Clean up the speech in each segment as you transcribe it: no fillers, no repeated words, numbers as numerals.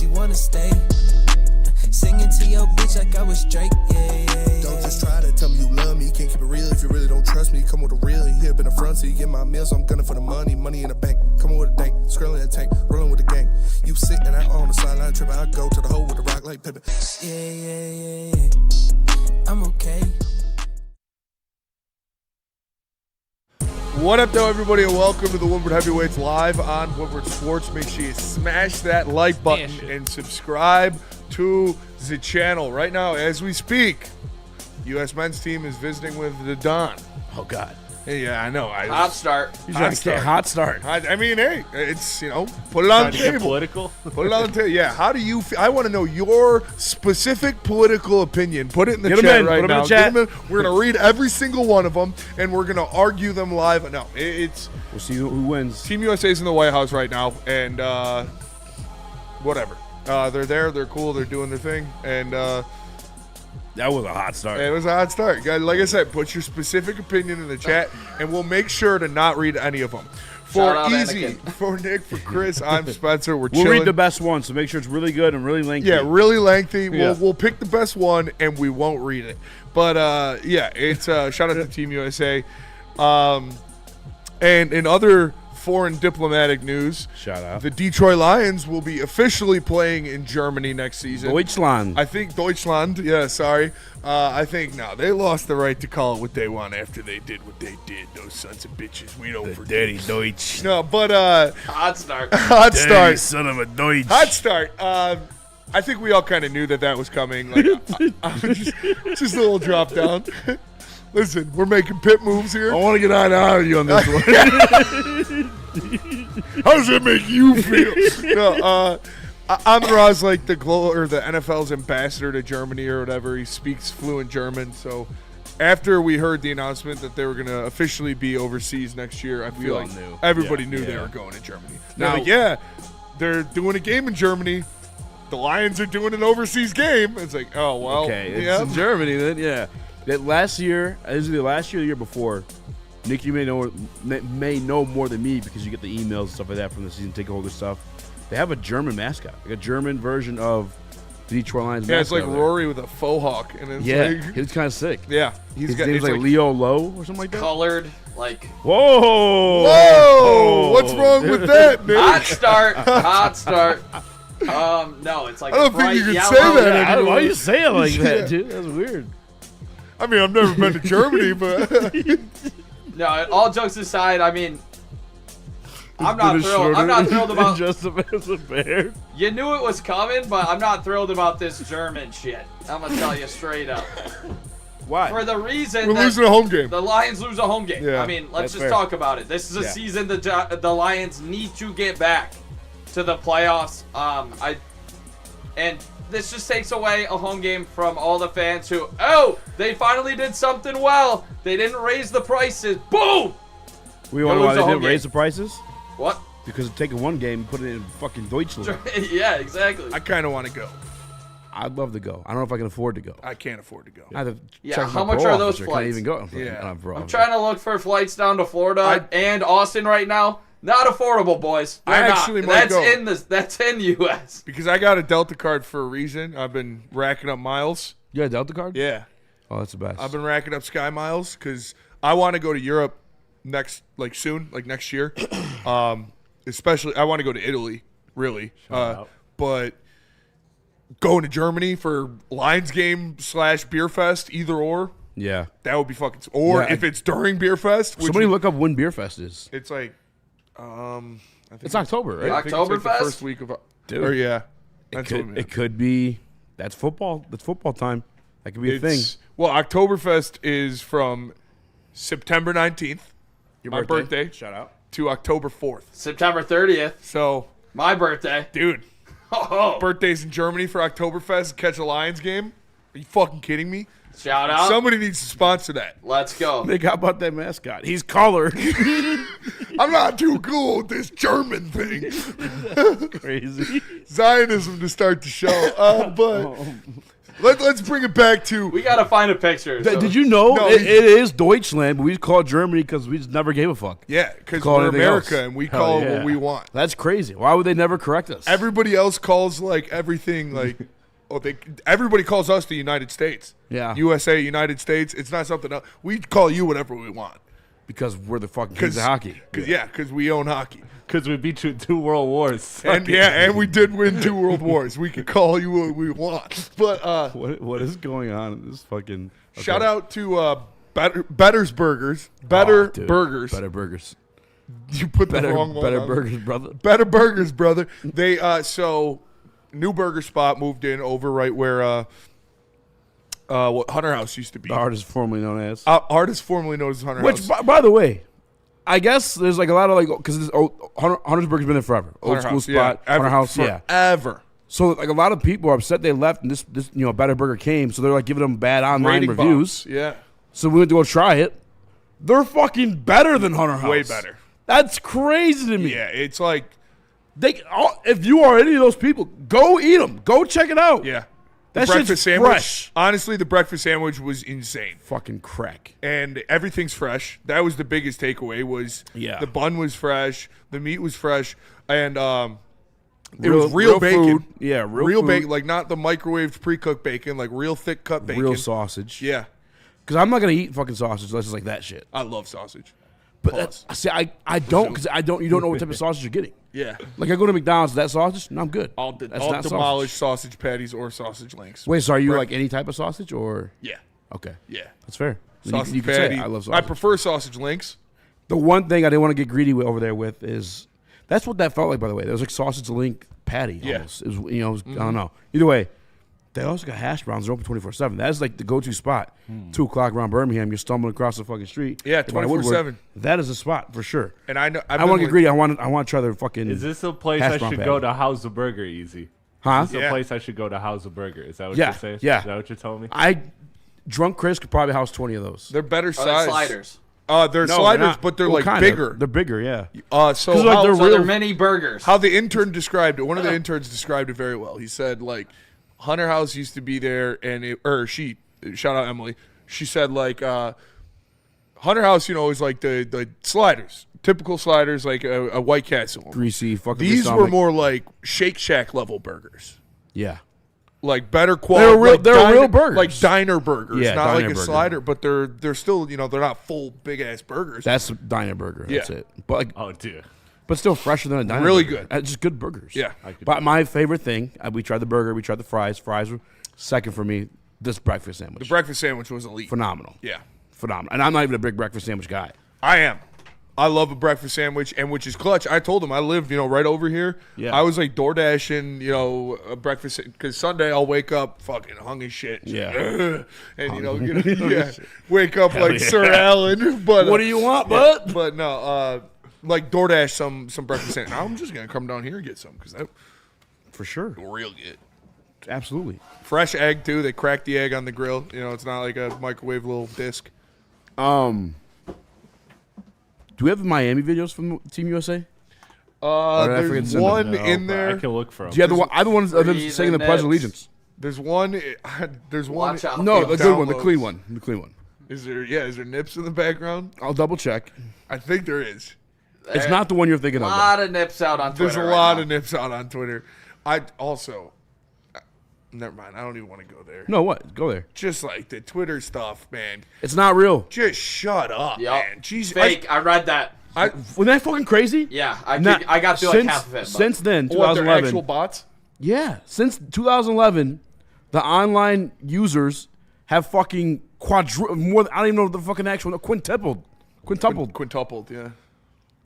she wanna stay. Singing to your bitch like I was Drake, yeah. Don't just try to tell me you love me. Can't keep it real if you really don't trust me. Come with a real, you here up in the front, so you get my meals. I'm gunning for the money in the bank. Coming with a dank, scrolling in the tank, rolling with the gang. You sitting out on the sideline tripping, I go to the hole with the rock like Pippin. Yeah. I'm okay. What up, though, everybody, and welcome to the Woodward Heavyweights live on Woodward Sports. Make sure you smash that like button and subscribe to the channel. Right now, as we speak, U.S. men's team is visiting with the Don. Oh, God. Yeah, I know. Hot start. Hot start. I mean, hey, it's, put it on the table. Political? Put it on the table. Yeah, how do you feel? I want to know your specific political opinion. Put it in the chat right now. We're going to read every single one of them, and we're going to argue them live. No, we'll see who wins. Team USA's in the White House right now, and whatever. They're there. They're cool. They're doing their thing, and that was a hot start. It was a hot start. Like I said, put your specific opinion in the chat, and we'll make sure to not read any of them. For Easy, for Nick, for Chris, I'm Spencer. We'll read the best one, so make sure it's really good and really lengthy. Yeah, really lengthy. Yeah. We'll pick the best one, and we won't read it. But, it's shout out to Team USA. And in other foreign diplomatic news, shout out. The Detroit Lions will be officially playing in Germany next season. Deutschland. I think Deutschland. Yeah, sorry. I think they lost the right to call it what they want after they did what they did. Those sons of bitches. We don't forget. Dirty Deutsch. No, but hot start. Hot start. Dirty son of a Deutsch. Hot start. I think we all kind of knew that was coming. Like, just a little drop down. Listen, we're making pit moves here. I want to get out of you on this one. How does that make you feel? No, Amon-Ra's like the NFL's ambassador to Germany or whatever. He speaks fluent German. So after we heard the announcement that they were going to officially be overseas next year, I feel like everybody knew they were going to Germany. Now, they're doing a game in Germany. The Lions are doing an overseas game. It's like, oh, well. Okay, it's in Germany then, yeah. That last year, is it the last year or the year before, Nick, you may know more than me because you get the emails and stuff like that from the season ticket holder stuff. They have a German mascot, like a German version of the Detroit Lions mascot. Yeah, it's like Rory with a faux hawk. And it's he's kind of sick. Yeah. His name's like Leo Lowe or something like that? Colored, like. Whoa! What's wrong with that, Nick? Hot start. No, it's like I don't think you can yellow. say that anymore. Why do you say it like that, dude? That's weird. I mean, I've never been to Germany, but no. All jokes aside, I mean, I'm not thrilled. I'm not thrilled about just as a bear. You knew it was coming, but I'm not thrilled about this German shit. I'm gonna tell you straight up. Why? For the reason we're losing a home game. The Lions lose a home game. Yeah, I mean, let's just talk about it. This is a season the Lions need to get back to the playoffs. And this just takes away a home game from all the fans who, they finally did something well. They didn't raise the prices. Boom! We wonder why they didn't raise the prices? What? Because of taking one game and putting it in fucking Deutschland. Yeah, exactly. I kind of want to go. I'd love to go. I don't know if I can afford to go. I can't afford to go. How much are those flights? Can't even go. I'm trying to look for flights down to Florida and Austin right now. Not affordable, boys. That's in U.S. Because I got a Delta card for a reason. I've been racking up miles. You got a Delta card? Yeah. Oh, that's the best. I've been racking up Sky Miles because I want to go to Europe next year. Especially, I want to go to Italy, really. But going to Germany for Lions game / Beer Fest, either or. Yeah. That would be fucking. Or if it's during Beer Fest. Somebody look up when Beer Fest is. It's like. I think it's October, right? Oktoberfest? Like the first week of it could be. That's football. That's football time. That could be a thing. Well, Oktoberfest is from September 19th, my birthday. Shout out. To October 4th. September 30th. So my birthday, dude. Birthdays in Germany for Oktoberfest. Catch a Lions game? Are you fucking kidding me? Shout out. Somebody needs to sponsor that. Let's go. Nick, how about that mascot? He's colored. I'm not too cool with this German thing. Crazy. Zionism to start the show. But Let's bring it back to. We gotta find a picture. so- Did you know No, it is Deutschland, but we just call it Germany because we just never gave a fuck. Yeah, because Call it we're anything America else. and we Hell call it yeah. what we want. That's crazy. Why would they never correct us? Everybody else calls like everything like. Everybody calls us the United States. Yeah. USA, United States. It's not something else. We call you whatever we want. Because we're the fucking kings of hockey. Because we own hockey. Because we beat you in 2 world wars. And we did win 2 world wars. We can call you what we want. But What is going on in this fucking... Okay. shout out to Better's Burgers. Better Dude, Burgers. Better Burgers. You put the Better, wrong one better on. Burgers, brother. Better Burgers, brother. They so new burger spot moved in over right where what Hunter House used to be. The artist formerly known as. Artist formerly known as Hunter Which, House. by the way, I guess there's like a lot of like, because Hunter's Burger's been there forever. Old Hunter school House, spot. yeah. Hunter House, yeah. Forever. So like a lot of people are upset they left and this Better Burger came, so they're like giving them bad online Rating reviews. bombs. Yeah. So we went to go try it. They're fucking better than Hunter House. Way better. That's crazy to me. Yeah, it's like If you are any of those people, go eat them. Go check it out. yeah. That The breakfast shit's sandwich. fresh. Honestly, the breakfast sandwich was insane. Fucking crack. And everything's fresh. That was the biggest takeaway was the bun was fresh, the meat was fresh, and it was real bacon. Food. Yeah, real food. bacon, like not the microwaved pre-cooked bacon, like real thick cut bacon. Real sausage. Yeah. Because I'm not gonna eat fucking sausage unless it's like that shit. I love sausage. But Pause. see, I don't because you don't know what type of sausage you're getting. Yeah. Like I go to McDonald's, that sausage, no, I'm good. I'll That's demolish not sausage patties or sausage links. Wait, so are you like any type of sausage or? Yeah. Okay, Yeah. that's fair. Then Sausage you can say patty. I love I sausage. prefer sausage links. The one thing I didn't want to get greedy with over there with is that's what that felt like. By the way, there was like sausage link patty. Yeah. Almost. It was, I don't know. Either way, they also got hash browns. They're open 24/7. That's like the go-to spot. 2 o'clock around Birmingham, you're stumbling across the fucking street. Yeah, By Woodward. 24/7. That is a spot for sure. And I know I want to get greedy. I want to try their fucking. Is this a place hash I brown should patty. go to House of Burger easy? Huh? Is this Yeah. a place I should go to House of Burger? Is that what Yeah, you're saying? yeah. Is that what you're telling me? Drunk Chris could probably house 20 of those. They're better Oh, size. they're sliders. They're No, sliders, not. but they're Well, like kinda. bigger. They're bigger, yeah. So like how- they're So real- they're mini burgers. How the intern described it, one of the interns described it very well. He said, like, Hunter House used to be there, and she, shout out Emily, she said, like, Hunter House, is like the sliders, typical sliders, like a White Castle. Greasy, fucking. These stomach. were more like Shake Shack level burgers. Yeah. Like better quality. real- like they're real burgers. Like diner burgers, Yeah, not diner like a burger. slider, but they're still, they're not full big ass burgers. That's a diner burger. That's Yeah. it. But like, Oh, dude. but still fresher than a diner. Really burger. good. Just good burgers. Yeah. But my favorite thing, we tried the burger, we tried the fries. Fries were second for me. This breakfast sandwich. The breakfast sandwich was elite. Phenomenal. Yeah. Phenomenal. And I'm not even a big breakfast sandwich guy. I am. I love a breakfast sandwich, and which is clutch. I told him I live, right over here. Yeah. I was like DoorDashing, a breakfast because Sunday I'll wake up fucking hung as shit. Yeah. And wake up like Sir Alan. But What do you want, bud? But no, like DoorDash some breakfast sandwich. I'm just gonna come down here and get some because that For sure. real good. Absolutely. Fresh egg too. They crack the egg on the grill. It's not like a microwave little disc. Do we have Miami videos from Team USA? did I forget to There's send them? one No, in but there. I can look for them. Do you have the one? I the ones of them Breathe singing the in Pledge of it. Allegiance. There's one. There's one. Watch out. No, It the good one, the downloads. clean one, the clean one. Is there nips in the background? I'll double check. I think there is. It's not the one you're thinking A of. lot of nips out on Twitter. There's a lot of nips out on Twitter. I also, never mind. I don't even want to go there. No, what? Go there. Just like the Twitter stuff, man. It's not real. Just shut up, Yep. man. Jeez, Fake. I read that. Wasn't that fucking crazy? Yeah, Not- I got through like half of it. but- Since then, what, they're 2011. actual bots? Yeah, since 2011, the online users have fucking more. I don't even know the fucking actual quintupled. Quintupled, yeah.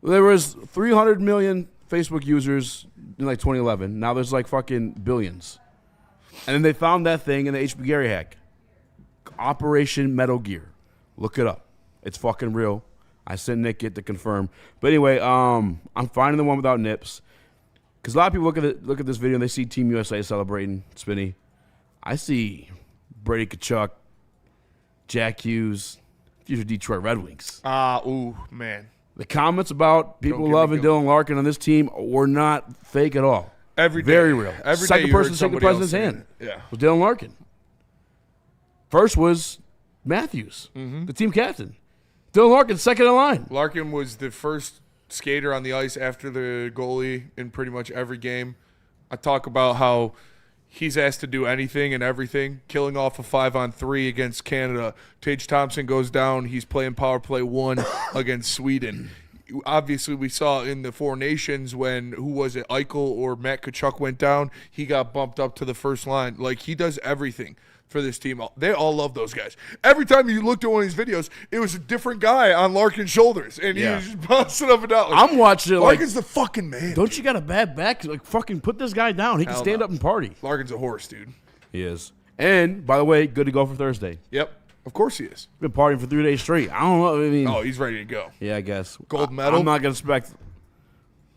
There was 300 million Facebook users in like 2011. Now there's like fucking billions. And then they found that thing in the HB Gary hack. Operation Metal Gear. Look it up. It's fucking real. I sent Nick it to confirm. But anyway, I'm finding the one without nips. Because a lot of people look at this video and they see Team USA celebrating Spinny. I see Brady Tkachuk, Jack Hughes. These are Detroit Red Wings. Ooh, man. The comments about people get me loving going. Dylan Larkin on this team were not fake at all. Every day. Very real. Every day Second you person heard to shake the somebody else president's saying hand it. Yeah. was Dylan Larkin. First was Matthews, the team captain. Dylan Larkin, second in line. Larkin was the first skater on the ice after the goalie in pretty much every game. I talk about how he's asked to do anything and everything, killing off a 5-on-3 against Canada. Tage Thompson goes down. He's playing power play 1 against Sweden. Obviously, we saw in the Four Nations when, who was it, Eichel or Matt Tkachuk went down, he got bumped up to the first line. Like, he does everything for this team. They all love those guys. Every time you looked at one of these videos, it was a different guy on Larkin's shoulders, and he was just bouncing up and down. Like, I'm watching it Larkin's the fucking man. Don't you got a bad back? Like, fucking put this guy down. He can stand up and party. Larkin's a horse, dude. He is. And, by the way, good to go for Thursday. Yep. Of course he is. Been partying for 3 days straight. I don't know. I mean, Oh, he's ready to go. yeah, I guess. Gold medal? I'm not going to expect.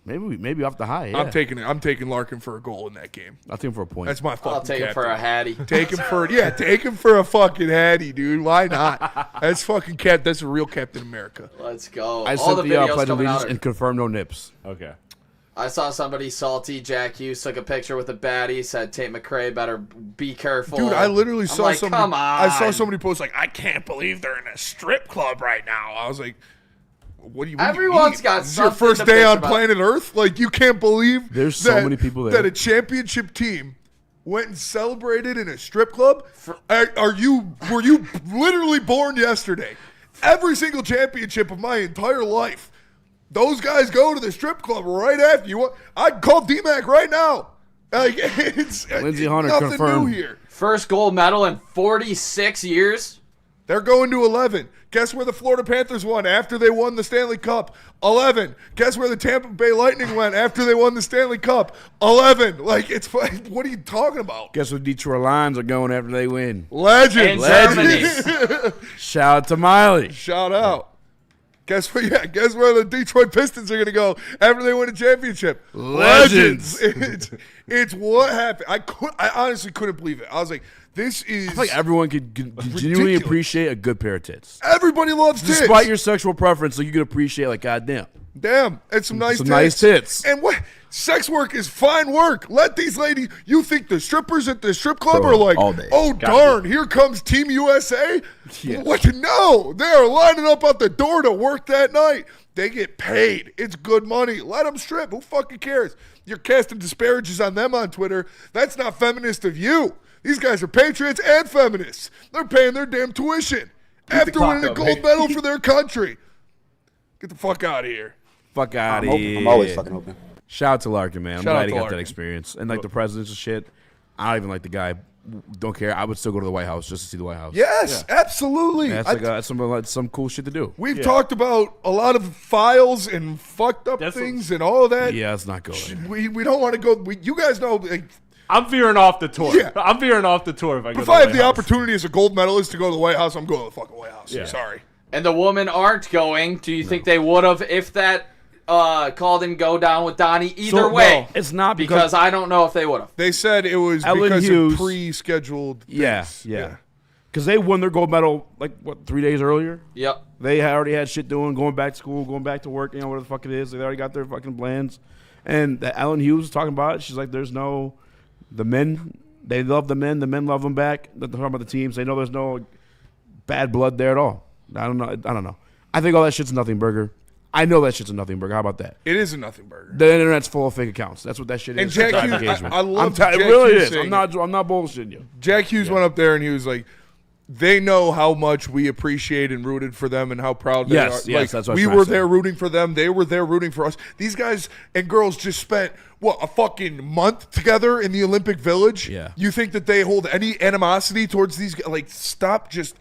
Maybe off the high. Yeah. I'm taking Larkin for a goal in that game. I'll take him for a point. That's my fucking I'll take it for a captain. Hattie. Take him for a fucking Hattie, dude. Why not? That's fucking cap. That's a real Captain America. Let's go. I All sent the the videos Pledge of coming Allegiance out. and confirmed no nips. Okay. I saw somebody salty. Jack Hughes took a picture with a baddie. Said Tate McRae better be careful. Dude, I literally I'm saw like, somebody. Come on. I saw somebody post like, I can't believe they're in a strip club right now. I was like, what do you? Everyone's got This is your something first to day bitch on about. planet Earth. Like, you can't believe There's so many people there. that a championship team went and celebrated in a strip club. Were you literally born yesterday? Every single championship of my entire life, those guys go to the strip club right after you. I'd call D-Mac right now. Like, it's Lindsey Hunter nothing confirmed. new here. First gold medal in 46 years. They're going to 11. Guess where the Florida Panthers won after they won the Stanley Cup? 11. Guess where the Tampa Bay Lightning went after they won the Stanley Cup? 11. Like, it's what are you talking about? Guess what Detroit Lions are going after they win? Legends. And Shout out to Miley. Shout out. Guess what? Yeah, guess where the Detroit Pistons are going to go after they win a championship? Legends. It's what happened. I honestly couldn't believe it. I was like, this is. I feel like everyone could genuinely ridiculous. appreciate a good pair of tits. Everybody loves tits. Despite your sexual preference, like you could appreciate, like, goddamn. Damn, and some nice tits. Nice tits. And what? Sex work is fine work. Let these ladies. You think the strippers at the strip club Bro, are like, all day. oh darn, here comes Team USA? Yes. What? No, they are lining up at the door to work that night. They get paid. It's good money. Let them strip. Who fucking cares? You're casting disparages on them on Twitter. That's not feminist of you. These guys are patriots and feminists. They're paying their damn tuition after winning a gold medal for their country. Get the fuck out of here. Fuck out of I'm here. open. I'm always fucking open. Shout out to Larkin, man. I'm Shout out glad he to got Larkin. that experience. And like the presidential shit, I don't even like the guy. Don't care. I would still go to the White House just to see the White House. Yes, absolutely. That's like that's some cool shit to do. We've talked about a lot of files and fucked up That's things and all of that. Yeah, let's not go there. We don't want to go. You guys know. Like, I'm veering off the tour. Yeah. I'm veering off the tour if I go if to I the have the White House. opportunity as a gold medalist to go to the White House, I'm going to the fucking White House. Yeah. Sorry. And the women aren't going. Do you think they would have if that call didn't go down with Donnie? Either So, way. no, it's not because I don't know if they would have. They said it was Ellen because Hughes- of pre-scheduled. Yeah, things. yeah. Because they won their gold medal, like, what, 3 days earlier? Yep. They already had shit doing, going back to school, going back to work, you know, whatever the fuck it is. They already got their fucking plans. And Ellen Hughes was talking about it. She's like, there's no, the men, they love the men love them back. They're talking about the teams. They know there's no bad blood there at all. I don't know. I think all that shit's a nothing burger. I know that shit's a nothing burger. How about that? It is a nothing burger. The internet's full of fake accounts. That's what that shit is. And Jack It's Hughes, engagement. I love Jack it really Hughes is. saying I'm not bullshitting you. Jack Hughes went up there and he was like, they know how much we appreciate and rooted for them and how proud they Yes, are. yes, Like, that's what I was we trying were to say. there rooting for them. They were there rooting for us. These guys and girls just spent, a fucking month together in the Olympic Village? Yeah. You think that they hold any animosity towards these guys? Like, stop just...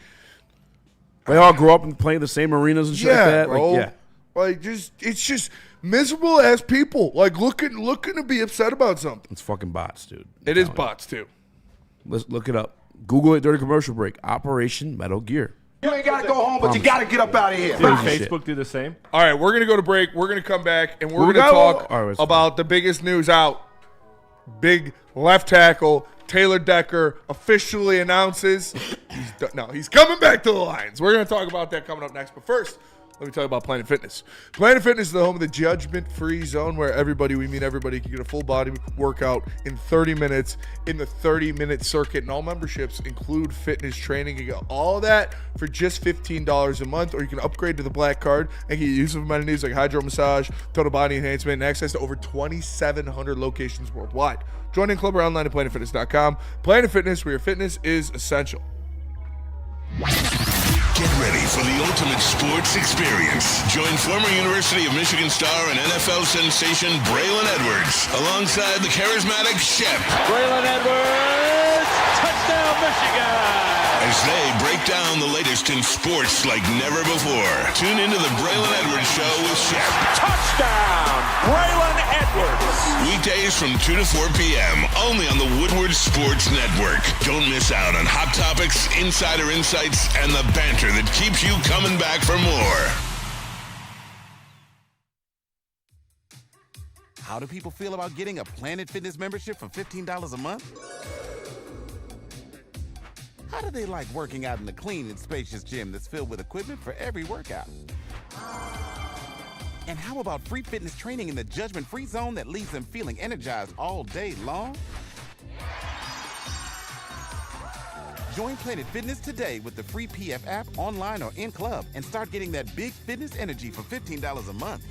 They all grew up and play the same arenas and shit like that. bro. Like, yeah. Like, it's just miserable ass people. Like, looking to be upset about something. It's fucking bots, dude. It is bots, too. Let's look it up. Google it during commercial break. Operation Metal Gear. You ain't got to go home, but you got to get up out of here. Did Crazy Facebook do the same? All right, we're going to go to break. We're going to come back, and we're We going to got- talk all right, about the biggest news out. Big left tackle, Taylor Decker, officially announces he's coming back to the Lions. We're going to talk about that coming up next. But first, Let me tell you about Planet Fitness. Planet Fitness is the home of the judgment-free zone where we mean everybody, can get a full body workout in 30 minutes in the 30-minute circuit. And all memberships include fitness training. You get all that for just $15 a month, or you can upgrade to the Black Card and get use of amenities like hydro massage, total body enhancement, and access to over 2,700 locations worldwide. Join in club or online at planetfitness.com. Planet Fitness, where your fitness is essential. Get ready for the ultimate sports experience. Join former University of Michigan star and NFL sensation Braylon Edwards alongside the charismatic Shep. Braylon Edwards, touchdown Michigan! As they break down the latest in sports like never before. Tune into the Braylon Edwards Show with Shep. Touchdown, Braylon Edwards! Weekdays from 2 to 4 p.m. only on the Woodward Sports Network. Don't miss out on hot topics, insider insights, and the banter that keeps you coming back for more. How do people feel about getting a Planet Fitness membership for $15 a month? How do they like working out in a clean and spacious gym that's filled with equipment for every workout? And how about free fitness training in the judgment-free zone that leaves them feeling energized all day long? Join Planet Fitness today with the free PF app, online or in club, and start getting that big fitness energy for $15 a month.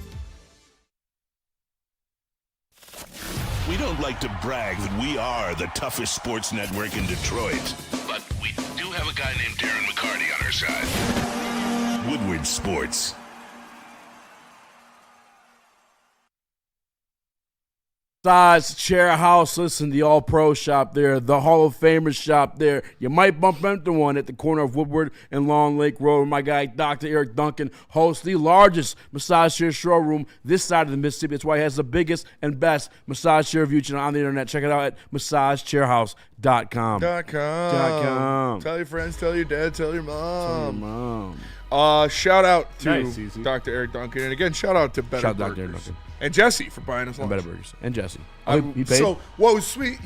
We don't like to brag that we are the toughest sports network in Detroit, but we do have a guy named Darren McCarty on our side. Woodward Sports. Massage Chair House. Listen, the All-Pro shop there, the Hall of Famers shop there. You might bump into one at the corner of Woodward and Long Lake Road. My guy, Dr. Eric Duncan, hosts the largest massage chair showroom this side of the Mississippi. It's why he has the biggest and best massage chair review channel on the internet. Check it out at massagechairhouse.com. .com. Tell your friends, tell your dad, tell your mom. Shout out to Nice, easy. Dr. Eric Duncan. And again, shout out to Better Shout out to Burgers. Dr. Eric Duncan. And Jesse for buying us lunch. Better Burgers. And Jesse. He paid? So, what was sweet,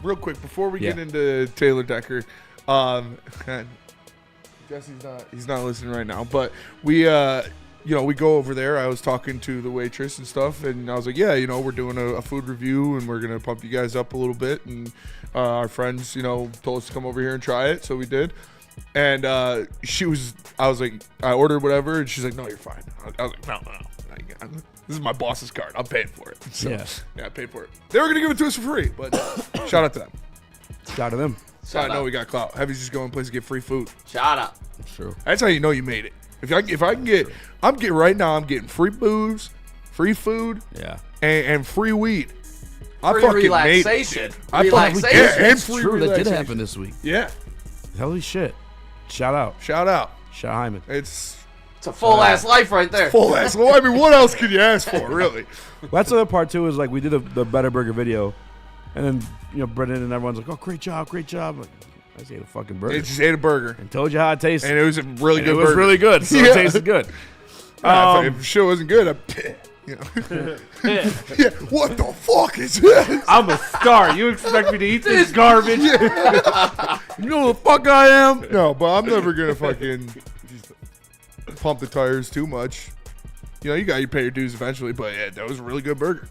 real quick, before we get into Taylor Decker, he's not listening right now, but we go over there. I was talking to the waitress and stuff, and I was like, we're doing a food review, and we're going to pump you guys up a little bit, and our friends, told us to come over here and try it, so we did. And I was like, I ordered whatever, and she's like, no, you're fine. I was like, no. This is my boss's card. I'm paying for it. So, I paid for it. They were going to give it to us for free, but shout out to them. Shout out to them. So I know we got clout. Heavy's just going places to get free food. Shout out. That's true. That's how you know you made it. If I can get, I'm getting free booze, free food, and free weed. I Free fucking relaxation. made it. Relaxation. And It's free true. That did relaxation. happen this week. Yeah. Holy shit. Shout out. Shout out. Shout Hyman. It's It's a full ass life right there. full ass. Well, I mean, what else could you ask for, really? Well, that's the other part too. Is like we did the Better Burger video, and then Brendan and everyone's like, "Oh, great job." Like, I just ate a fucking burger. It just ate a burger, and told you how it tasted, and it was a really good. It was burger. really good. So Yeah. it tasted good. If the show wasn't good, what the fuck is this? I'm a star. You expect me to eat this garbage? You know who the fuck I am? No, but I'm never gonna fucking pump the tires too much. You got to pay your dues eventually, but yeah, that was a really good burger.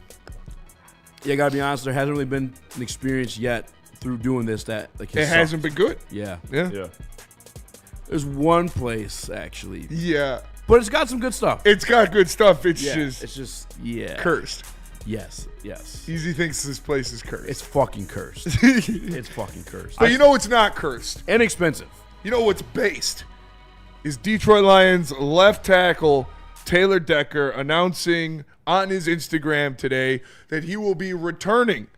Yeah, I gotta be honest. There hasn't really been an experience yet through doing this that like It hasn't been good. Yeah. Yeah. There's one place actually, Yeah, but it's got some good stuff. it's got good stuff. It's It's just just cursed. Yes. Easy thinks this place is cursed. It's fucking cursed. It's fucking cursed. But you know what's not cursed? and expensive. You know what's based? Is Detroit Lions left tackle Taylor Decker announcing on his Instagram today that he will be returning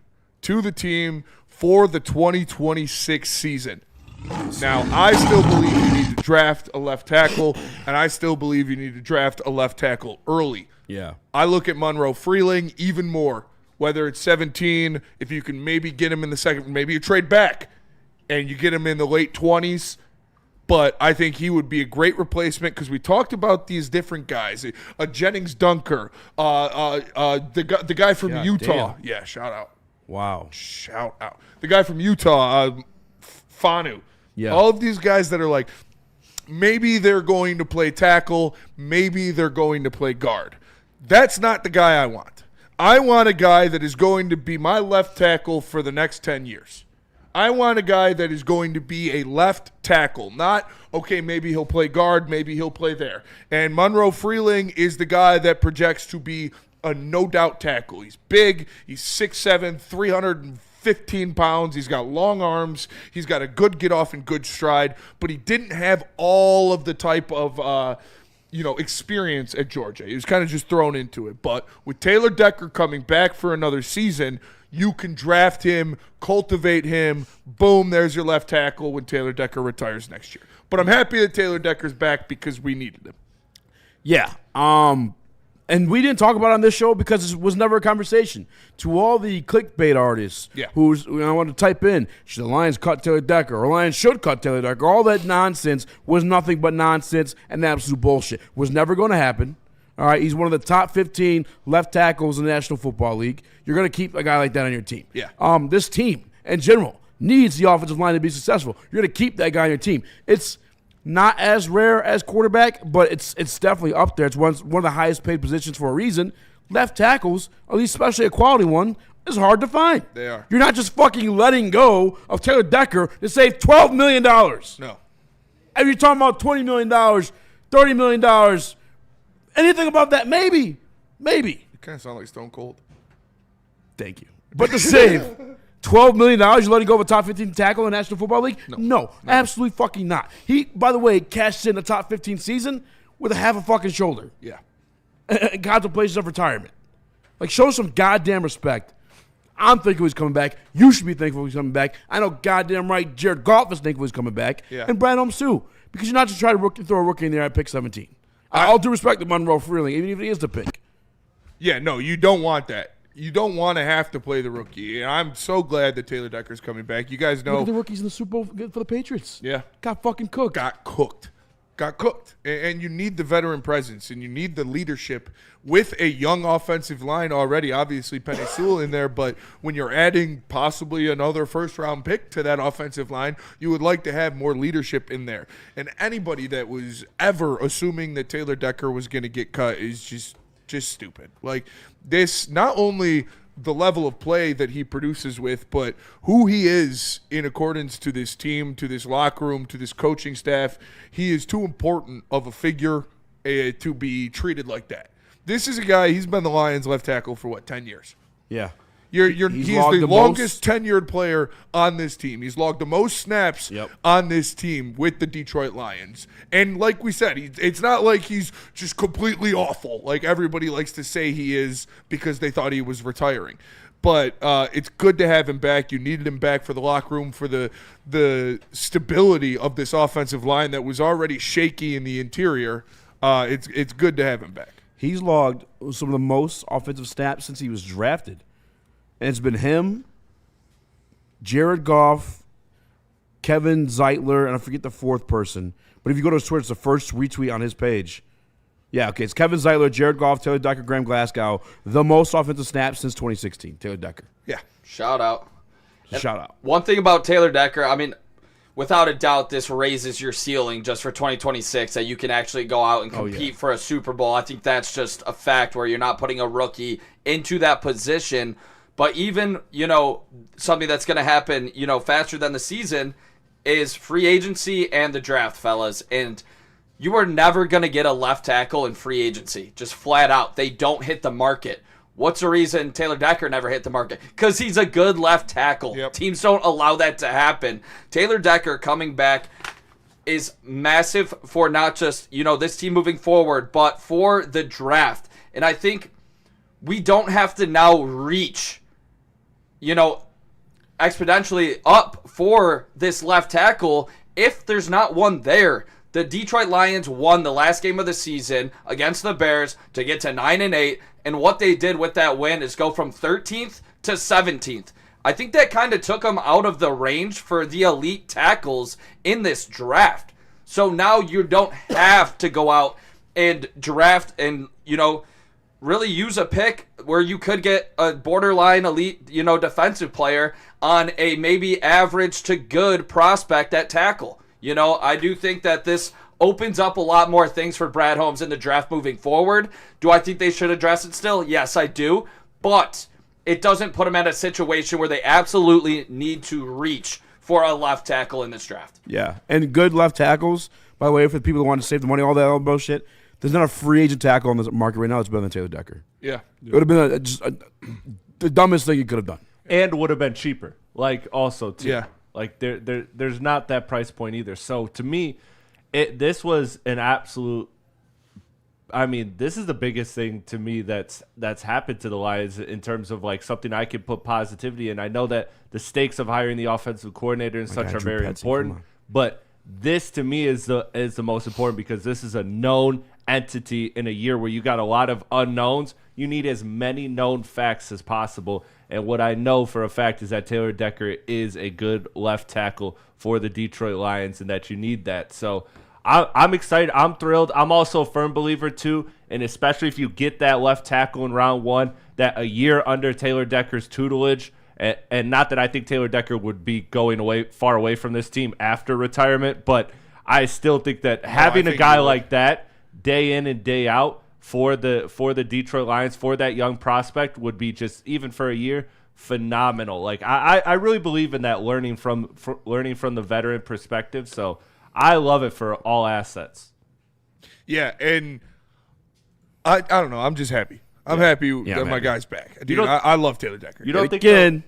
to the team for the 2026 season. Now, I still believe you need to draft a left tackle, and I still believe you need to draft a left tackle early. Yeah. I look at Monroe Freeling even more, whether it's 17, if you can maybe get him in the second, maybe you trade back and you get him in the late 20s. But I think he would be a great replacement because we talked about these different guys. A Jennings Dunker, the guy from God Utah. damn. Yeah, shout out. Wow. Shout out. The guy from Utah, Fanu. Yeah. All of these guys that are like, maybe they're going to play tackle, maybe they're going to play guard. That's not the guy I want. I want a guy that is going to be my left tackle for the next 10 years. I want a guy that is going to be a left tackle, not, okay, maybe he'll play guard, maybe he'll play there. And Monroe Freeling is the guy that projects to be a no-doubt tackle. He's big, he's 6'7", 315 pounds, he's got long arms, he's got a good get-off and good stride, but he didn't have all of the type of experience at Georgia. He was kind of just thrown into it. But with Taylor Decker coming back for another season, you can draft him, cultivate him. Boom, there's your left tackle when Taylor Decker retires next year. But I'm happy that Taylor Decker's back because we needed him. Yeah. And we didn't talk about it on this show because it was never a conversation. To all the clickbait artists who want to type in, should the Lions cut Taylor Decker, or Lions should cut Taylor Decker, all that nonsense was nothing but nonsense and absolute bullshit. Was never going to happen. All right, he's one of the top 15 left tackles in the National Football League. You're going to keep a guy like that on your team. Yeah. This team, in general, needs the offensive line to be successful. You're going to keep that guy on your team. It's not as rare as quarterback, but it's definitely up there. It's one of the highest paid positions for a reason. Left tackles, at least especially a quality one, is hard to find. They are. You're not just fucking letting go of Taylor Decker to save $12 million. No. And you're talking about $20 million, $30 million, anything above that, maybe. You kind of sound like Stone Cold. Thank you. But to save $12 million, you letting go of a top 15 tackle in the National Football League? No, absolutely fucking not. He, by the way, cashed in the top 15 season with a half a fucking shoulder. Yeah. Contemplations of retirement. Like, show some goddamn respect. I'm thankful he's coming back. You should be thankful he's coming back. I know goddamn right Jared Goff is thankful he's coming back. Yeah. And Brad Holmes too. Because you're not just trying to throw a rookie in there at pick 17. All due respect to Monroe Freeling, even if he is the pick. Yeah, no, you don't want that. You don't want to have to play the rookie. And I'm so glad that Taylor Decker's coming back. You guys know. Look at the rookies in the Super Bowl for the Patriots. Yeah. Got fucking cooked. Got cooked. And you need the veteran presence, and you need the leadership with a young offensive line already. Obviously, Penei Sewell in there, but when you're adding possibly another first-round pick to that offensive line, you would like to have more leadership in there. And anybody that was ever assuming that Taylor Decker was going to get cut is just stupid. Like, this, not only the level of play that he produces with, but who he is in accordance to this team, to this locker room, to this coaching staff. He is too important of a figure to be treated like that. This is a guy, he's been the Lions left tackle for 10 years? Yeah. He's the longest tenured player on this team. He's logged the most snaps on this team with the Detroit Lions. And like we said, it's not like he's just completely awful like everybody likes to say he is because they thought he was retiring. But it's good to have him back. You needed him back for the locker room, for the stability of this offensive line that was already shaky in the interior. It's good to have him back. He's logged some of the most offensive snaps since he was drafted. And it's been him, Jared Goff, Kevin Zeitler, and I forget the fourth person. But if you go to his Twitter, it's the first retweet on his page. Yeah, okay, it's Kevin Zeitler, Jared Goff, Taylor Decker, Graham Glasgow. The most offensive snaps since 2016, Taylor Decker. Yeah. Shout out. Shout out. One thing about Taylor Decker, I mean, without a doubt, this raises your ceiling just for 2026 that you can actually go out and compete for a Super Bowl. I think that's just a fact where you're not putting a rookie into that position. But even, something that's going to happen, faster than the season is free agency and the draft, fellas. And you are never going to get a left tackle in free agency, just flat out. They don't hit the market. What's the reason Taylor Decker never hit the market? Because he's a good left tackle. Yep. Teams don't allow that to happen. Taylor Decker coming back is massive for not just, this team moving forward, but for the draft. And I think we don't have to now reach exponentially up for this left tackle if there's not one there. The Detroit Lions won the last game of the season against the Bears to get to 9-8, and what they did with that win is go from 13th to 17th. I think that kind of took them out of the range for the elite tackles in this draft. So now you don't have to go out and draft and, really use a pick where you could get a borderline elite, defensive player on a maybe average to good prospect at tackle. I do think that this opens up a lot more things for Brad Holmes in the draft moving forward. Do I think they should address it still? Yes, I do. But it doesn't put them in a situation where they absolutely need to reach for a left tackle in this draft. Yeah, and good left tackles, by the way, for the people who want to save the money, all that other bullshit. There's not a free agent tackle on the market right now that's better than Taylor Decker. Yeah. It would have been the dumbest thing you could have done. And would have been cheaper. Like, also, too. Yeah. Like, there's not that price point either. So, to me, this was an absolute – I mean, this is the biggest thing to me that's happened to the Lions in terms of, like, something I could put positivity in. I know that the stakes of hiring the offensive coordinator and such are very important. But this, to me, is the most important because this is a known entity in a year where you got a lot of unknowns. You need as many known facts as possible. And what I know for a fact is that Taylor Decker is a good left tackle for the Detroit Lions and that you need that. So I'm excited. I'm thrilled. I'm also a firm believer, too, and especially if you get that left tackle in round one, that a year under Taylor Decker's tutelage, and not that I think Taylor Decker would be going far away from this team after retirement, but I still think that having a guy like that day in and day out for the Detroit Lions, for that young prospect, would be just, even for a year, phenomenal. Like I really believe in that learning from the veteran perspective. So I love it for all assets. Yeah, and I don't know. I'm just happy. I'm happy that my guy's back. Dude, I love Taylor Decker. You don't think again?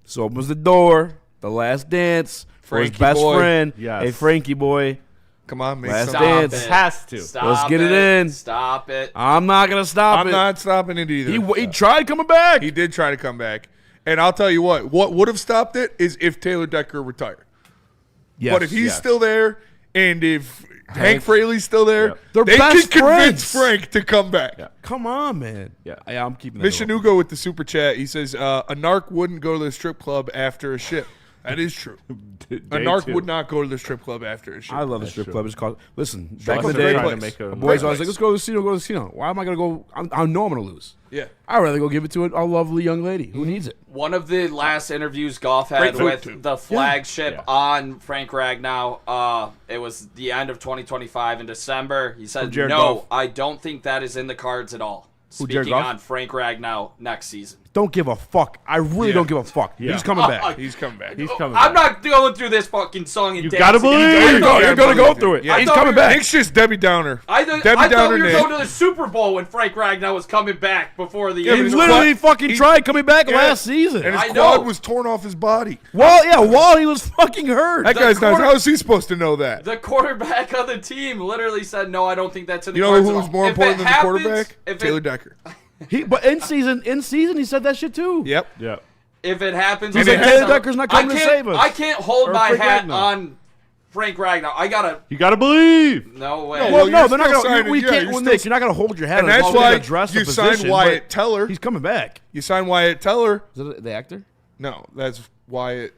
This opens the door. The last dance for his best friend. Yes. Hey, Frankie boy. Come on, man. Last Stop dance. it. Has to. Stop Let's get it in. Stop it. I'm not gonna stop it. I'm not stopping it either. He tried coming back. He did try to come back. And I'll tell you what would have stopped it is if Taylor Decker retired. Yes, But if he's yes. still there and if Hank Fraley's still there, They're they best can convince friends. Frank to come back. Yeah. Come on, man. Yeah. I'm keeping that. Mishanugo with the super chat. He says, a narc wouldn't go to the strip club after a ship. That is true. A narc would not go to the strip club after a ship. I love the strip club. It's called. Listen, back in club's the a day, great trying place. to make a boys Great always like, place. let's go to the casino. Go to the casino. Why am I gonna go? I know I'm gonna lose. Yeah. I'd rather go give it to a lovely young lady who needs it. One of the last interviews Goff had Great food, with too. the flagship Yeah. on Frank Ragnow, it was the end of 2025 in December. He said, Jared no, Goff. I don't think that is in the cards at all. Jared Speaking Goff? on Frank Ragnow next season. Don't give a fuck. I really don't give a fuck. Yeah. He's coming back. He's coming back. He's coming I'm back. not going through this fucking song and You dance gotta again. believe. You're gonna go through it. Yeah. He's I thought coming we were- back. Nick's just Debbie Downer. I Debbie thought Downer we were Nick. going to the Super Bowl when Frank Ragnow was coming back before the Yeah, He but end. literally fucking He- tried coming back Yeah. last season. And his I quad know. was torn off his body. While he was fucking hurt. That guy's nuts. How is he supposed to know that? The quarterback of the team literally said, no, I don't think that's in the You know cards at who's all." more If important it than the happens- quarterback? if Taylor it, Decker. But in season, he said that shit too. Yep. Yeah. If it happens, He's I'll like, say Taylor something. Decker's not coming to save us. I can't hold Or my Frank hat Ragnow. on Frank Ragnow. I gotta. You gotta believe. No way. Well, Well, no, you're they're not still gonna. signing- We yeah, can't. you're Well, still- Nick, you're not gonna hold your head. And on that's as long as why they address the you signed position, Wyatt but Teller. He's coming back. You signed Wyatt Teller. Is that the actor? No, that's Wyatt.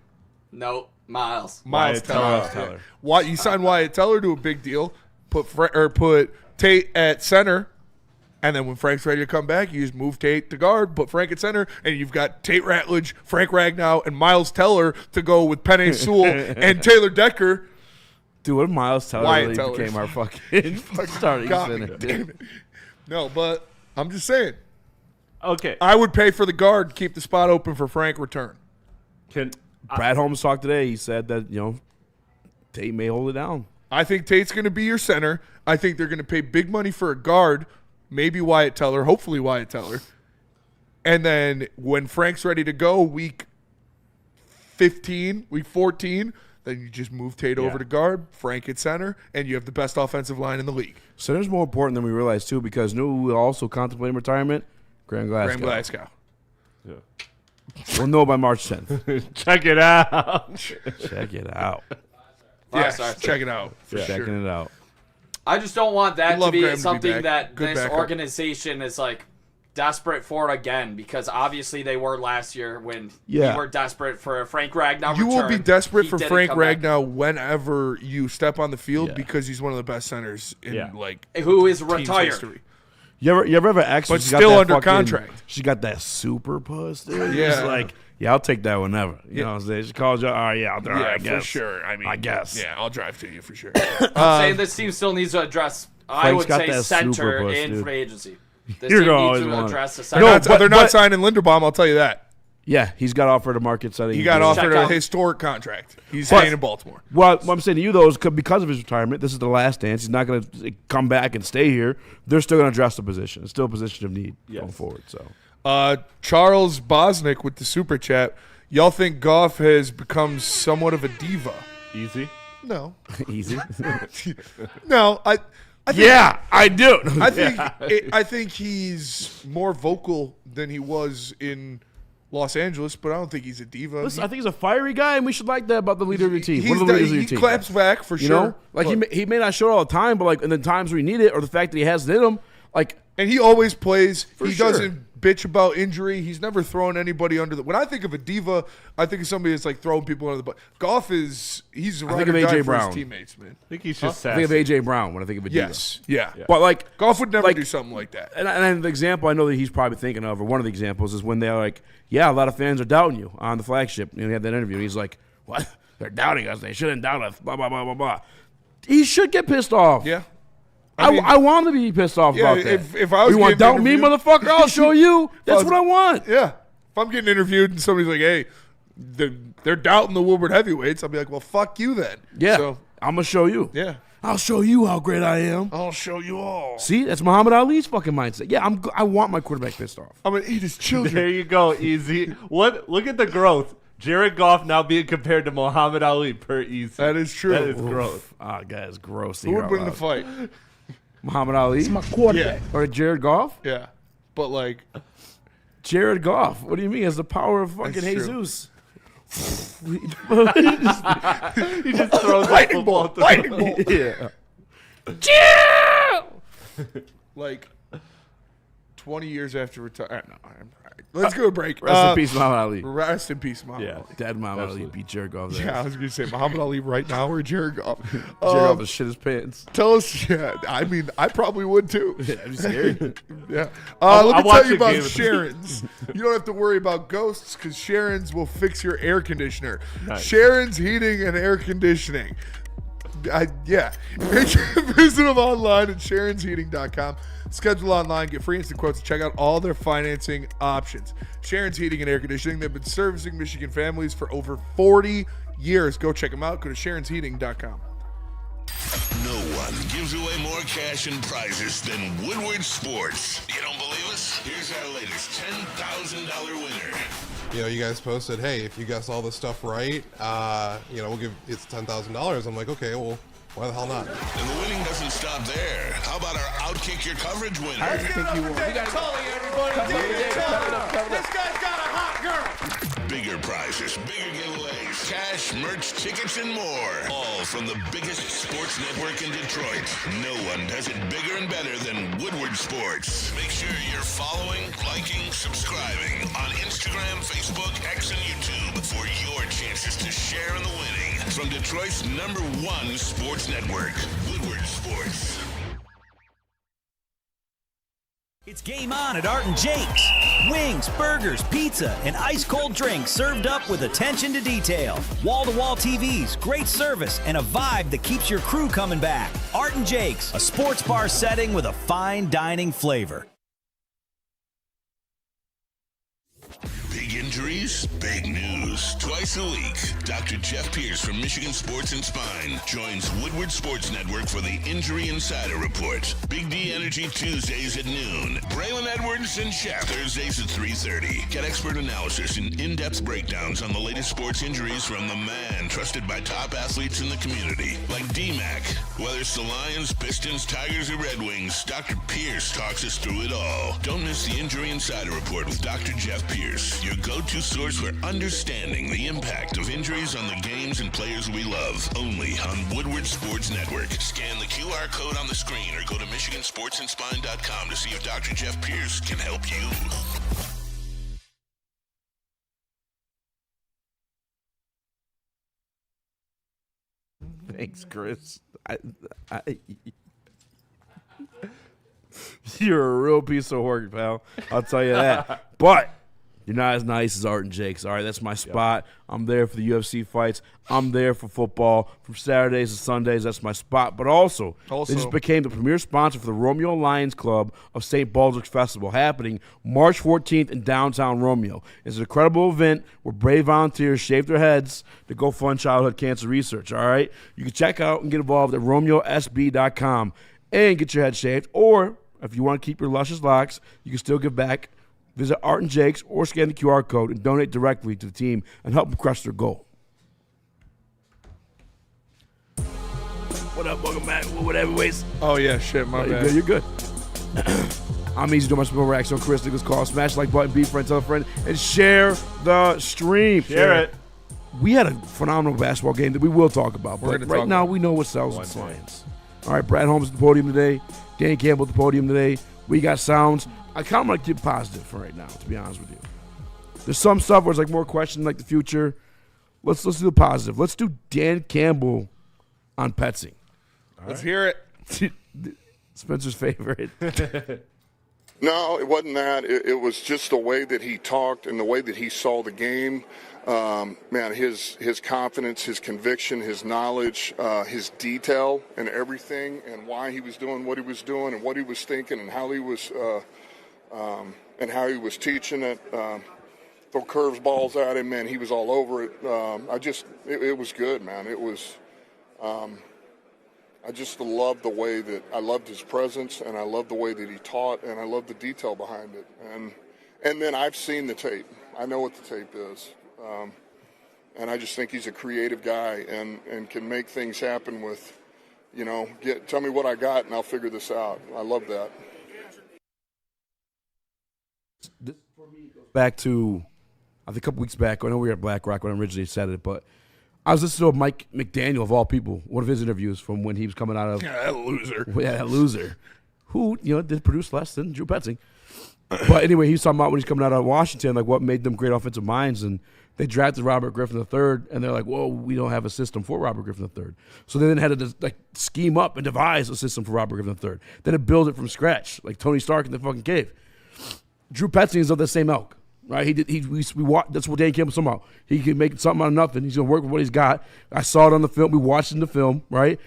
No, Miles. Miles Wyatt Teller. Teller. Yeah. Why you signed Wyatt Teller to a big deal? Put Tate at center, and then when Frank's ready to come back, you just move Tate to guard, put Frank at center, and you've got Tate Ratledge, Frank Ragnow, and Miles Teller to go with Penei Sewell and Taylor Decker. Dude, what if Miles Teller Wyatt really Teller. became our fucking starting God, center? damn it. No, but I'm just saying, Okay. I would pay for the guard, keep the spot open for Frank return. Brad Holmes talked today. He said that Tate may hold it down. I think Tate's going to be your center. I think they're going to pay big money for a guard, maybe Wyatt Teller, hopefully Wyatt Teller. And then when Frank's ready to go, week 15, week 14, then you just move Tate over to guard, Frank at center, and you have the best offensive line in the league. Center's more important than we realize too, because who will also contemplating retirement? Graham Glasgow. Graham Glasgow. We'll know by March 10th. Check it out. Check it out. Yes, sorry. check it out. For Checking sure. it out. I just don't want that to Love be Graham to be something back. that Good this backup. organization is like desperate for again, because obviously they were last year when Yeah. we were desperate for a Frank Ragnow You will be return. desperate He for didn't Frank come back. Ragnow whenever you step on the field Yeah. because he's one of the best centers in Yeah. like Who is team's retired. history. You ever have an ex But who's still got that under fucking- contract. She got that super puss, dude. Yeah. It's like, yeah, I'll take that whenever. You know what I'm saying? She calls you, oh, yeah, I'll do it, I guess. for sure. I mean, I guess. Yeah, I'll drive to you for sure. I'm saying this team still needs to address, I would got say, that center super puss, in dude. free agency. This You're team gonna needs always to want it. address the They're center. not, signing Linderbaum, I'll tell you that. Yeah, he's got offered a market setting. He got deal. offered Check a out. historic contract. He's But- staying in Baltimore. Well, what I'm saying to you, though, is because of his retirement, this is the last dance. He's not going to come back and stay here. They're still going to address the position. It's still a position of need going forward. So Charles Bosnick with the super chat. Y'all think Goff has become somewhat of a diva? Easy. No. easy. No, I think, Yeah, I do. I think he's more vocal than he was in Los Angeles, but I don't think he's a diva. Listen, I think he's a fiery guy, and we should like that about the leader of your team. He's One of the leaders of he your team. claps back for You sure. know, like but- he may not show it all the time, but like in the times we need it, or the fact that he has it in him, like and he always plays. He sure. doesn't bitch about injury. He's never thrown anybody under the. When I think of a diva, I think of somebody that's like throwing people under the bus. Goff he's a think ride of or die A.J. for Brown. his teammates, man. I think he's just I think of sassy. AJ Brown when I think of a diva. Yes, yeah. But like Goff would never like- do something like that. And the example I know that he's probably thinking of, or one of the examples, is when they're like, yeah, a lot of fans are doubting you on the flagship. You know, he had that interview, and he's like, what? They're doubting us. They shouldn't doubt us. Blah, blah, blah, blah, blah. He should get pissed off. Yeah. I want him to be pissed off Yeah, about that. if I was you want to getting doubt me, interviewed- motherfucker? I'll show you. That's what I want. Yeah. If I'm getting interviewed and somebody's like, hey, they're doubting the Woodward heavyweights, I'll be like, well, fuck you then. Yeah. So, I'm going to show you. yeah. I'll show you how great I am. I'll show you all. See, that's Muhammad Ali's fucking mindset. Yeah, I want my quarterback pissed off. I'm going to eat his children. There you go, Easy. Look at the growth. Jared Goff now being compared to Muhammad Ali per Easy. That is true. That is growth. Ah, guys, gross. to Who hear would out win the loud. fight? Muhammad Ali? Yeah. Or Jared Goff? Yeah. But, like, Jared Goff. What do you mean? He has the power of fucking That's true. Jesus. He just throws a lightning football bolt. through. Lightning bolt. Yeah. Like, 20 years after retirement. No, all right. Let's go to break. Rest in peace, Muhammad Ali. Rest in peace, Muhammad Yeah. Ali. Dead Muhammad Ali beat Jared Goff there. Yeah, I was going to say Muhammad Ali right now or Jared Goff. Jared Goff would shit his pants. Tell us. Yeah, I mean, I probably would too. I'm scared. Yeah. I'll Let me watch tell you a game about of this. Sharon's. You don't have to worry about ghosts because Sharon's will fix your air conditioner. Nice. Sharon's Heating and Air Conditioning. Yeah. Visit them online at SharonsHeating.com. Schedule online, get free instant quotes, and check out all their financing options. Sharon's Heating and Air Conditioning. They've been servicing Michigan families for over 40 years. Go check them out. Go to SharonsHeating.com. No one gives away more cash and prizes than Woodward Sports. You don't believe us? Here's our latest $10,000 winner. You know, you guys posted, hey, if you guess all this stuff right, we'll give it's $10,000. I'm like, okay, well, why the hell not? And the winning doesn't stop there. How about our Outkick Your Coverage winner? I think you won. We got This guy's got a hot girl. Bigger prizes, bigger giveaways, cash, merch, tickets, and more. All from the biggest sports network in Detroit. No one does it bigger and better than Woodward Sports. Make sure you're following, liking, subscribing on Instagram, Facebook, X, and YouTube for your chances to share in the winning. From Detroit's #1 sports network, Woodward Sports. It's game on at Art and Jake's. Wings, burgers, pizza, and ice-cold drinks served up with attention to detail. Wall-to-wall TVs, great service, and a vibe that keeps your crew coming back. Art and Jake's, a sports bar setting with a fine dining flavor. Big injuries, big news. Twice a week, Dr. Jeff Pierce from Michigan Sports and Spine joins Woodward Sports Network for the Injury Insider Report. Big D Energy Tuesdays at noon. Braylon Edwards and Shaq Thursdays at 3:30. Get expert analysis and in-depth breakdowns on the latest sports injuries from the man trusted by top athletes in the community, like D-Mac. Whether it's the Lions, Pistons, Tigers, or Red Wings, Dr. Pierce talks us through it all. Don't miss the Injury Insider Report with Dr. Jeff Pierce, your go-to source for understanding the impact of injuries on the games and players we love. Only on Woodward Sports Network. Scan the QR code on the screen or go to MichiganSportsandSpine.com to see if Dr. Jeff Pierce can help you. Thanks, Chris. You're a real piece of work, pal. I'll tell you that. But you're not as nice as Art and Jake's. All right, that's my spot. I'm there for the UFC fights. I'm there for football from Saturdays to Sundays. That's my spot. But also, they just became the premier sponsor for the Romeo Lions Club of St. Baldrick's Festival, happening March 14th in downtown Romeo. It's an incredible event where brave volunteers shave their heads to go fund childhood cancer research. All right, you can check out and get involved at romeosb.com and get your head shaved. Or if you want to keep your luscious locks, you can still give back. Visit Art and Jake's or scan the QR code and donate directly to the team and help them crush their goal. What up, welcome back. Whatever ways. Oh, yeah, shit, my bad. You're good. I'm easy doing my super Raxter on Chris Nichols call. Smash the like button, be friend, tell a friend, and share the stream. Share it. We had a phenomenal basketball game that we will talk about. But right now, we know what sells in science. All right, Brad Holmes at the podium today. Dan Campbell at the podium today. We got sounds. I kind of want to keep positive for right now, to be honest with you. There's some stuff where it's like more questions like the future. Let's do the positive. Let's do Dan Campbell on Petsing. Let's hear it. Spencer's favorite. No, it wasn't that. It was just the way that he talked and the way that he saw the game. Man, his confidence, his conviction, his knowledge, his detail and everything, and why he was doing what he was doing and what he was thinking and how he was teaching it. Throw curves balls at him, man. He was all over it. It was good, man. It was. I just loved the way that I loved his presence, and I loved the way that he taught, and I loved the detail behind it. And then I've seen the tape. I know what the tape is. And I just think he's a creative guy and can make things happen with, tell me what I got and I'll figure this out. I love that. Back to, I think a couple weeks back, I know we were at Black Rock when I originally said it, but I was listening to Mike McDaniel, of all people, one of his interviews from when he was coming out of. Yeah, that loser. Yeah, that loser. Who, did produce less than Drew Petzing. But anyway, he was talking about when he's coming out of Washington, like what made them great offensive minds. And they drafted Robert Griffin III, and they're like, whoa, we don't have a system for Robert Griffin III. So they then had to scheme up and devise a system for Robert Griffin III. Then to build it from scratch, like Tony Stark in the fucking cave. Drew Petzing is of the same elk. Right, that's what Dan Campbell's talking about. He can make something out of nothing. He's gonna work with what he's got. I saw it on the film. We watched it in the film. Right,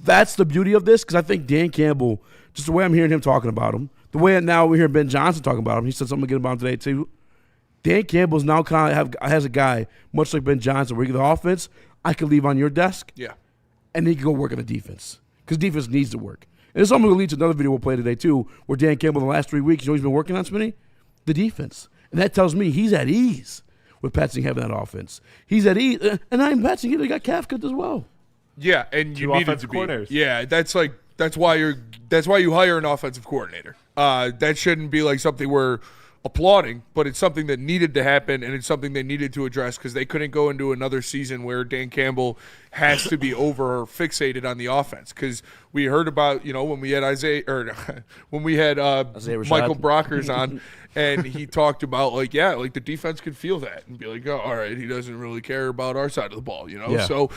that's the beauty of this, because I think Dan Campbell, just the way I'm hearing him talking about him, the way now we hear Ben Johnson talking about him. He said something again about him today too. Dan Campbell's now kind of has a guy much like Ben Johnson, where you get the offense, I can leave on your desk, and then he can go work on the defense, because defense needs to work. And it's something that leads to another video we'll play today too, where Dan Campbell in the last 3 weeks, he's been working on, Smitty? The defense. And that tells me he's at ease with Petzing having that offense. He's at ease. And I'm Petzing, he got Kafka as well. Yeah, and you need to be. Coordinators. Yeah, that's why you hire an offensive coordinator. That shouldn't be like something we're applauding, but it's something that needed to happen, and it's something they needed to address, because they couldn't go into another season where Dan Campbell has to be over fixated on the offense. Because we heard about, when we had when we had Michael Brockers on. And he talked about, the defense could feel that and be like, oh, all right, he doesn't really care about our side of the ball, Yeah. So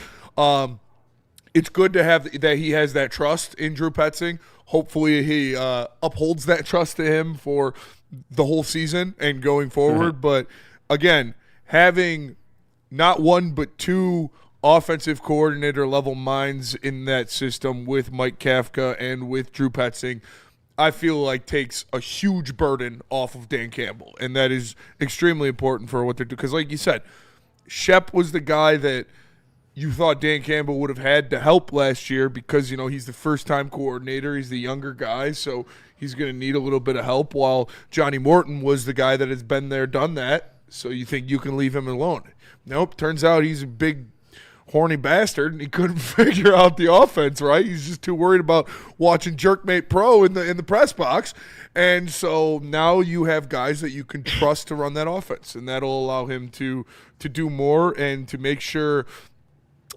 it's good to have that he has that trust in Drew Petzing. Hopefully he upholds that trust to him for the whole season and going forward. But, again, having not one but two offensive coordinator level minds in that system with Mike Kafka and with Drew Petzing, I feel like takes a huge burden off of Dan Campbell, and that is extremely important for what they're doing. Because like you said, Shep was the guy that you thought Dan Campbell would have had to help last year because, he's the first-time coordinator. He's the younger guy, so he's going to need a little bit of help, while Johnny Morton was the guy that has been there, done that, so you think you can leave him alone. Nope, turns out he's a big horny bastard, and he couldn't figure out the offense, right? He's just too worried about watching Jerkmate Pro in the press box. And so now you have guys that you can trust to run that offense, and that'll allow him to do more and to make sure,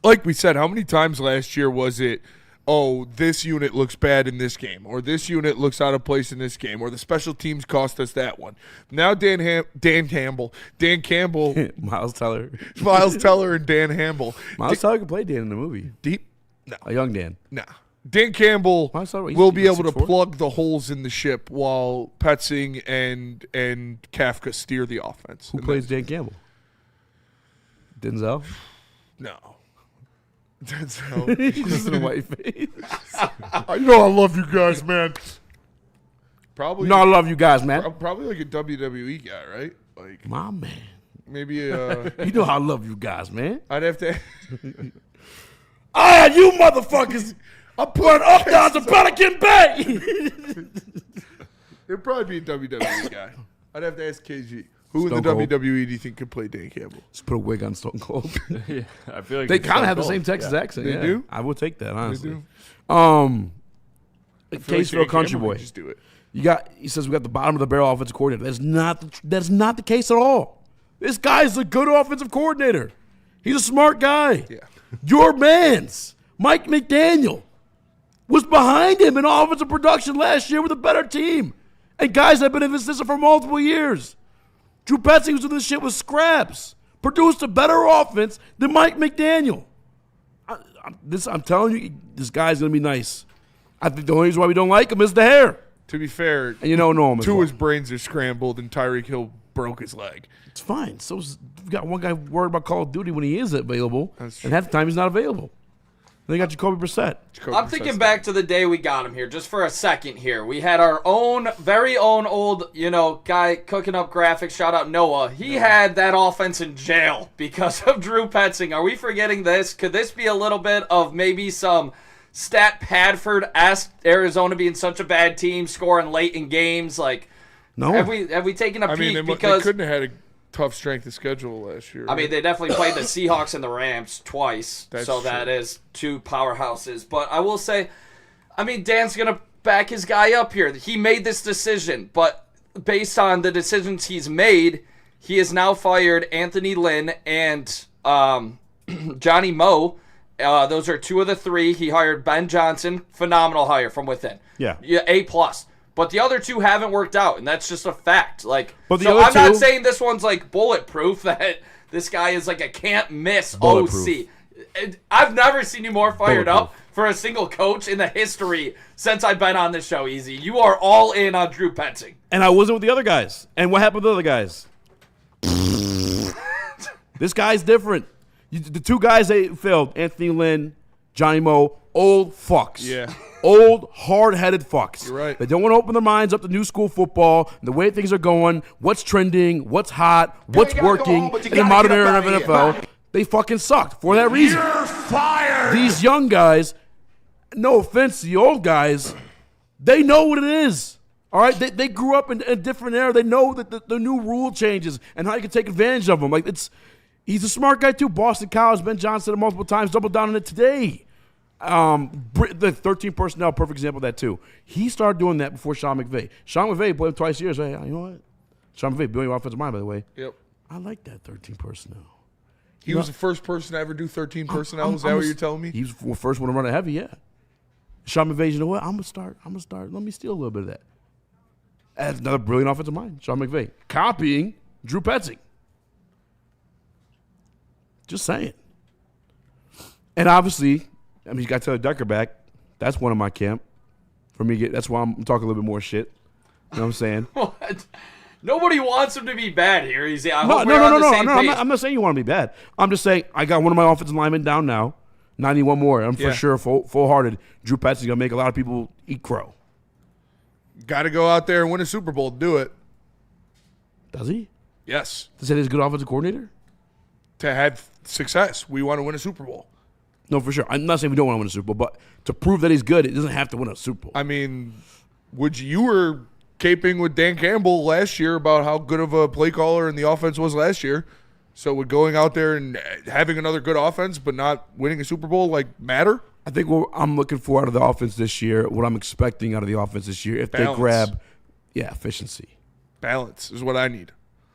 like we said, how many times last year was it, oh, this unit looks bad in this game, or this unit looks out of place in this game, or the special teams cost us that one. Now Dan Campbell, Miles Teller, and Dan Campbell. Miles Teller can play Dan in the movie. No. A young Dan. Nah. Dan Campbell Well, I saw what will he's- be he's able to 6'4". plug the holes in the ship while Petzing and Kafka steer the offense. Who And plays Dan Campbell? Denzel? No. Denzel. He's just in a white face. I know I love you guys, man. Probably. No, I love you guys, man. Probably like a WWE guy, right? Like My man. maybe You know how I love you guys, man. I'd have to. Ah, you motherfuckers! I'm putting up down to Baligian Bay. It'd probably be a WWE guy. I'd have to ask KG. Who in the Stone Cold. WWE do you think could play Dan Campbell? Just put a wig on Stone Cold. Yeah, I feel like They it's kind so of have the cold. same Texas accent. They yeah. do? I will take that, honestly. do? Caseville Dan Country Campbell Boy. would just do it. He says we got the bottom of the barrel offensive coordinator. That's not the case at all. This guy's a good offensive coordinator. He's a smart guy. Yeah. Your man's Mike McDaniel was behind him in offensive production last year with a better team. And guys have been in this system for multiple years. Drew Petzing was doing this shit with scraps. Produced a better offense than Mike McDaniel. I'm telling you, this guy's going to be nice. I think the only reason why we don't like him is the hair. To be fair, And you don't know him as well. Tua's brains are scrambled and Tyreek Hill broke his leg. It's fine. So we got one guy worried about Call of Duty when he is available, That's and half the time he's not available. Then you got Jacoby Brissett. I'm thinking back to the day we got him here, just for a second here. We had our own, very own old, guy cooking up graphics. Shout out Noah. He had that offense in jail because of Drew Petzing. Are we forgetting this? Could this be a little bit of maybe some Stat Padford-esque Arizona being such a bad team, scoring late in games? Like, No. have we taken a peek? They Because couldn't have had a tough strength of schedule last year. I mean, they definitely played the Seahawks and the Rams twice, That's so true. that is two powerhouses. But I will say, Dan's going to back his guy up here. He made this decision, but based on the decisions he's made, he has now fired Anthony Lynn and Johnny Moe. Those are two of the three. He hired Ben Johnson, phenomenal hire from within. Yeah. A+. But the other two haven't worked out, and that's just a fact. Like, But the so other I'm not two- saying this one's like bulletproof, that this guy is like a can't miss Bulletproof. OC. I've never seen you more fired up Bulletproof. for a single coach in the history since I've been on this show, Easy. You are all in on Drew Petzing. And I wasn't with the other guys. And what happened with the other guys? This guy's different. The two guys they failed, Anthony Lynn, Johnny Moe, old fucks. Yeah. Old, hard-headed fucks. You're right. They don't want to open their minds up to new school football, the way things are going, what's trending, what's hot, what's gotta go working home, but you in the gotta modern get era up of outta here. NFL. Bye. They fucking sucked for that reason. You're fired. These young guys, no offense to the old guys, they know what it is. All right, they grew up in a different era. They know that the new rule changes and how you can take advantage of them. Like he's a smart guy too. Boston College, Ben Johnson said it multiple times, doubled down on it today. The 13 personnel, perfect example of that too. He started doing that before Sean McVay. Sean McVay played him twice a year. So, hey, you know what? Sean McVay, brilliant offensive mind, by the way. Yep. I like that 13 personnel. He was the first person to ever do 13 personnel. Is that what you're telling me? He was the first one to run it heavy, yeah. Sean McVay, you know what? I'm gonna start. Let me steal a little bit of that. That's another brilliant offensive mind, Sean McVay. Copying Drew Petzing. Just saying. And obviously, you got Taylor Decker back. That's one of my camp. For me, that's why I'm talking a little bit more shit. You know what I'm saying? What? Nobody wants him to be bad here, Easy. I No. hope we're on the same page. I'm not saying you want to be bad. I'm just saying I got one of my offensive linemen down now. 91 more. I'm for sure full-hearted. Drew Petzing gonna make a lot of people eat crow. Got to go out there and win a Super Bowl to do it. Does he? Yes. Does he say he's a good offensive coordinator? To have success, we want to win a Super Bowl. No, for sure. I'm not saying we don't want to win a Super Bowl, but to prove that he's good, it doesn't have to win a Super Bowl. I mean, you were caping with Dan Campbell last year about how good of a play caller and the offense was last year. So would going out there and having another good offense but not winning a Super Bowl matter? I think what I'm looking for out of the offense this year, what I'm expecting out of the offense this year, if Balance. they grab, efficiency. Balance is what I need.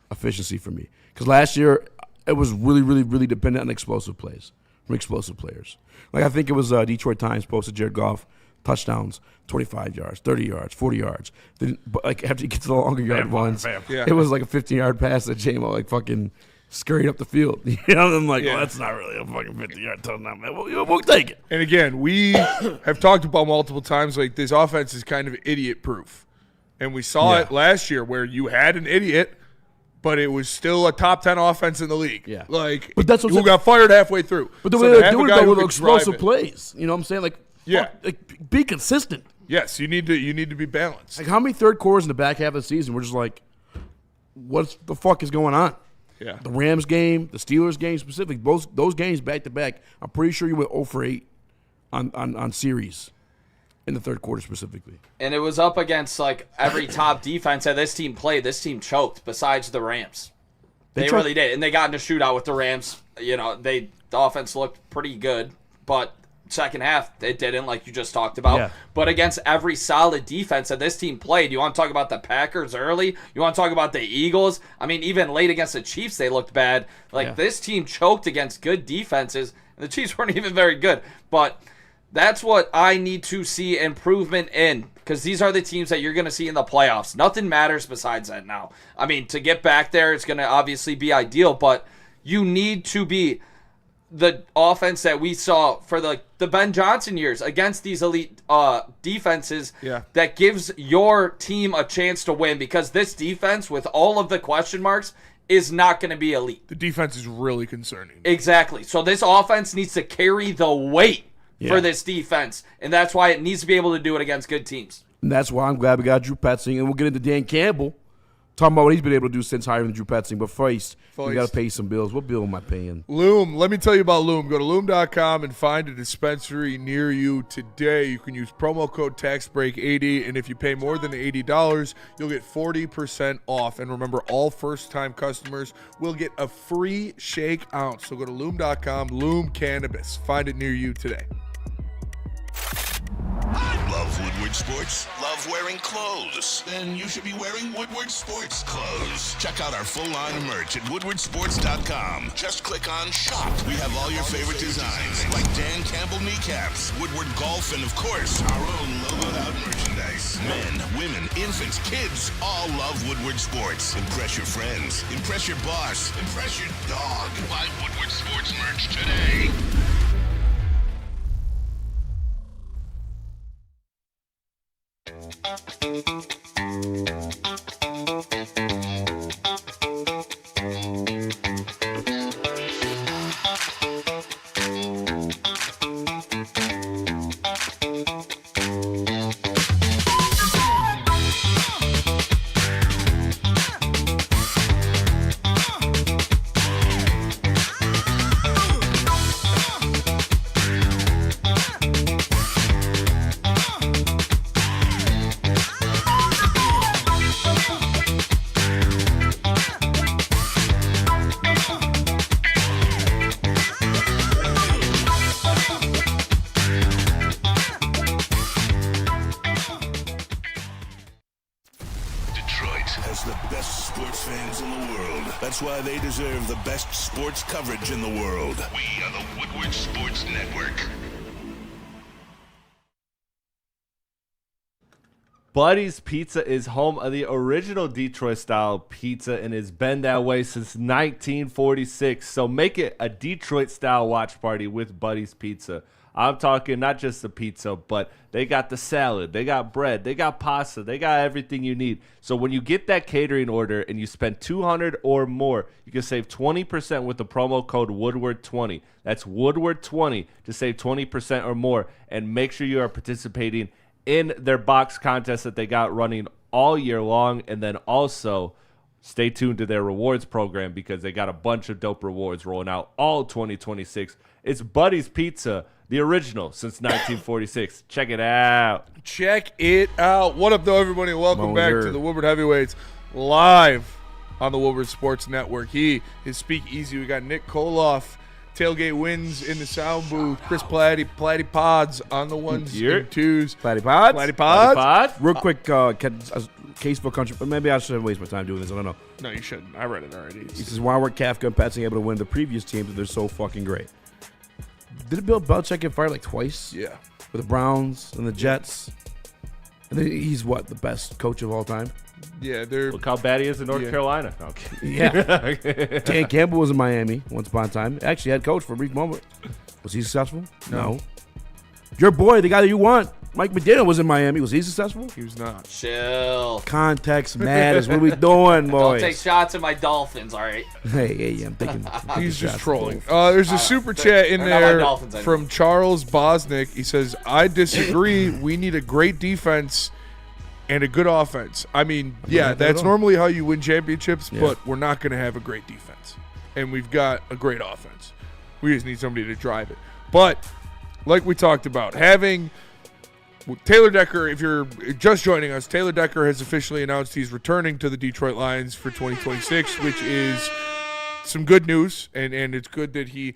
Efficiency for me. Because last year, it was really, really, really dependent on explosive plays from explosive players. Like I think it was Detroit Times posted Jared Goff, touchdowns, 25 yards, 30 yards, 40 yards. Then, but after you get to the longer yard ones, Yeah. it was like a 15-yard pass to J-Mo, fucking scurried up the field. You know, I'm like, Yeah. well, that's not really a fucking 50-yard touchdown, man. We'll take it. And again, we have talked about multiple times, like, this offense is kind of idiot-proof. And we saw it last year where you had an idiot, but it was still a top 10 offense in the league. Yeah. Like, But that's what I'm who saying. got fired halfway through. But the So way to they have do a it, guy though, who with can explosive drive it- plays. You know what I'm saying? Like, Yeah. like, be consistent. Yes, you need to be balanced. Like, how many third quarters in the back half of the season we're just like, what the fuck is going on? Yeah. The Rams game, the Steelers game specifically, those games back to back, I'm pretty sure you went 0 for 8 on series in the third quarter specifically. And it was up against like every top defense that this team played. This team choked besides the Rams. They really did. And they got in a shootout with the Rams. You know, the offense looked pretty good, but second half it didn't, like you just talked about. Yeah. But against every solid defense that this team played, you want to talk about the Packers early? You want to talk about the Eagles? I mean, even late against the Chiefs, they looked bad. Like, this team choked against good defenses, and the Chiefs weren't even very good. But that's what I need to see improvement in, because these are the teams that you're going to see in the playoffs. Nothing matters besides that now. I mean, to get back there, it's going to obviously be ideal, but you need to be the offense that we saw for the Ben Johnson years against these elite defenses that gives your team a chance to win, because this defense, with all of the question marks, is not going to be elite. The defense is really concerning. Exactly. So this offense needs to carry the weight for this defense, and that's why it needs to be able to do it against good teams. And that's why I'm glad we got Drew Petzing, and we'll get into Dan Campbell, talking about what he's been able to do since hiring Drew Petzing. But first, we got to pay some bills. What bill am I paying? Loom. Let me tell you about Loom. Go to Loom.com and find a dispensary near you today. You can use promo code TaxBreak80, and if you pay more than $80, you'll get 40% off. And remember, all first-time customers will get a free shake ounce. So go to Loom.com, Loom Cannabis. Find it near you today. Love Woodward Sports? Love wearing clothes? Then you should be wearing Woodward Sports clothes. Check out our full line of merch at woodwardsports.com. Just click on shop. We have all your favorite designs, like Dan Campbell kneecaps, Woodward golf, and of course, our own logoed out merchandise. Men, women, infants, kids, all love Woodward Sports. Impress your friends. Impress your boss. Impress your dog. Buy Woodward Sports merch today. That's why they deserve the best sports coverage in the world. We are the Woodward Sports Network. Buddy's Pizza is home of the original Detroit-style pizza and has been that way since 1946. So make it a Detroit-style watch party with Buddy's Pizza. I'm talking not just the pizza, but they got the salad, they got bread, they got pasta, they got everything you need. So when you get that catering order and you spend $200 or more, you can save 20% with the promo code Woodward20. That's Woodward20 to save 20% or more. And make sure you are participating in their box contest that they got running all year long. And then also stay tuned to their rewards program, because they got a bunch of dope rewards rolling out all 2026. It's Buddy's Pizza, the original since 1946. Check it out. Check it out. What up, though, everybody? Welcome back to the Woodward Heavyweights live on the Woodward Sports Network. His Speakeasy. We got Nick Kohloff. Tailgate wins in the sound booth. Chris Platte Pods on the ones and twos. Platte Pods? Platte Pods. Real quick, case for country, but maybe I shouldn't waste my time doing this. I don't know. No, you shouldn't. I read it already. He says, why were Kafka and Patsing able to win the previous teams if they're so fucking great? Did Bill Belichick get fired like twice? Yeah. With the Browns and the Jets. And then he's what, the best coach of all time? Yeah, they're. Look how bad he is in North Yeah. Carolina. No, I'm kidding. Yeah. Dan Campbell was in Miami once upon a time. Actually, head coach for a brief moment. Was he successful? No. Your boy, the guy that you want, Mike McDaniel, was in Miami. Was he successful? He was not. Chill. Context matters. What are we doing, boys? Don't take shots at my Dolphins, all right? Hey, I'm thinking. He's just trolling. There's a super chat in they're not my there Dolphins anymore. from Charles Bosnick. He says, I disagree. We need a great defense and a good offense. I mean, yeah, that's normally how you win championships, but we're not going to have a great defense. And we've got a great offense. We just need somebody to drive it. But like we talked about, having Taylor Decker, if you're just joining us, Taylor Decker has officially announced he's returning to the Detroit Lions for 2026, which is some good news. And it's good that he,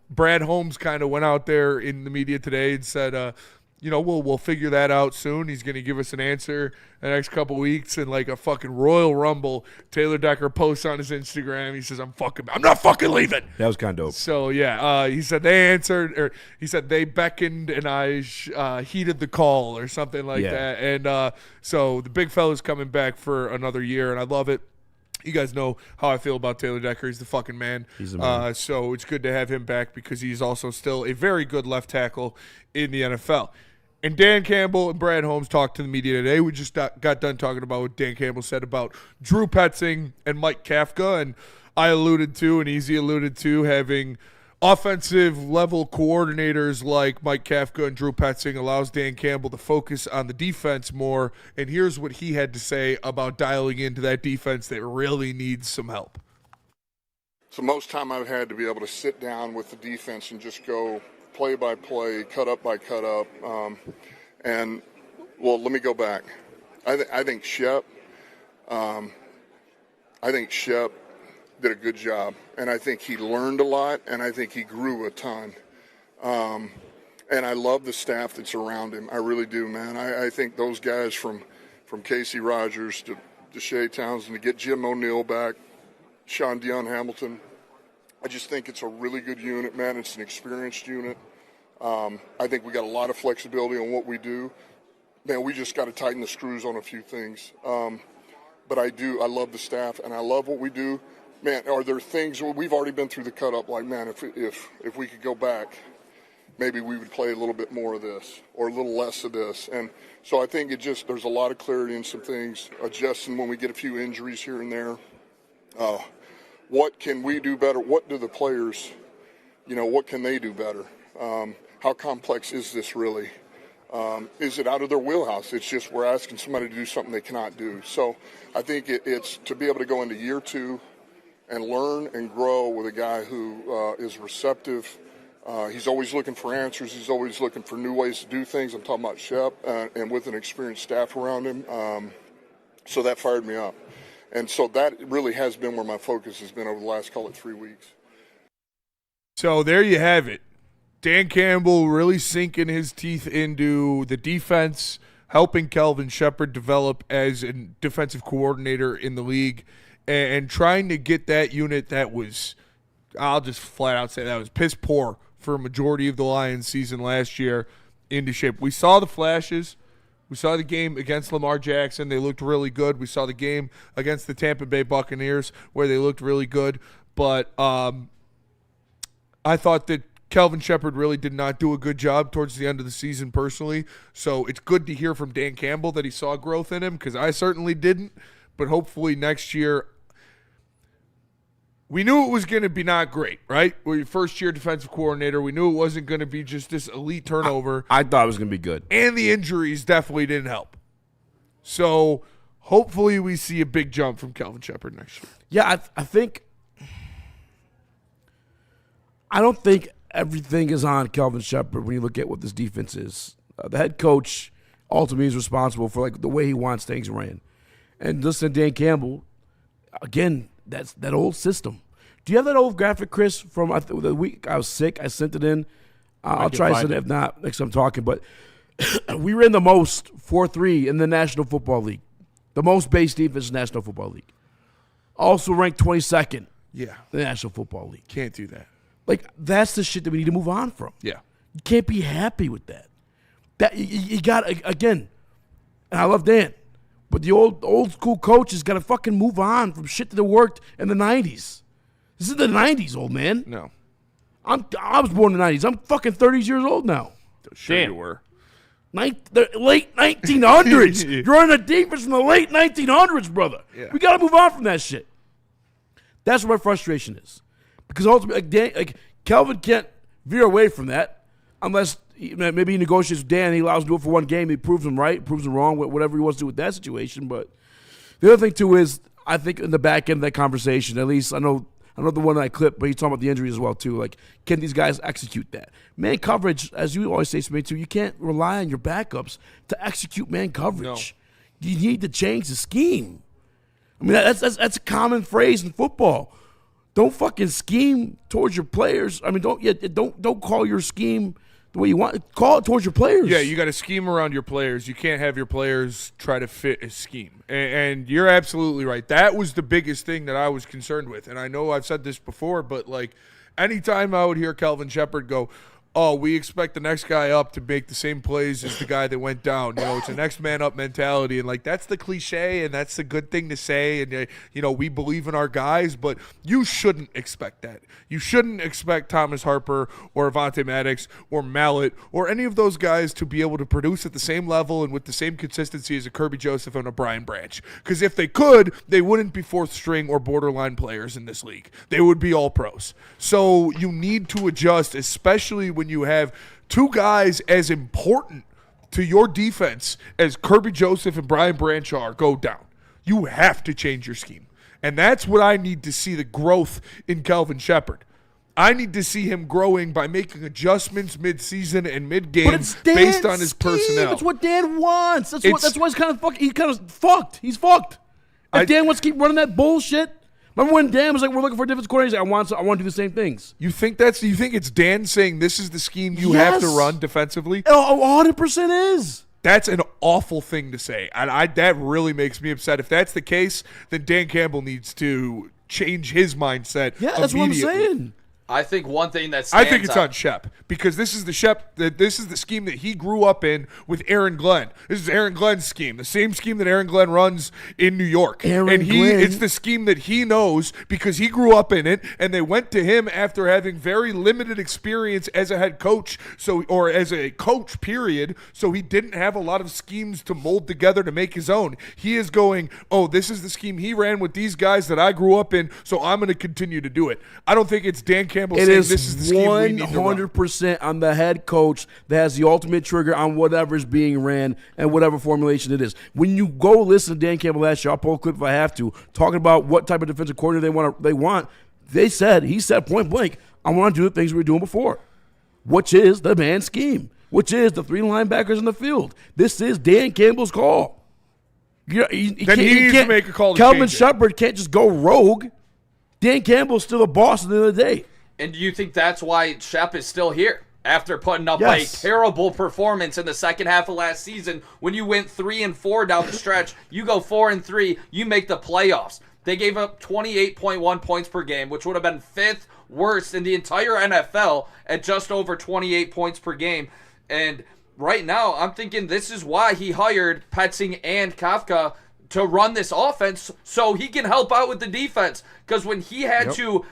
Brad Holmes kind of went out there in the media today and said, we'll figure that out soon. He's going to give us an answer in the next couple weeks. And like a fucking Royal Rumble, Taylor Decker posts on his Instagram. He says, I'm not fucking leaving. That was kind of dope. So, yeah, he said he said they beckoned and I heeded the call or something like that. And so the big fella's coming back for another year, and I love it. You guys know how I feel about Taylor Decker. He's the fucking man. He's the man. So it's good to have him back because he's also still a very good left tackle in the NFL. And Dan Campbell and Brad Holmes talked to the media today. We just got done talking about what Dan Campbell said about Drew Petzing and Mike Kafka. And I alluded to, and Easy alluded to, having offensive-level coordinators like Mike Kafka and Drew Petzing allows Dan Campbell to focus on the defense more. And here's what he had to say about dialing into that defense that really needs some help. So most time I've had to be able to sit down with the defense and just go play by play, cut up by cut up. Let me go back. I think Shep did a good job, and I think he learned a lot, and I think he grew a ton. And I love the staff that's around him. I really do, man. I think those guys from Casey Rogers to Shea Townsend to get Jim O'Neal back, Sean Dion Hamilton. I just think it's a really good unit, man. It's an experienced unit. I think we got a lot of flexibility on what we do. Man, we just got to tighten the screws on a few things. But I love the staff, and I love what we do. Man, are there things, we've already been through the cut-up, like, man, if we could go back, maybe we would play a little bit more of this or a little less of this. And so I think there's a lot of clarity in some things, adjusting when we get a few injuries here and there. What can we do better? What do the players, what can they do better? How complex is this really? Is it out of their wheelhouse? It's just we're asking somebody to do something they cannot do. So I think it's to be able to go into year two and learn and grow with a guy who is receptive. He's always looking for answers. He's always looking for new ways to do things. I'm talking about Shep, and with an experienced staff around him. So that fired me up. And so that really has been where my focus has been over the last, call it 3 weeks. So there you have it. Dan Campbell really sinking his teeth into the defense, helping Kelvin Shepherd develop as a defensive coordinator in the league, and trying to get that unit that was, I'll just flat out say that was piss poor for a majority of the Lions season last year into shape. We saw the flashes. We saw the game against Lamar Jackson. They looked really good. We saw the game against the Tampa Bay Buccaneers where they looked really good. But I thought that Kelvin Shepherd really did not do a good job towards the end of the season personally. So it's good to hear from Dan Campbell that he saw growth in him, because I certainly didn't. But hopefully next year, we knew it was going to be not great, right? We're your first-year defensive coordinator. We knew it wasn't going to be just this elite turnover. I thought it was going to be good. And the injuries definitely didn't help. So hopefully we see a big jump from Kelvin Shepherd next year. Yeah, I don't think everything is on Kelvin Shepherd when you look at what this defense is. The head coach ultimately is responsible for the way he wants things ran. And listen to Dan Campbell, again, that's that old system. Do you have that old graphic, Chris, from the week I was sick? I sent it in. I'll try to send it if not next time I'm talking. But we ran the most 4-3 in the National Football League. The most base defense in the National Football League. Also ranked 22nd in the National Football League. Can't do that. That's the shit that we need to move on from. Yeah. You can't be happy with that. You got, again, and I love Dan, But the old school coaches got to fucking move on from shit that worked in the 90s. This is the 90s, old man. No. I was born in the 90s. I'm fucking 30 years old now. Sure you were. The late 1900s. You're on a defense from the late 1900s, brother. Yeah. We got to move on from that shit. That's where my frustration is. Because ultimately, Kelvin can't veer away from that unless maybe he negotiates with Dan and he allows him to do it for one game. He proves him right, proves him wrong, whatever he wants to do with that situation. But the other thing, too, is I think in the back end of that conversation, at least I know the one that I clipped, but he's talking about the injuries as well, too. Like, can these guys execute that? Man coverage, as you always say to me, too, you can't rely on your backups to execute man coverage. No. You need to change the scheme. I mean, that's a common phrase in football. Don't fucking scheme towards your players. I mean, don't call your scheme the way you want. Call it towards your players. Yeah, you got to scheme around your players. You can't have your players try to fit a scheme. And you're absolutely right. That was the biggest thing that I was concerned with. And I know I've said this before, but like anytime I would hear Kelvin Shepherd go, oh, we expect the next guy up to make the same plays as the guy that went down. You know, it's a next man up mentality. And, like, that's the cliche, and that's the good thing to say. And, you know, we believe in our guys, but you shouldn't expect that. You shouldn't expect Thomas Harper or Avonte Maddox or Mallet or any of those guys to be able to produce at the same level and with the same consistency as a Kirby Joseph and a Brian Branch. Because if they could, they wouldn't be fourth string or borderline players in this league. They would be all pros. So you need to adjust, especially when you have two guys as important to your defense as Kirby Joseph and Brian Branch are go down. You have to change your scheme. And that's what I need to see, the growth in Kelvin Shepherd. I need to see him growing by making adjustments mid-season and mid-game based on his personnel. That's what Dan wants. That's why he's kind of fucked. He's fucked. If Dan wants to keep running that bullshit. Remember when Dan was like, we're looking for different coordinators? I want to do the same things. You think it's Dan saying this is the scheme you have to run defensively? 100% is. That's an awful thing to say. And that really makes me upset. If that's the case, then Dan Campbell needs to change his mindset. Yeah, that's what I'm saying. I think one thing that stands I think it's on Shep because this is the scheme that he grew up in with Aaron Glenn. This is Aaron Glenn's scheme, the same scheme that Aaron Glenn runs in New York. It's the scheme that he knows because he grew up in it, and they went to him after having very limited experience as a head coach, or as a coach, period. So he didn't have a lot of schemes to mold together to make his own. He is going, oh, this is the scheme he ran with these guys that I grew up in, so I'm going to continue to do it. I don't think it's Dan Campbell saying this is the scheme we need to run. 100% on the head coach that has the ultimate trigger on whatever's being ran and whatever formulation it is. When you go listen to Dan Campbell last year, I'll pull a clip if I have to, talking about what type of defensive coordinator he said point blank, I want to do the things we were doing before, which is the man scheme, which is the three linebackers in the field. This is Dan Campbell's call. He needs to make a call to Kelvin change it. Shepherd can't just go rogue. Dan Campbell's still the boss at the end of the day. And do you think that's why Shep is still here? After putting up a terrible performance in the second half of last season, when you went 3-4 down the stretch, you go 4-3, you make the playoffs. They gave up 28.1 points per game, which would have been fifth worst in the entire NFL at just over 28 points per game. And right now, I'm thinking this is why he hired Petzing and Kafka to run this offense so he can help out with the defense. Because when he had to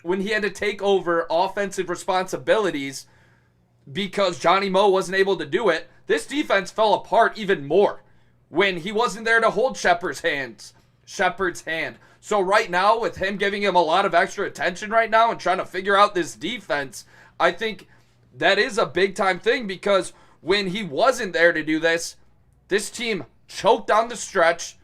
when he had to take over offensive responsibilities because Johnny Moe wasn't able to do it, this defense fell apart even more when he wasn't there to hold Shepard's hand. So right now, with him giving him a lot of extra attention right now and trying to figure out this defense, I think that is a big-time thing because when he wasn't there to do this, this team choked down the stretch.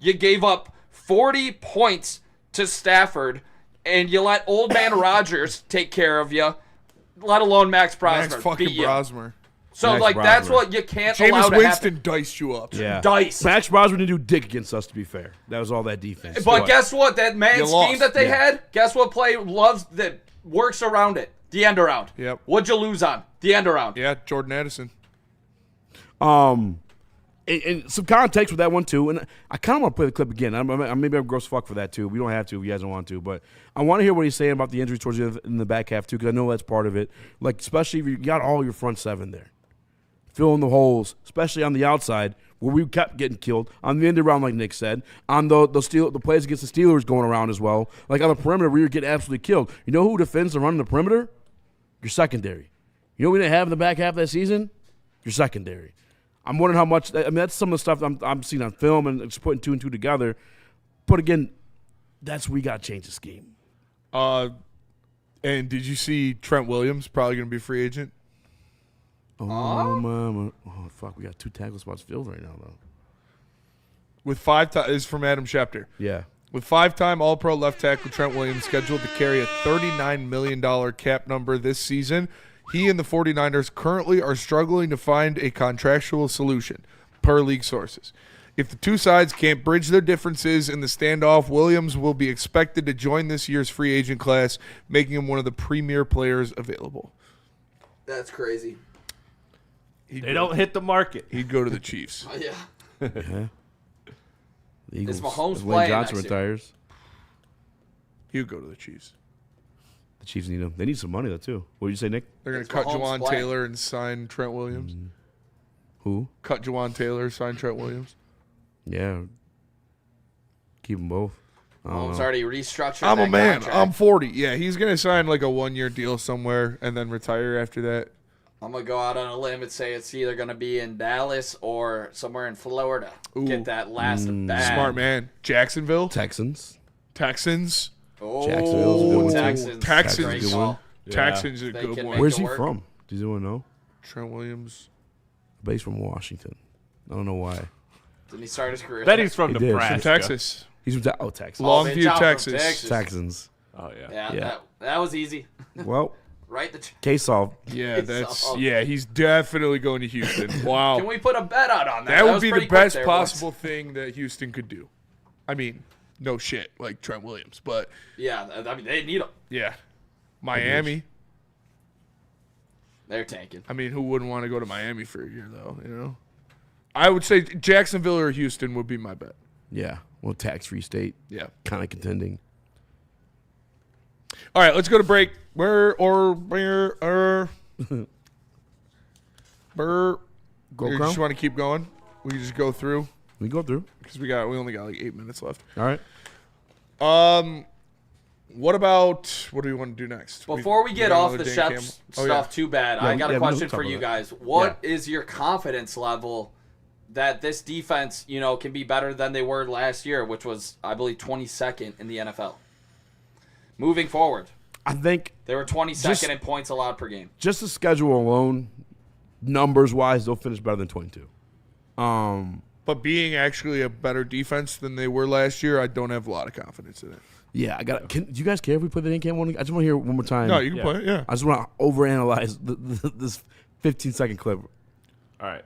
You gave up 40 points to Stafford, and you let old man Rodgers take care of you, let alone Max Brosmer. Max fucking Brosmer. So, that's what you can't allow to Jameis Winston happen. diced you up. Yeah. Dice. Max Brosmer didn't do dick against us, to be fair. That was all that defense. But guess what? That man scheme that they had, guess what play that works around it? The end around. Yep. What'd you lose on? The end around. Yeah, Jordan Addison. And some context with that one, too. And I kind of want to play the clip again. Maybe I'm gross fuck for that, too. We don't have to if you guys don't want to. But I want to hear what he's saying about the injuries towards in the back half, too, because I know that's part of it. Like, especially if you got all your front seven there. Filling the holes, especially on the outside where we kept getting killed on the end around, like Nick said, on the plays against the Steelers going around as well. Like on the perimeter, we were getting absolutely killed. You know who defends and running the perimeter? Your secondary. You know what we didn't have in the back half of that season? Your secondary. I'm wondering how much. I mean, that's some of the stuff I'm seeing on film and just putting 2 and 2 together. But again, that's where we got to change this game. And did you see Trent Williams probably going to be a free agent? Oh, mama. Oh, fuck. We got 2 tackle spots filled right now, though. With 5 times, this is from Adam Schefter. Yeah. With 5-time All-Pro left tackle Trent Williams scheduled to carry a $39 million cap number this season, he and the 49ers currently are struggling to find a contractual solution, per league sources. If the two sides can't bridge their differences in the standoff, Williams will be expected to join this year's free agent class, making him one of the premier players available. That's crazy. They don't hit the market. He'd go to the Chiefs. Yeah. Yeah. The Eagles. Is Mahomes if Lane playing Johnson next year? retires, He would go to the Chiefs. the Chiefs need him. They need some money, though, too. What did you say, Nick? They're going to It's cut Mahomes Juwan playing. Taylor and sign Trent Williams. Who? Cut Juwan Taylor, sign Trent Williams. Yeah. Keep them both. I don't Mahomes know. already restructured. I'm a that man. contract. I'm 40. Yeah, he's going to sign like a 1-year deal somewhere and then retire after that. I'm going to go out on a limb and say it's either going to be in Dallas or somewhere in Florida. Ooh. Get that last bag. Smart man. Jacksonville. Texans. Texans. Oh, Jacksonville's a good one, too. Texans. Texans. Great Good call. one. Texans is a They good can one. make Where's it he work. from? Does anyone know? Trent Williams. But he's from Washington. I don't know why. Didn't he start his career? Bet he's from He did. Nebraska. From Texas. He's from Texas. Longview, Big job from Texas. Texans. Oh, yeah. Yeah, Yeah. That was easy. Well, Right? case solved. Yeah, It's that's all- he's definitely going to Houston. Wow. Can we put a bet out on that? That would was be the pretty quick best there, possible boys. thing that Houston could do. I mean, no shit, like Trent Williams, but Yeah, I mean, they need him. yeah. Miami. They're tanking. I mean, who wouldn't want to go to Miami for a year though, you know? I would say Jacksonville or Houston would be my bet. Yeah. Well, tax-free state. Yeah. Kind of contending. All right, let's go to break. Go You Crown? just want to keep going? We can just go through We go through. because we only got like 8 minutes left. All right. What do we want to do next? Before we get got off another the Dan chef Campbell? stuff Oh, yeah. too bad, Yeah, I got yeah, a we question can talk for you about guys. What is your confidence level that this defense, can be better than they were last year, which was, I believe, 22nd in the NFL? Moving forward, I think they were 22nd in points allowed per game. just the schedule alone, numbers-wise, they'll finish better than 22. But being actually a better defense than they were last year, I don't have a lot of confidence in it. Yeah, do you guys care if we put the in-camp one? I just want to hear it one more time. No, you can play it, yeah. I just want to overanalyze this 15-second clip. All right.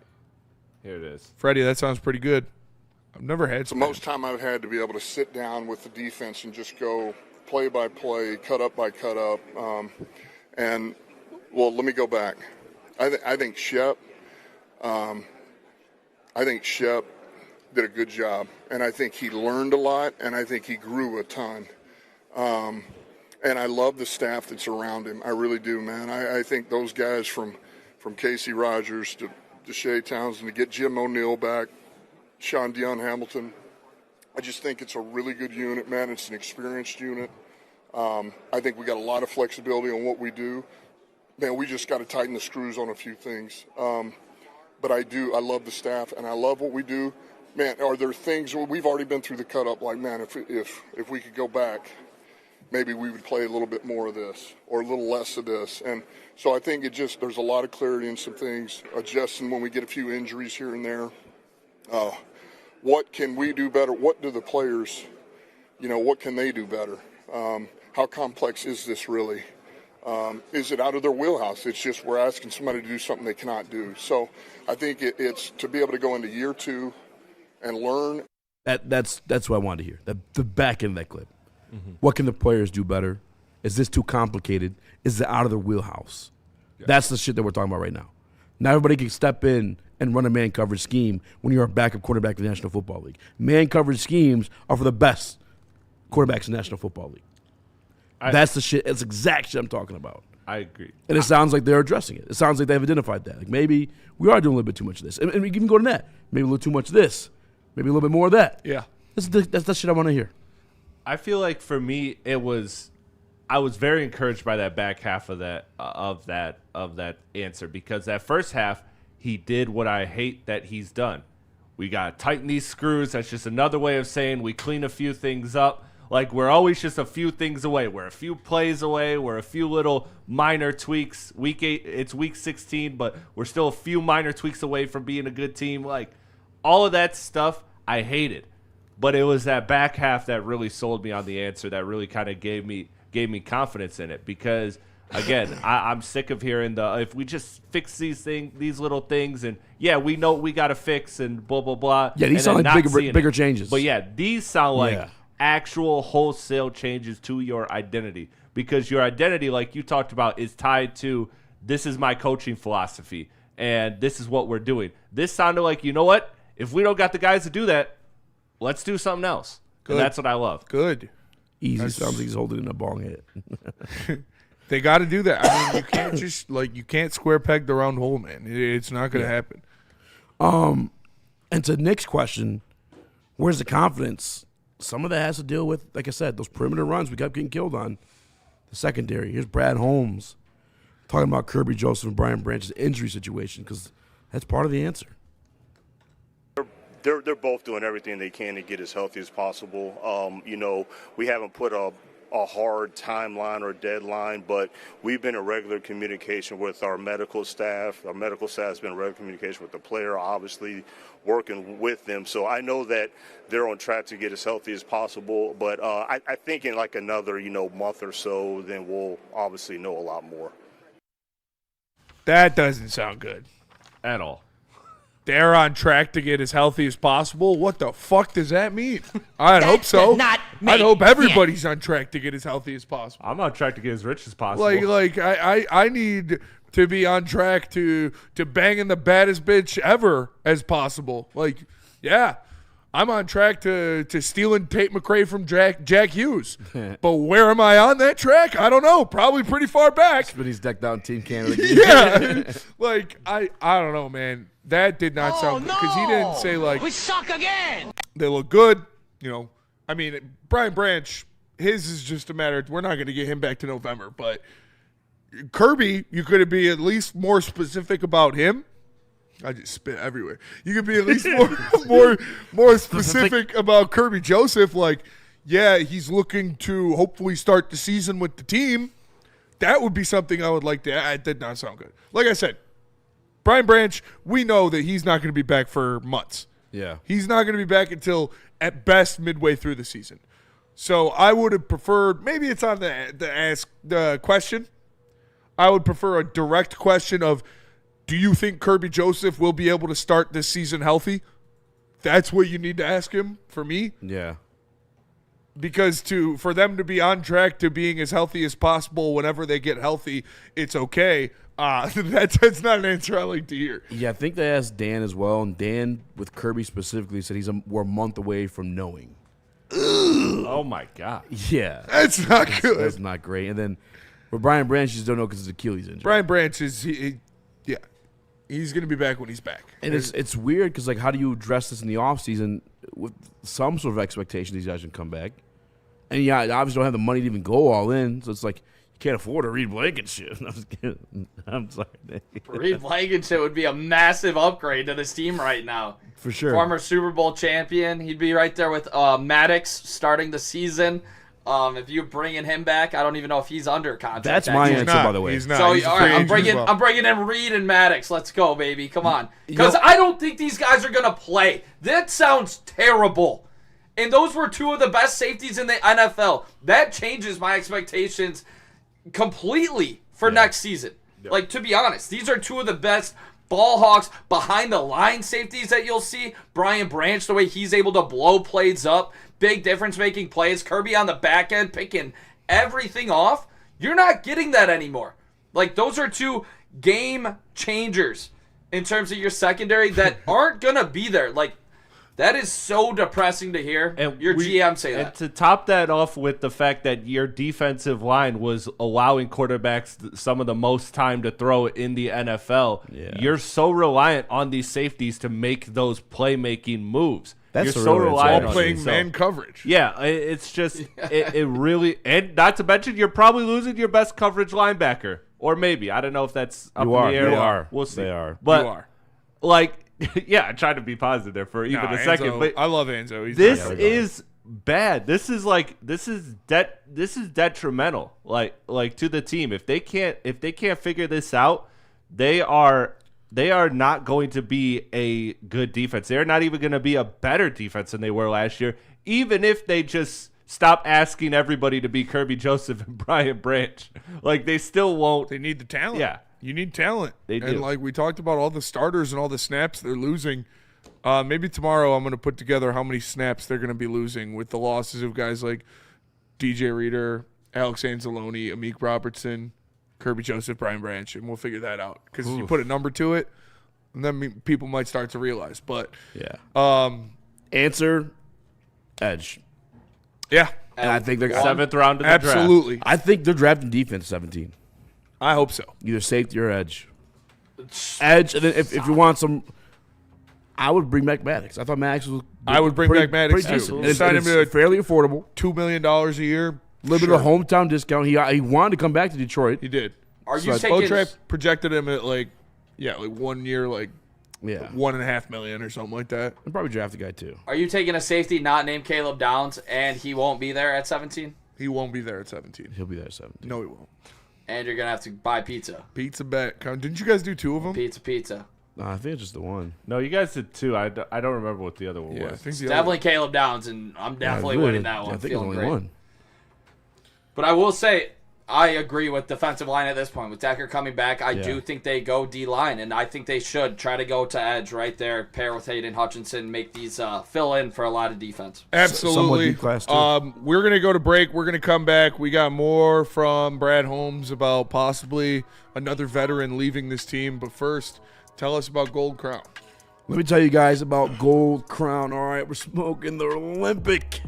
Here it is. Freddie, that sounds pretty good. I've never had It's the most time I've had to be able to sit down with the defense and just go play by play, cut up by cut up. Let me go back. I think Shep did a good job, and I think he learned a lot, and I think he grew a ton. And I love the staff that's around him. I really do, man. I think those guys from Casey Rogers to Shea Townsend to get Jim O'Neal back, Sean Dion Hamilton. I just think it's a really good unit, man. It's an experienced unit. I think we got a lot of flexibility on what we do. Man, we just got to tighten the screws on a few things. But I love the staff, and I love what we do. Man, are there things, we've already been through the cut-up, like, man, if we could go back, maybe we would play a little bit more of this or a little less of this. And so I think there's a lot of clarity in some things, adjusting when we get a few injuries here and there. What can we do better? What do the players, what can they do better? How complex is this really? Is it out of their wheelhouse? It's just we're asking somebody to do something they cannot do. So I think it's to be able to go into year 2 and learn. That's what I wanted to hear. The back end of that clip. Mm-hmm. What can the players do better? Is this too complicated? Is it out of their wheelhouse? Yeah. That's the shit that we're talking about right now. Not everybody can step in and run a man coverage scheme when you're a backup quarterback in the National Football League. Man coverage schemes are for the best quarterbacks in the National Football League. That's the shit. That's exact shit I'm talking about. I agree. And it sounds like they're addressing it. It sounds like they've identified that. Like maybe we are doing a little bit too much of this. And we can go to that. maybe a little too much of this, maybe a little bit more of that. Yeah. That's the shit I want to hear. I feel like for me, I was very encouraged by that back half of that answer, because that first half he did what I hate that he's done. We got to tighten these screws. That's just another way of saying we clean a few things up. Like, we're always just a few things away. We're a few plays away. We're a few little minor tweaks. Week 8, it's week 16, but we're still a few minor tweaks away from being a good team. Like, all of that stuff I hated. But it was that back half that really sold me on the answer, that really kind of gave me confidence in it. Because, again, I'm sick of hearing if we just fix these little things, and, yeah, we know we got to fix and blah, blah, blah. Yeah, these sound like bigger changes. But, yeah, these sound like actual wholesale changes to your identity, because your identity, like you talked about, is tied to this is my coaching philosophy and this is what we're doing. This sounded like, you know what? If we don't got the guys to do that, let's do something else. And that's what I love. Good. Easy. Sounds like he's holding in a bong head. They got to do that. I mean, you can't just you can't square peg the round hole, man. It's not going to happen. And to Nick's question, where's the confidence? Some of that has to deal with, like I said, those perimeter runs we kept getting killed on. The secondary. Here's Brad Holmes talking about Kirby Joseph and Brian Branch's injury situation, because that's part of the answer. They're both doing everything they can to get as healthy as possible. We haven't put a hard timeline or deadline, but we've been in regular communication with our medical staff. Our medical staff has been in regular communication with the player, obviously working with them. So I know that they're on track to get as healthy as possible, but I think in like another, month or so, then we'll obviously know a lot more. That doesn't sound good at all. They're on track to get as healthy as possible. What the fuck does that mean? I'd hope so. I'd hope everybody's on track to get as healthy as possible. I'm on track to get as rich as possible. I need to be on track to banging the baddest bitch ever as possible. I'm on track to stealing Tate McRae from Jack Hughes. But where am I on that track? I don't know. Probably pretty far back. But he's decked out in Team Canada. I don't know, man. That did not sound good, because he didn't say we suck again. They look good. I mean, Brian Branch, his is just a matter of, we're not going to get him back to November. But Kirby, you could be at least more specific about him. I just spit everywhere. You could be at least more specific about Kirby Joseph. He's looking to hopefully start the season with the team. That would be something I would like to add. It did not sound good. Like I said, Brian Branch, we know that he's not going to be back for months. Yeah. He's not going to be back until, at best, midway through the season. So I would have preferred, maybe it's on the question. I would prefer a direct question of, do you think Kirby Joseph will be able to start this season healthy? That's what you need to ask him, for me. Yeah. Because for them to be on track to being as healthy as possible whenever they get healthy, it's okay. That's not an answer I like to hear. Yeah, I think they asked Dan as well, and Dan, with Kirby specifically, said we're a month away from knowing. Oh, my God. Yeah. That's not good. That's not great. And then for Brian Branch, you just don't know because his Achilles injury. Brian Branch is, he's going to be back when he's back. And it's weird because, how do you address this in the offseason with some sort of expectation these guys can come back? And, I obviously don't have the money to even go all in, so it's like, you can't afford to Reed Blankenship. I'm just kidding. I'm sorry. Reed Blankenship would be a massive upgrade to this team right now. For sure. Former Super Bowl champion. He'd be right there with Maddox starting the season. If you're bringing him back, I don't even know if he's under contract. That's my answer, by the way. He's not. So, he's all right, I'm bringing in Reed and Maddox. Let's go, baby. Come on. Because I don't think these guys are going to play. That sounds terrible. And those were two of the best safeties in the NFL. That changes my expectations completely for next season. Yeah. To be honest, these are two of the best ball hawks behind the line safeties that you'll see. Brian Branch, the way he's able to blow plays up, big difference making plays. Kirby on the back end picking everything off. You're not getting that anymore. Those are two game changers in terms of your secondary that aren't going to be there. That is so depressing to hear. And your GM say that. And to top that off with the fact that your defensive line was allowing quarterbacks some of the most time to throw in the NFL, you're so reliant on these safeties to make those playmaking moves. That's you're so reliant on playing these. man coverage. Yeah, it's just it really, and not to mention you're probably losing your best coverage linebacker, or maybe I don't know if that's up in the air. You are. We'll see. They are. But You are. like. Yeah, I tried to be positive there for even a second, Enzo, but I love Enzo. He's this not is bad. This is detrimental, like to the team. If they can't figure this out, they are not going to be a good defense. They're not even going to be a better defense than they were last year, even if they just stop asking everybody to be Kirby Joseph and Brian Branch. Like they still won't. They need the talent. Yeah. You need talent. They do. And like we talked about all the starters and all the snaps they're losing. Maybe tomorrow I'm going to put together how many snaps they're going to be losing with the losses of guys like DJ Reader, Alex Anzalone, Amik Robertson, Kirby Joseph, Brian Branch, and we'll figure that out. Because you put a number to it, and then people might start to realize. But answer edge. Yeah. And I think they're 7th round of the draft. Absolutely. I think they're drafting defense 17. I hope so. Either safety or edge. Edge, and then if you want some, I would bring back Maddox. I thought Maddox was. I would bring back Maddox too. And Sign him to fairly affordable. $2 million a year. A little bit of hometown discount. He wanted to come back to Detroit. He did. Are you Spotrac taking? projected him at like 1 year, like Yeah. $1.5 million or something like that. I'd probably draft the guy too. Are you taking a safety not named Caleb Downs, and he won't be there at 17? He won't be there at 17. He'll be there at 17. No, he won't. And you're gonna have to buy pizza. Pizza bet. Didn't you guys do 2 of them? Pizza. No, I think it's just the one. No, you guys did 2. I don't remember what the other one Yeah, I was. think It's the definitely Caleb Downs, and I'm definitely winning that one. I think it's Feeling only great. one. But I will say, I agree with defensive line at this point. With Decker coming back, I do think they go D-line, and I think they should try to go to edge right there, pair with Hayden Hutchinson, make these fill in for a lot of defense. Absolutely. Class too. We're going to go to break. We're going to come back. We got more from Brad Holmes about possibly another veteran leaving this team. But first, tell us about Gold Crown. Let me tell you guys about Gold Crown. All right, we're smoking the Olympic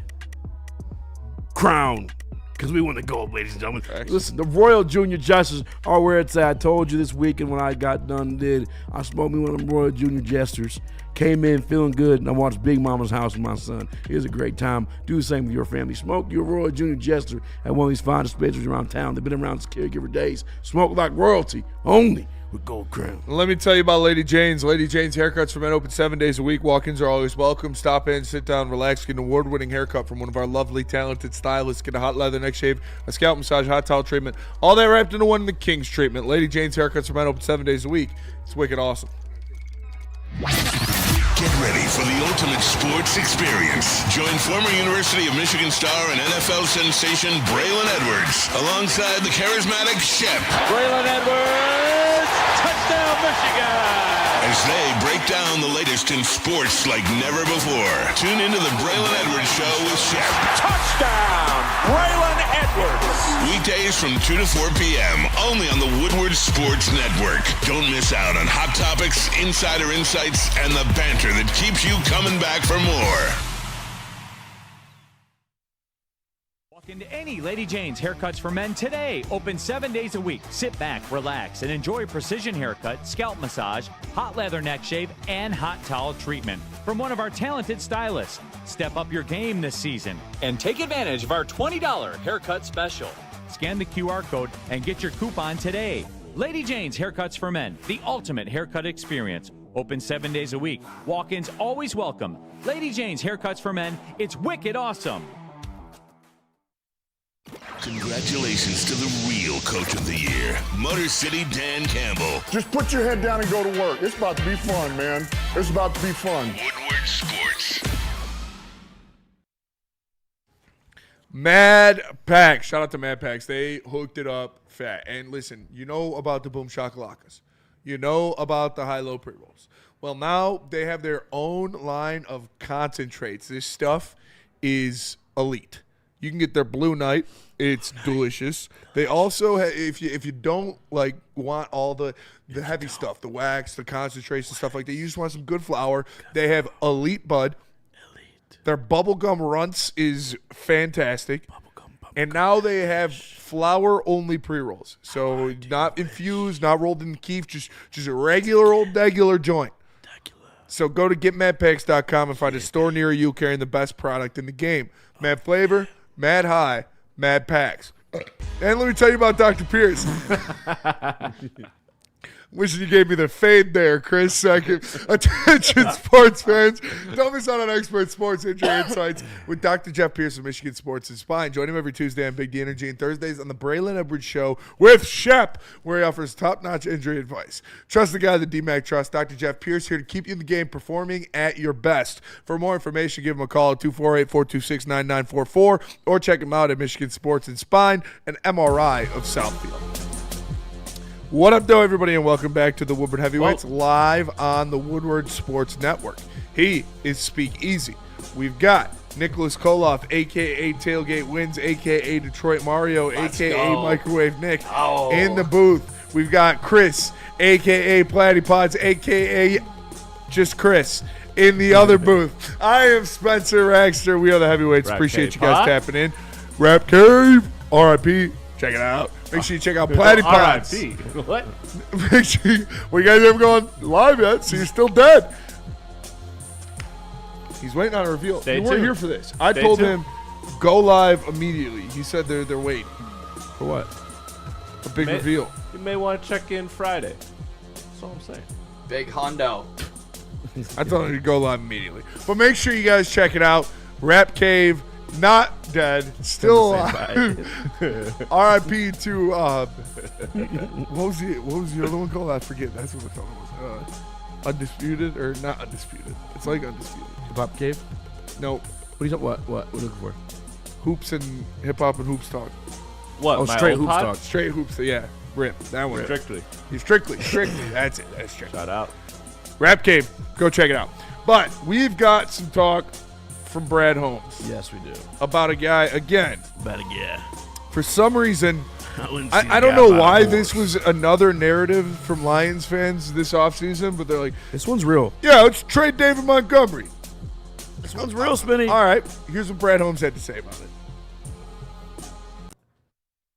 crown because we want the gold, ladies and gentlemen. Excellent. Listen, the Royal Junior Jesters are where it's at. I told you this weekend when I got done I smoked me one of them Royal Junior Jesters. Came in feeling good, and I watched Big Mama's House with my son. It was a great time. Do the same with your family. Smoke your Royal Junior Jester at one of these finest dispensaries around town. They've been around since caregiver days. Smoke like royalty, only with Gold Crown. Let me tell you about Lady Jane's. Lady Jane's Haircuts for Men open 7 days a week. Walk-ins are always welcome. Stop in, sit down, relax, get an award-winning haircut from one of our lovely, talented stylists. Get a hot leather neck shave, a scalp massage, hot towel treatment. All that wrapped into one in the King's treatment. Lady Jane's Haircuts for Men open 7 days a week. It's wicked awesome. Get ready for the ultimate sports experience. Join former University of Michigan star and NFL sensation Braylon Edwards alongside the charismatic Shep. Braylon Edwards, touchdown Michigan! As they break down the latest in sports like never before. Tune into the Braylon Edwards Show with Shep. Touchdown, Braylon Edwards! Weekdays from 2 to 4 p.m. only on the Woodward Sports Network. Don't miss out on hot topics, insider insights, and the banter that keeps you coming back for more. Walk into any Lady Jane's Haircuts for Men today. Open 7 days a week. Sit back, relax, and enjoy precision haircut, scalp massage, hot leather neck shave, and hot towel treatment from one of our talented stylists. Step up your game this season and take advantage of our $20 haircut special. Scan the QR code and get your coupon today. Lady Jane's Haircuts for Men, the ultimate haircut experience. Open 7 days a week. Walk-ins always welcome. Lady Jane's Haircuts for Men, it's wicked awesome. Congratulations to the real coach of the year, Motor City Dan Campbell. Just put your head down and go to work. It's about to be fun, man. It's about to be fun. Woodward Sports. Mad Packs. Shout out to Mad Packs. They hooked it up fat. And listen, you know about the Boom Shakalakas. You know about the high-low pre-rolls. Well, now they have their own line of concentrates. This stuff is elite. You can get their Blue Night. It's delicious. They also have, if you don't like want all the heavy stuff, the wax, the concentrates and stuff like that, you just want some good flour, they have Elite Bud, Their bubblegum runts is fantastic. And now they have flour-only pre-rolls. So not infused, not rolled in keef, just a regular old regular joint. So go to getmadpacks.com and find a store near you carrying the best product in the game. Mad flavor, mad high, mad packs. And let me tell you about Dr. Pierce. Wishing you gave me the fade there, Chris. Second. Attention, sports fans. Don't miss out on expert sports injury insights with Dr. Jeff Pierce of Michigan Sports and Spine. Join him every Tuesday on Big D Energy and Thursdays on the Braylon Edwards Show with Shep, where he offers top-notch injury advice. Trust the guy that DMAC trusts. Dr. Jeff Pierce here to keep you in the game performing at your best. For more information, give him a call at 248-426-9944 or check him out at Michigan Sports and Spine and Amon-Ra of Southfield. What up, though, everybody, and welcome back to the Woodward Heavyweights live on the Woodward Sports Network. He is Speak Easy. We've got Nicholas Kohloff, a.k.a. Tailgate Wins, a.k.a. Detroit Mario, a.k.a. Microwave Nick, in the booth. We've got Chris, a.k.a. Platte Pods, a.k.a. just Chris, in the other booth. I am Spencer Raxter. We are the Heavyweights. Appreciate you guys tapping in. Rap Cave, R.I.P. Check it out. Make sure you check out Platte Pods. What? Make sure you guys haven't gone live yet, so you're still dead. He's waiting on a reveal. You weren't here for this. I told him go live immediately. He said they're waiting. For what? A big reveal. You may want to check in Friday. That's all I'm saying. Big Hondo. I told him to go live immediately. But make sure you guys check it out. Rap Cave. Not dead, still alive. R.I.P. to what was the other one called? I forget. That's what the other one was. Undisputed or not undisputed? It's like undisputed. Hip Hop Cave? Nope. What are you talking? What are you looking for? Hoops and hip hop and hoops talk. What? Oh, straight hoops talk. Straight hoops. Yeah. Rip that one. Strictly. Strictly. That's it. That's strictly. Shout out. Rap Cave. Go check it out. But we've got some talk from Brad Holmes. Yes, we do. About a guy, again. About a guy. For some reason, I don't know why this was another narrative from Lions fans this offseason, but they're like, this one's real. Yeah, let's trade David Montgomery. This one's real, Spinny. All right, here's what Brad Holmes had to say about it.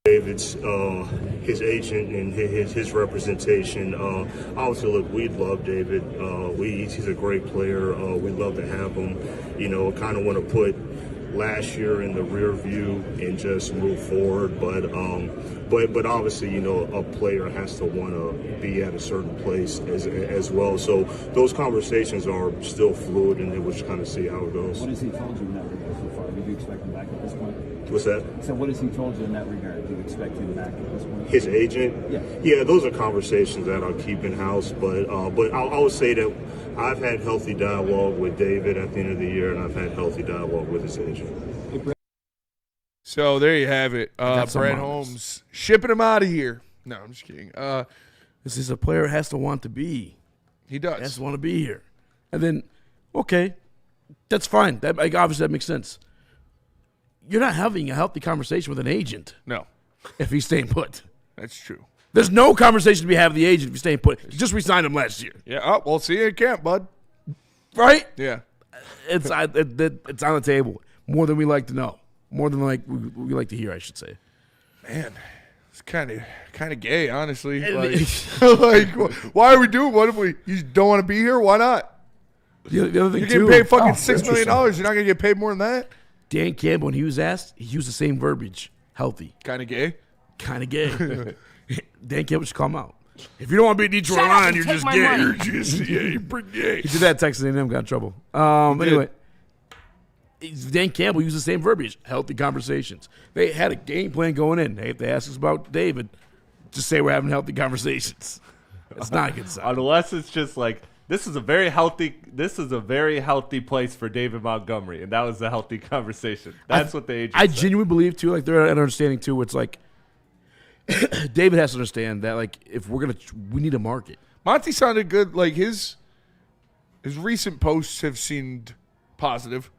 David's his agent and his representation. Obviously, look, we love David. He's a great player. We love to have him. Kind of want to put last year in the rear view and just move forward. But obviously, a player has to want to be at a certain place as well. So those conversations are still fluid, and we'll just kind of see how it goes. What has he told you in that regard so far? Did you expect him back at this point? What's that? So what has he told you in that regard? Do you expect him back at this point? His agent? Yeah, those are conversations that I'll keep in-house. But I would say that I've had healthy dialogue with David at the end of the year, and I've had healthy dialogue with his agent. So there you have it. Brad Holmes shipping him out of here. No, I'm just kidding. This is a player has to want to be. He does. He has to want to be here. And then, okay, that's fine. Obviously that makes sense. You're not having a healthy conversation with an agent. No. If he's staying put. That's true. There's no conversation to be had with the agent if he's staying put. You just re-signed him last year. Yeah, well, see you in camp, bud. Right? Yeah. It's on the table. More than we like to know. More than we like to hear, I should say. Man, it's kind of gay, honestly. Like, why are we doing? What if you don't want to be here? Why not? The other thing you're getting paid fucking $6 million. You're not gonna get paid more than that. Dan Campbell, when he was asked, he used the same verbiage. Healthy. Kind of gay. Kind of gay. Dan Campbell should come out. If you don't want to be Detroit Lion, you're just gay. You're just you're pretty gay. He did that. Texas A&M got in trouble. Anyway. Dan Campbell used the same verbiage. Healthy conversations. They had a game plan going in. Hey, if they ask us about David, just say we're having healthy conversations. It's not a good sign. Unless it's just like this is a very healthy place for David Montgomery, and that was a healthy conversation. That's what the agent said. Genuinely believe too. Like they're understanding too. It's like David has to understand that like if we need a market. Monty sounded good. Like his recent posts have seemed positive.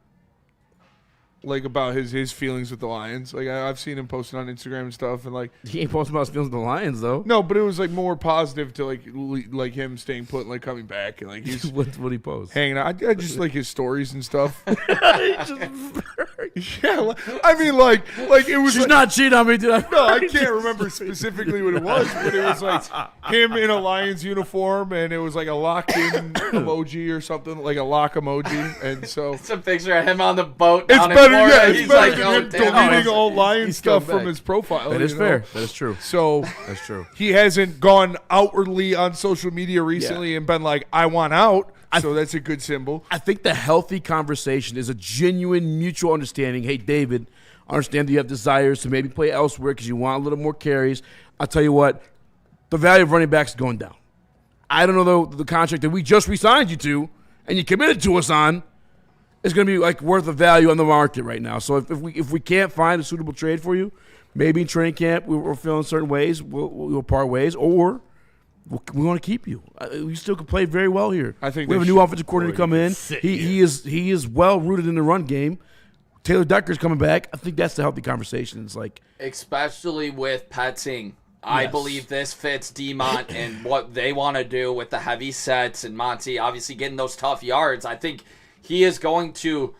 like about his feelings with the Lions. Like I've seen him posting on Instagram and stuff, and like he ain't posting about his feelings with the Lions though. No, but it was like more positive to like him staying put and like coming back and like he's what he posts, hanging out. I just like his stories and stuff. Yeah, I mean like it was. She's like, not cheating on me, dude. No, I can't remember specifically what it was, but it was like him in a Lions uniform, and it was like a locked-in emoji or something, like a lock emoji, and so it's a picture of him on the boat. It's down in better, Florida. yeah. It's He's better like, than him deleting all Lions stuff from his profile. That is fair. That is true. So that's true. He hasn't gone outwardly on social media recently and been like, "I want out." So that's a good symbol. I think the healthy conversation is a genuine mutual understanding. Hey, David, I understand that you have desires to maybe play elsewhere because you want a little more carries. I'll tell you what, the value of running backs is going down. I don't know the contract that we just re-signed you to and you committed to us on is going to be like worth the value on the market right now. So if we can't find a suitable trade for you, maybe in training camp we're feeling certain ways, we'll part ways, or we want to keep you. You still can play very well here. I think we have a new offensive coordinator come in. He is well rooted in the run game. Taylor Decker's coming back. I think that's the healthy conversation. It's like, especially with Petzing, I believe this fits D-Mont and what they want to do with the heavy sets and Monty obviously getting those tough yards. I think he's going to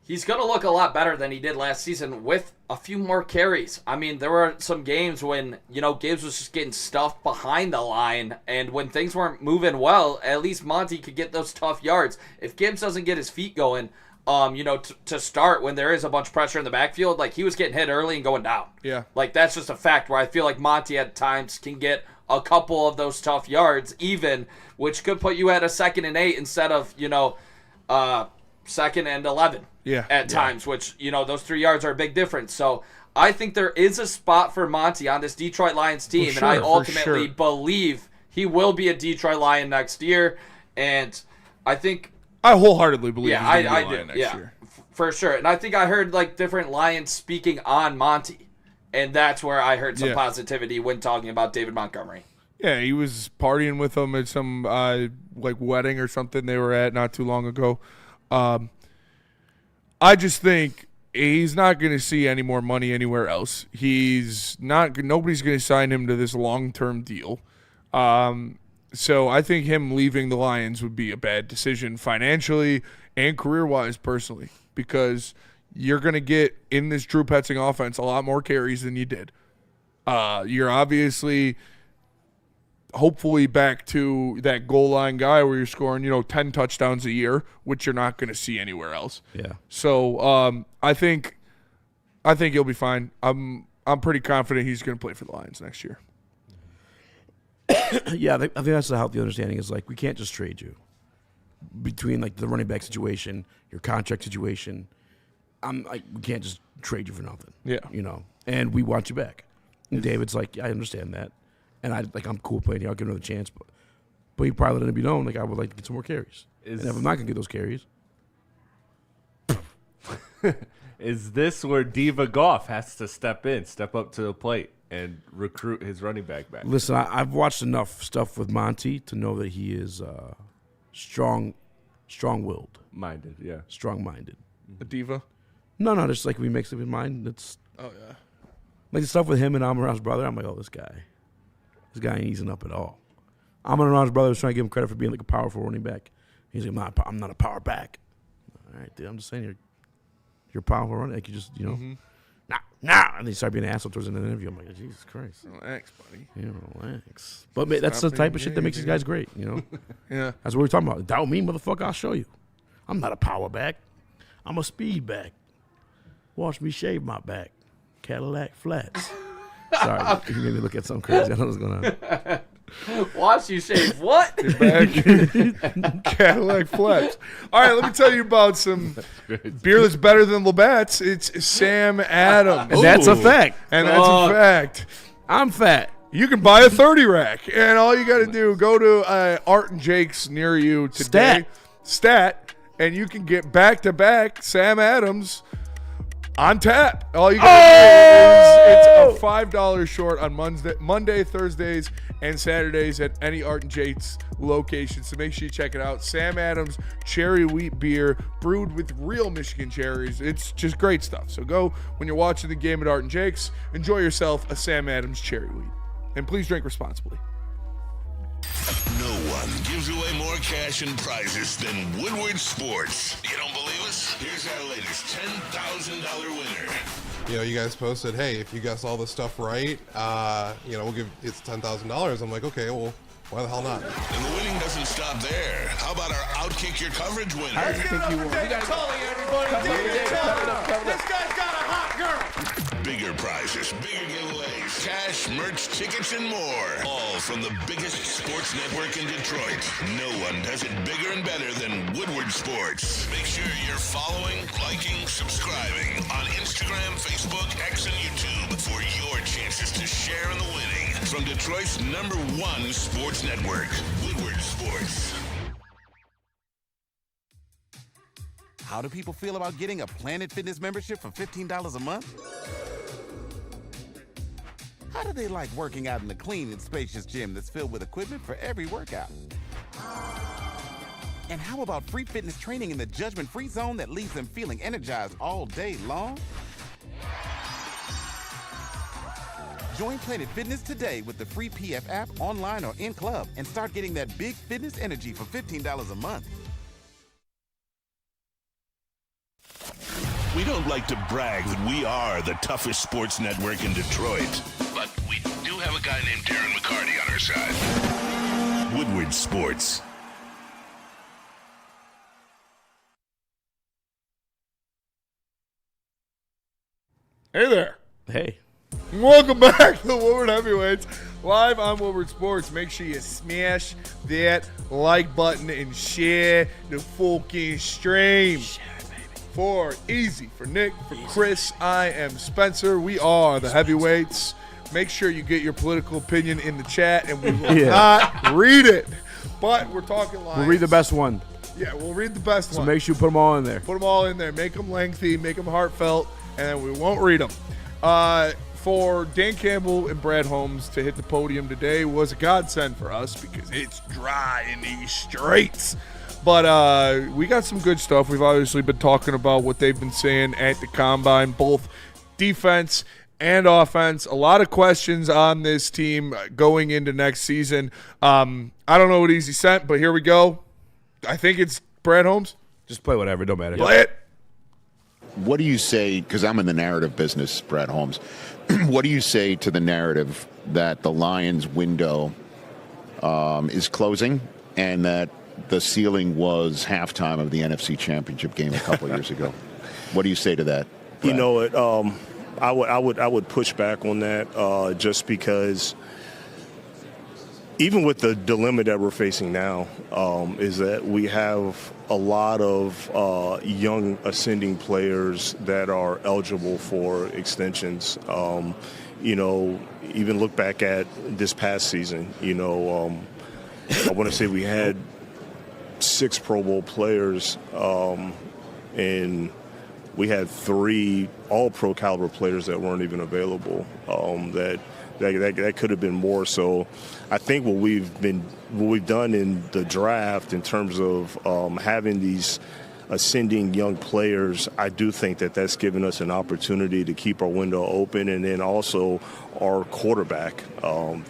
look a lot better than he did last season with a few more carries. I mean, there were some games when, Gibbs was just getting stuffed behind the line, and when things weren't moving well, at least Monty could get those tough yards. If Gibbs doesn't get his feet going, to start when there is a bunch of pressure in the backfield, like he was getting hit early and going down. Yeah. Like that's just a fact where I feel like Monty at times can get a couple of those tough yards even, which could put you at a 2nd and 8 instead of, 2nd and 11 at times, which, those 3 yards are a big difference. So I think there is a spot for Monty on this Detroit Lions team, and I ultimately believe he will be a Detroit Lion next year. And I think I wholeheartedly believe he's I going to be a do. Lion next year. For sure. And I think I heard like different Lions speaking on Monty, and that's where I heard some positivity when talking about David Montgomery. Yeah, he was partying with them at some like wedding or something they were at not too long ago. I just think he's not going to see any more money anywhere else. Nobody's going to sign him to this long-term deal. So I think him leaving the Lions would be a bad decision financially and career-wise personally, because you're going to get in this Drew Petzing offense a lot more carries than you did. You're obviously hopefully back to that goal line guy where you're scoring, 10 touchdowns a year, which you're not going to see anywhere else. Yeah. So I think he'll be fine. I'm pretty confident he's going to play for the Lions next year. Yeah, I think that's the healthy understanding is like we can't just trade you between like the running back situation, your contract situation. We can't just trade you for nothing. Yeah. And we want you back. And David's like, I understand that. And I'm cool playing here. I'll give another chance. But he probably let it be known, like, I would like to get some more carries. And if I'm not going to get those carries. Is this where Diva Goff has to step up to the plate and recruit his running back? Listen, I've watched enough stuff with Monty to know that he is strong-willed. Minded, yeah. Strong-minded. A diva? No, just like if he makes up his mind, it's... Oh, yeah. Like the stuff with him and Amon-Ra's brother, I'm like, oh, this guy ain't easing up at all. Amon-Ra's brother was trying to give him credit for being like a powerful running back. He's like, I'm not a power back. All right, dude, I'm just saying you're a powerful running back. You just, nah. And then he started being an asshole towards the end of the interview. I'm like, Jesus Christ. Relax, buddy. Relax. But that's the type of shit that makes these guys great, Yeah. That's what we're talking about. Doubt me, motherfucker, I'll show you. I'm not a power back. I'm a speed back. Watch me shave my back. Cadillac flats. Sorry, you made me look at something crazy. I know what's going on. Watch you shave what? Cadillac flats. All right, let me tell you about some beer that's better than Labatt's. It's Sam Adams. And that's a fact. I'm fat. You can buy a 30 rack, and all you got to do, go to Art and Jake's near you today. Stat, and you can get back-to-back Sam Adams On tap. All you got to do is it's a $5 short on Monday, Thursdays, and Saturdays at any Art and Jake's location. So make sure you check it out. Sam Adams cherry wheat beer brewed with real Michigan cherries. It's just great stuff. So go when you're watching the game at Art and Jake's. Enjoy yourself a Sam Adams cherry wheat. And please drink responsibly. No one gives away more cash and prizes than Woodward Sports. You don't believe us? Here's our latest $10,000 winner. You know, you guys posted, hey, if you guess all this stuff right, we'll give it's $10,000. I'm like, okay, well, why the hell not? And the winning doesn't stop there. How about our Outkick Your Coverage winner? I think you won. We got Tully, everybody. This guy's got a hot girl. Bigger prizes, bigger giveaways, cash, merch, tickets, and more. All from the biggest sports network in Detroit. No one does it bigger and better than Woodward Sports. Make sure you're following, liking, subscribing on Instagram, Facebook, X, and YouTube for your chances to share in the winning. From Detroit's #1 sports network, Woodward Sports. How do people feel about getting a Planet Fitness membership for $15 a month? How do they like working out in a clean and spacious gym that's filled with equipment for every workout? And how about free fitness training in the judgment-free zone that leaves them feeling energized all day long? Join Planet Fitness today with the free PF app, online or in club, and start getting that big fitness energy for $15 a month. We don't like to brag that we are the toughest sports network in Detroit, but we do have a guy named Darren McCarty on our side. Woodward Sports. Hey there. Hey. Welcome back to the Woodward Heavyweights, live on Woodward Sports. Make sure you smash that like button and share the fucking stream. For Easy, for Nick, for Chris, I am Spencer. We are the Heavyweights. Make sure you get your political opinion in the chat, and we will not read it. But we're talking Lions. We'll read the best one. Yeah, we'll read the best one. So make sure you put them all in there. Put them all in there. Make them lengthy, make them heartfelt, and then we won't read them. For Dan Campbell and Brad Holmes to hit the podium today was a godsend for us because it's dry in these streets. But we got some good stuff. We've obviously been talking about what they've been saying at the Combine, both defense and offense. A lot of questions on this team going into next season. I don't know what Easy sent, but here we go. I think it's Brad Holmes. Just play whatever. Don't matter. Play it. What do you say, because I'm in the narrative business, Brad Holmes, what do you say to the narrative that the Lions window is closing and that the ceiling was halftime of the NFC Championship game a couple of years ago? What do you say to that, Brad? You know what? I would push back on that just because even with the dilemma that we're facing now, is that we have a lot of young ascending players that are eligible for extensions. Even look back at this past season, I want to say we had 6 Pro Bowl players, and we had 3 all-pro caliber players that weren't even available. That could have been more. So I think what we've done in the draft in terms of having these ascending young players, I do think that that's given us an opportunity to keep our window open, and then also our quarterback. I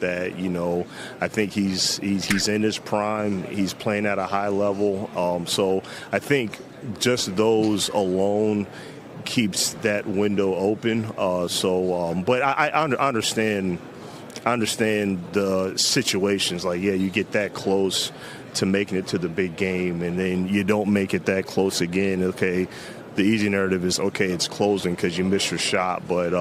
think he's in his prime. He's playing at a high level. So I think just those alone keeps that window open. But I understand the situations. Like, yeah, you get that close to making it to the big game, and then you don't make it that close again. Okay, the easy narrative is, okay, it's closing because you missed your shot, but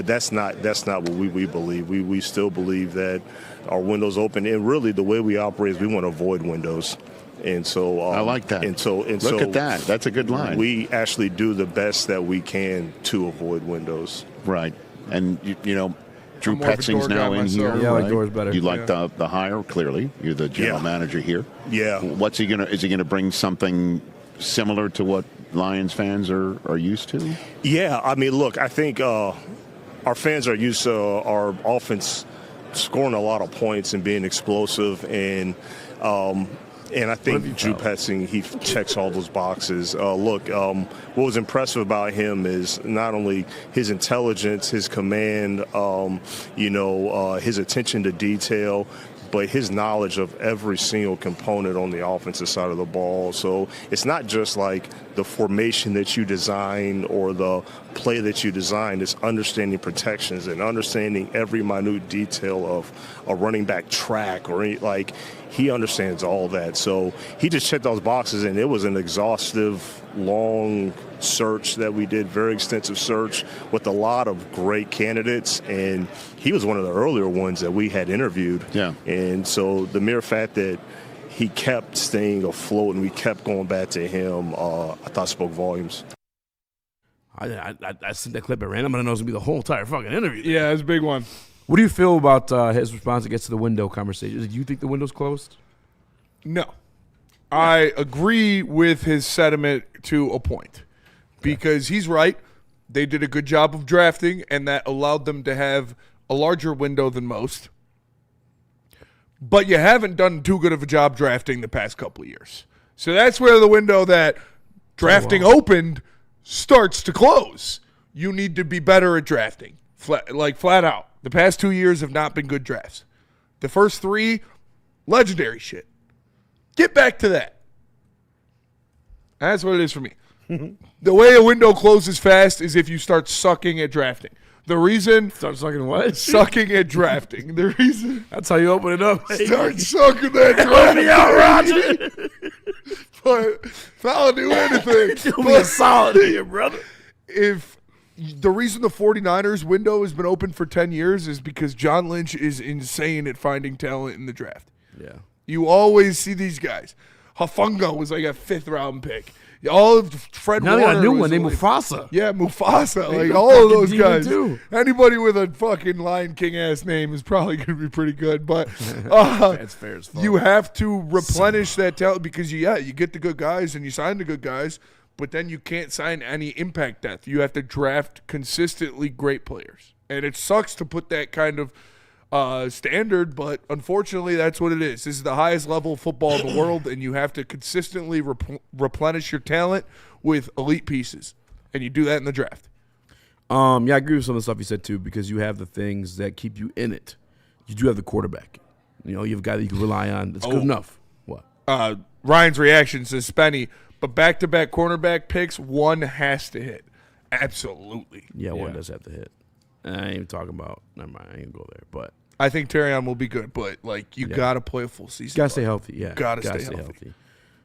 that's not what we believe. We still believe that our window's open, and really the way we operate is we want to avoid windows. And so I like that. Look at that. That's a good line. We actually do the best that we can to avoid windows. Right. And Drew Petzing's now in here. Yeah, I like Doors better. You like the hire, clearly. You're the general manager here. Yeah. Is he gonna bring something similar to what Lions fans are used to? Yeah, I mean, look, I think our fans are used to our offense scoring a lot of points and being explosive, and I think Drew Petzing, he checks all those boxes. Look, what was impressive about him is not only his intelligence, his command, his attention to detail, but his knowledge of every single component on the offensive side of the ball. So it's not just like the formation that you design or the play that you design. It's understanding protections and understanding every minute detail of a running back track or he understands all that. So he just checked those boxes, and it was an exhaustive, long search that we did, very extensive search with a lot of great candidates, and he was one of the earlier ones that we had interviewed. Yeah. And so the mere fact that he kept staying afloat and we kept going back to him, I thought spoke volumes. I sent that clip at random, but I know it's going to be the whole entire fucking interview. Yeah, it's a big one. What do you feel about his response against the window conversation? Do you think the window's closed? No. I agree with his sentiment to a point because he's right. They did a good job of drafting, and that allowed them to have a larger window than most. But you haven't done too good of a job drafting the past couple of years. So that's where the window that drafting opened starts to close. You need to be better at drafting, flat out. The past 2 years have not been good drafts. The first 3, legendary shit. Get back to that. That's what it is for me. The way a window closes fast is if you start sucking at drafting. The reason... Start sucking what? Sucking at drafting. The reason... That's how you open it up. Start sucking at drafting. Help me out, Roger. But I'll do anything. Do me a solid here, brother. If... The reason the 49ers window has been open for 10 years is because John Lynch is insane at finding talent in the draft. Yeah. You always see these guys. Hafunga was like a 5th-round pick. All of Fred now Warner. Now they got a new one named Mufasa. Yeah, Mufasa. He's Like a all of fucking those demon guys. too. Anybody with a fucking Lion King-ass name is probably going to be pretty good. But that's fair as fuck. You have to replenish that talent because, you get the good guys and you sign the good guys. But then you can't sign any impact depth. You have to draft consistently great players. And it sucks to put that kind of standard, but unfortunately that's what it is. This is the highest level of football in the world, and you have to consistently replenish your talent with elite pieces. And you do that in the draft. Yeah, I agree with some of the stuff you said, too, because you have the things that keep you in it. You do have the quarterback. You have a guy that you can rely on that's good enough. What? Ryan's reaction says, Spenny, but back-to-back cornerback picks, one has to hit. Absolutely. Yeah, one does have to hit. I ain't even talking about – never mind, I ain't going to go there. But I think Terrion will be good, but, you got to play a full season. Got to stay healthy, yeah. Got to stay healthy.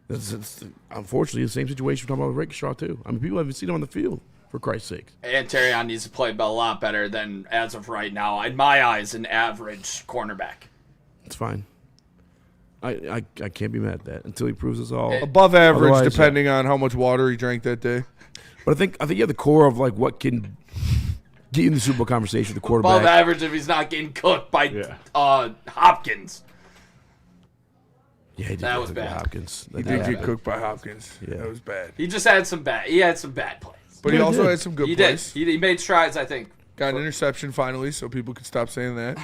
It's unfortunately, the same situation we're talking about with Raxter, too. I mean, people haven't seen him on the field, for Christ's sake. And Terrion needs to play a lot better than, as of right now, in my eyes, an average cornerback. It's fine. I can't be mad at that until he proves us all above average. Otherwise, depending on how much water he drank that day. But I think you have the core of what can get you in the Super Bowl conversation. The quarterback above average if he's not getting cooked by Hopkins. Yeah, he did that was bad. Hopkins. He did get cooked by Hopkins. Yeah, that was bad. He just had some bad. He had some bad plays, but he also had some good plays. He made strides, I think. Got an interception finally, so people could stop saying that.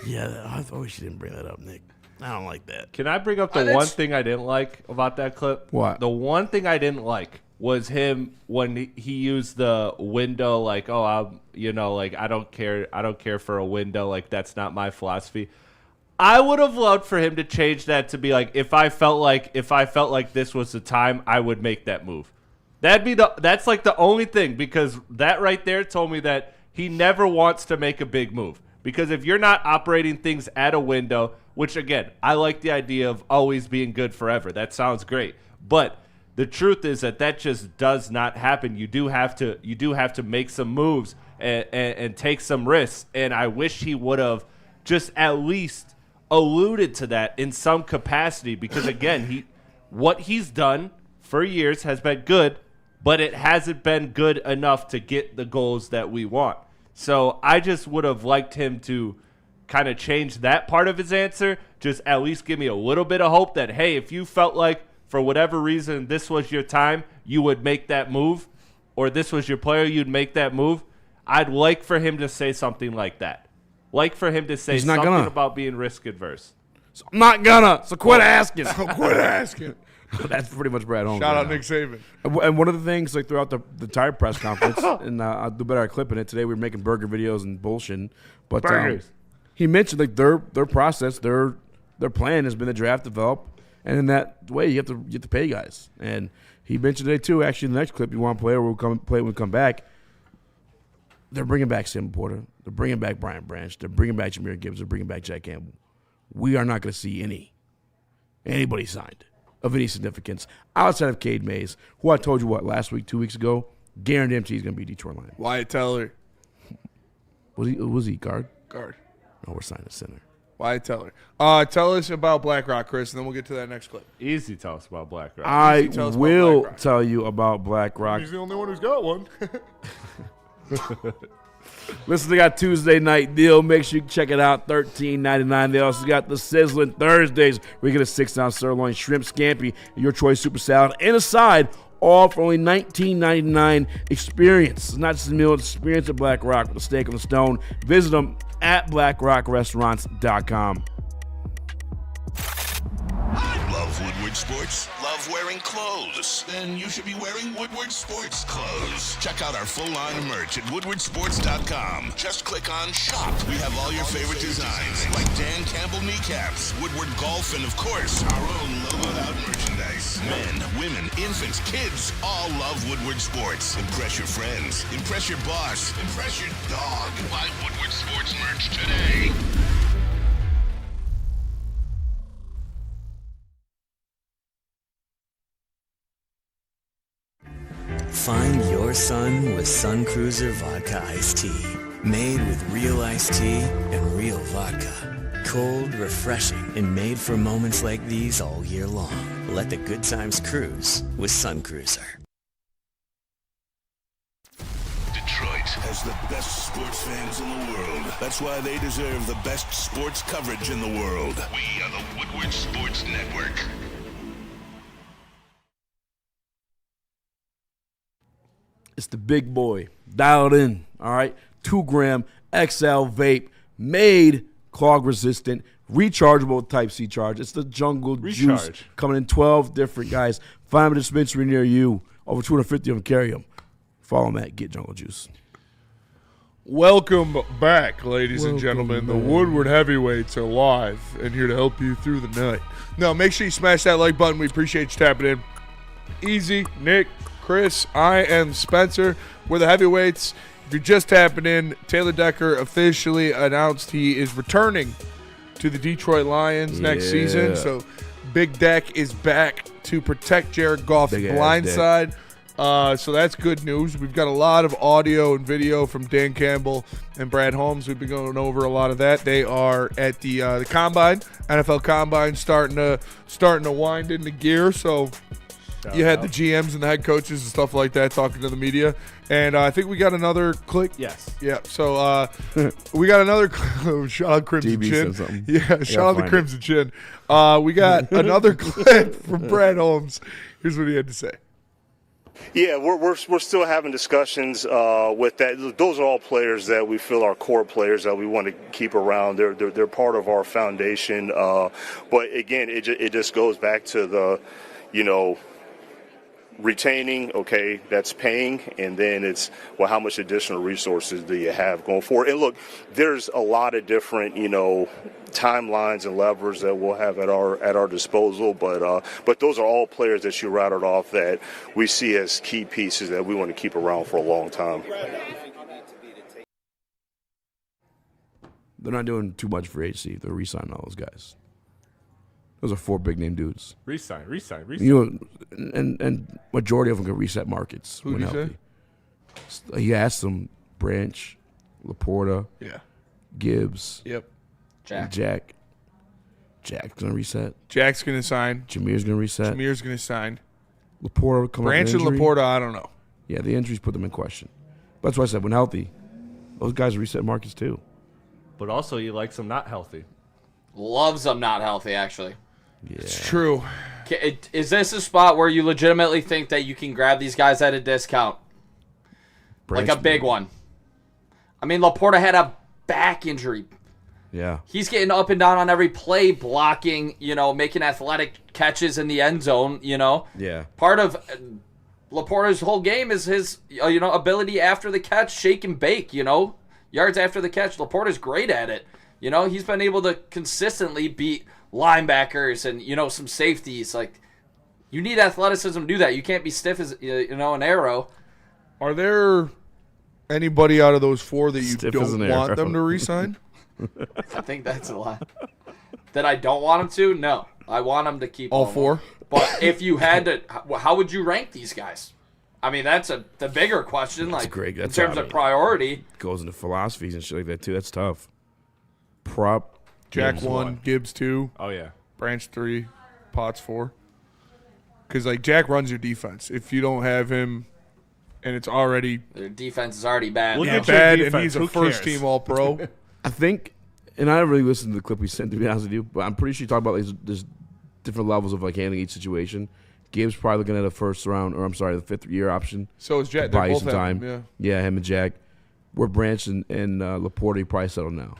Yeah, I wish you didn't bring that up, Nick. I don't like that. Can I bring up the one thing I didn't like about that clip? What? The one thing I didn't like was him when he used the window, I don't care for a window, that's not my philosophy. I would have loved for him to change that to be if I felt like this was the time, I would make that move. That's the only thing, because that right there told me that he never wants to make a big move. Because if you're not operating things at a window, which again, I like the idea of always being good forever. That sounds great. But the truth is that just does not happen. You do have to make some moves and take some risks. And I wish he would have just at least alluded to that in some capacity, because again, what he's done for years has been good, but it hasn't been good enough to get the goals that we want. So I just would have liked him to kind of change that part of his answer, just at least give me a little bit of hope that, hey, if you felt like for whatever reason, this was your time, you would make that move, or this was your player, you'd make that move, I'd like for him to say something like that. Like for him to say something about being risk adverse. So I'm not gonna. So quit asking. Quit asking. That's pretty much Brad Holmes. Shout out Nick Saban. And one of the things, like throughout the entire press conference, and I'll do better at clipping it. Today we were making burger videos and bullshitting. But he mentioned like their process, their plan has been to draft, develop, and in that way you have to pay guys. And he mentioned today too. Actually, in the next clip, you want a player will come play when we come back. They're bringing back Sam Porter. They're bringing back Brian Branch. They're bringing back Jameer Gibbs. They're bringing back Jack Campbell. We are not going to see anybody signed of any significance outside of Cade Mays, who I told you last week, 2 weeks ago, guaranteed he's going to be Detroit Lion. Wyatt Teller. Was he guard? Guard. No, we're signing a center. Wyatt Teller. Tell us about BlackRock, Chris, and then we'll get to that next clip. Easy, tell us about BlackRock. I will tell you about BlackRock. He's the only one who's got one. Listen, they got Tuesday night deal. Make sure you check it out, $13.99. They also got the Sizzling Thursdays, where you get a 6-ounce sirloin shrimp scampi, your choice super salad, and a side, all for only $19.99. Experience. It's not just a meal, it's experience at Black Rock with a steak on the stone. Visit them at blackrockrestaurants.com. Love Woodward Sports? Love wearing clothes? Then you should be wearing Woodward Sports clothes. Check out our full line of merch at woodwardsports.com. Just click on shop. We have all your favorite designs, like Dan Campbell kneecaps, Woodward golf, and of course, our own logoed out merchandise. Men, women, infants, kids all love Woodward Sports. Impress your friends. Impress your boss. Impress your dog. Buy Woodward Sports merch today. Find your sun with Sun Cruiser Vodka Iced Tea. Made with real iced tea and real vodka. Cold, refreshing, and made for moments like these all year long. Let the good times cruise with Sun Cruiser. Detroit has the best sports fans in the world. That's why they deserve the best sports coverage in the world. We are the Woodward Sports Network. It's the big boy, dialed in, all right? 2-gram XL vape, made clog resistant, rechargeable Type-C charge. It's the Jungle Juice, coming in 12 different guys. Find a dispensary near you. Over 250 of them carry them. Follow them at Get Jungle Juice. Welcome back, ladies and gentlemen. The Woodward Heavyweights are live and here to help you through the night. Now, make sure you smash that like button. We appreciate you tapping in. Easy, Nick, Chris, I am Spencer. We're the Heavyweights. If you're just tapping in, Taylor Decker officially announced he is returning to the Detroit Lions next season. So Big Deck is back to protect Jared Goff's blind side. So that's good news. We've got a lot of audio and video from Dan Campbell and Brad Holmes. We've been going over a lot of that. They are at the Combine, NFL Combine, starting to wind into gear. So you had the GMs and the head coaches and stuff like that talking to the media. And I think we got another clip. Yes. Yeah. So we got another clip. Shout out Crimson DB Chin. said something. Yeah, shout out the Crimson Chin. We got another clip from Brad Holmes. Here's what he had to say. Yeah, we're still having discussions with that. Those are all players that we feel are core players that we want to keep around. They're part of our foundation. But again, it just goes back to the, retaining, okay, that's paying, and then it's, well, how much additional resources do you have going forward? And look, there's a lot of different, timelines and levers that we'll have at our disposal, but those are all players that you routed off that we see as key pieces that we want to keep around for a long time. They're not doing too much for HC. They're re-signing all those guys. Those are 4 big-name dudes. Resign. And majority of them can reset markets. Who did you say? He asked them, Branch, Laporta, Gibbs. Yep. Jack. Jack's going to reset. Jack's going to sign. Jameer's going to reset. Jameer's going to sign. Laporta coming Branch and Laporta, I don't know. Yeah, the injuries put them in question. That's why I said when healthy, those guys reset markets too. But also, he likes them not healthy. Loves them not healthy, actually. Yeah. It's true. Is this a spot where you legitimately think that you can grab these guys at a discount? Like a big one. I mean, Laporta had a back injury. Yeah. He's getting up and down on every play, blocking, making athletic catches in the end zone, Yeah. Part of Laporta's whole game is his, ability after the catch, shake and bake, yards after the catch. Laporta's great at it. He's been able to consistently beat linebackers and, some safeties. Like, you need athleticism to do that. You can't be stiff as, an arrow. Are there anybody out of those four that you Stiff as don't an want arrow. them to re-sign? I think that's a lot. That I don't want him to? No. I want him to keep All them. four? But if you had to, how would you rank these guys? I mean, that's the bigger question. That's like, great. in terms of priority. Goes into philosophies and shit like that, too. That's tough. Prop. Jack Gibbs 1, Gibbs 2. Oh, yeah. Branch 3, Potts 4. Because, Jack runs your defense. If you don't have him and it's already Their defense is already bad. Look at bad your and defense. he's a Who first-team All-Pro. I think, and I haven't really listened to the clip we sent, to be honest with you, but I'm pretty sure you talk about there's different levels of handling each situation. Gibbs probably looking at a the fifth-year option. So is Jack. to buy They you both some have time. him, Yeah, him and Jack. Where Branch and Laporta probably settled now.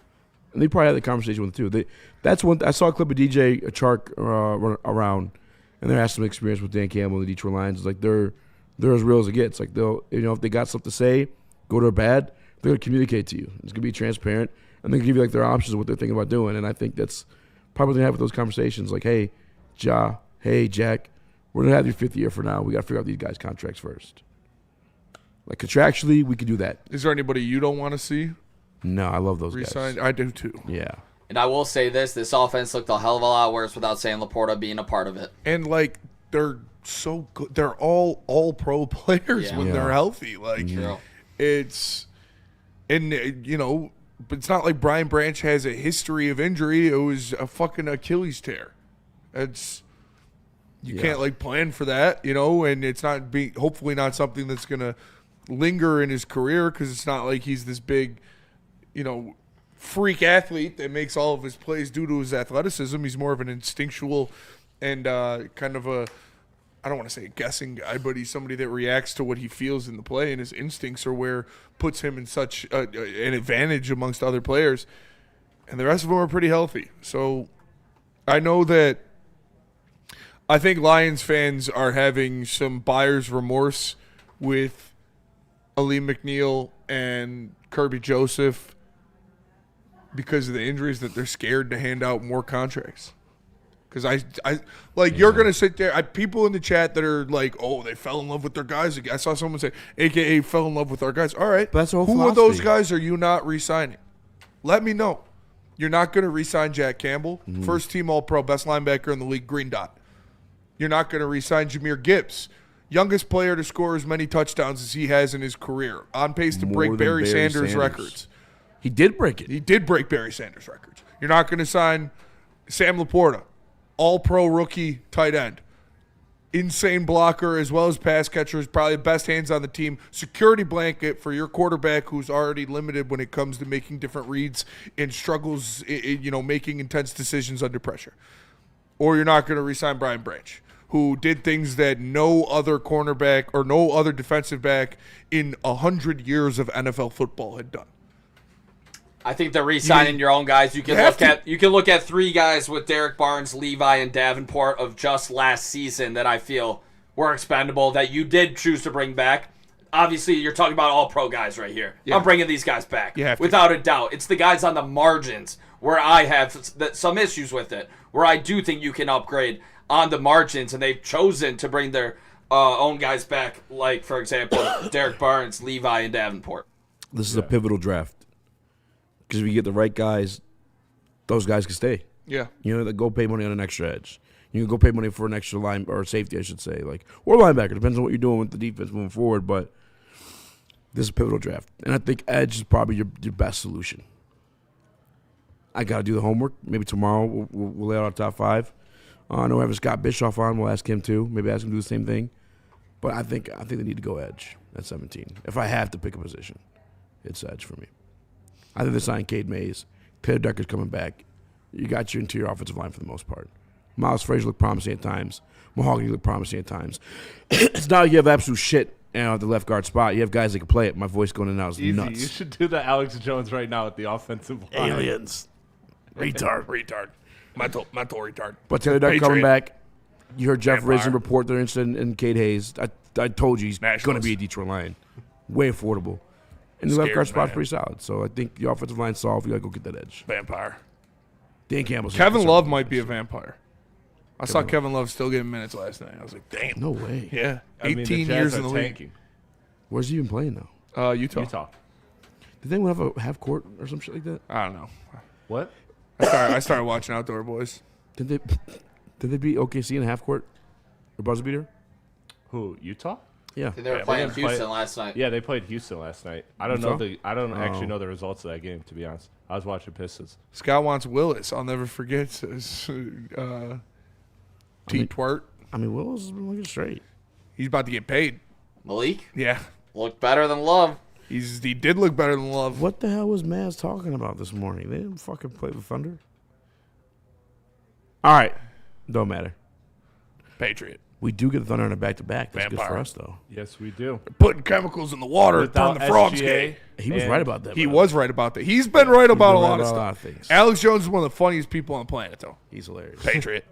And they probably had the conversation with them, too. That's one. I saw a clip of DJ Chark run around, and they had some experience with Dan Campbell and the Detroit Lions. It's like they're as real as it gets. Like, they'll, if they got something to say, good or bad, they're going to communicate to you. It's going to be transparent, and they can give you, their options of what they're thinking about doing. And I think that's probably going to have those conversations. Like, hey, hey, Jack, we're going to have your fifth year for now. We got to figure out these guys' contracts first. Like, contractually, we could do that. Is there anybody you don't want to see No, I love those re-signed? guys. I do, too. Yeah. And I will say this offense looked a hell of a lot worse without saying Laporta being a part of it. And, they're so good. They're all pro players when they're healthy. It's – and, but it's not like Brian Branch has a history of injury. It was a fucking Achilles tear. It's – you can't, plan for that, and it's not hopefully not something that's going to linger in his career because it's not like he's this big, freak athlete that makes all of his plays due to his athleticism. He's more of an instinctual and kind of a, I don't want to say a guessing guy, but he's somebody that reacts to what he feels in the play, and his instincts are where puts him in such an advantage amongst other players. And the rest of them are pretty healthy. So I know that I think Lions fans are having some buyer's remorse with Aleem McNeil and Kirby Joseph because of the injuries, that they're scared to hand out more contracts. Because you're going to sit there. People in the chat that are like, oh, they fell in love with their guys. I saw someone say, AKA fell in love with our guys. All right. But that's the whole Who of those philosophy. guys are you not re-signing? Let me know. You're not going to re-sign Jack Campbell, first-team All-Pro, best linebacker in the league, green dot. You're not going to re-sign Jahmyr Gibbs, youngest player to score as many touchdowns as he has in his career, on pace to break Barry Sanders' records. He did break it. He did break Barry Sanders' records. You're not going to sign Sam Laporta, all-pro rookie tight end, insane blocker as well as pass catcher, is probably the best hands on the team, security blanket for your quarterback who's already limited when it comes to making different reads and struggles, making intense decisions under pressure. Or you're not going to re-sign Brian Branch, who did things that no other cornerback or no other defensive back in 100 years of NFL football had done. I think they're re-signing your own guys. You can look at three guys with Derek Barnes, Levi, and Davenport of just last season that I feel were expendable that you did choose to bring back. Obviously, you're talking about all pro guys right here. Yeah. I'm bringing these guys back You have to. without a doubt. It's the guys on the margins where I have some issues with it, where I do think you can upgrade on the margins, and they've chosen to bring their own guys back, like, for example, Derek Barnes, Levi, and Davenport. This is a pivotal draft. Because if you get the right guys, those guys can stay. Yeah. Go pay money on an extra edge. You can go pay money for an extra line or safety, I should say, or linebacker. Depends on what you're doing with the defense moving forward. But this is a pivotal draft, and I think edge is probably your best solution. I got to do the homework. Maybe tomorrow we'll lay out our top five. I know we have Scott Bischoff on. We'll ask him too. Maybe ask him to do the same thing. But I think they need to go edge at 17. If I have to pick a position, it's edge for me. I think they signed Cade Mays. Taylor Decker's coming back. You got your interior offensive line for the most part. Miles Frazier looked promising at times. Mahogany looked promising at times. It's not like you have absolute shit at the left guard spot. You have guys that can play it. My voice going in and out is Easy. nuts. You should do the Alex Jones right now at the offensive line. Aliens. Retard. Mental retard. But Taylor Duck coming Patriot. back. You heard Jeff Vampire. Rizin report they're interested in Cade Hayes. I told you he's going to Nationals. be a Detroit Lion. Way affordable. And the left Scared guard spot's man. pretty solid. So I think the offensive line's solid. You got to go get that edge. Vampire. Dan Campbell's Kevin Love might be a vampire. I saw Kevin Love still getting minutes last night. I was like, damn. No way. Yeah. I mean, the 18 Jazz years are in the league. tanking. Where's he even playing now? Utah. Did they have a half court or some shit like that? I don't know. What? I started watching Outdoor Boys. Did they beat OKC in a half court? Or buzzer beater? Who? Utah? Yeah. They were playing Houston last night. Yeah, they played Houston last night. I don't Utah? know I don't actually know the results of that game, to be honest. I was watching Pistons. Scott wants Willis. I'll never forget his T-Twart. I mean, Willis has been looking straight. He's about to get paid. Malik? Yeah. Looked better than Love. He did look better than Love. What the hell was Maz talking about this morning? They didn't fucking play the Thunder? All right. Don't matter. Patriot. We do get the Thunder on a back-to-back. That's good Vampire. for us, though. Yes, we do. Putting chemicals in the water to Without turn the frogs SGA. gay. He was And right about that. He by the was right about that. He's been right about a been lot right of about a lot stuff. of things. Alex Jones is one of the funniest people on the planet, though. He's hilarious. Patriot.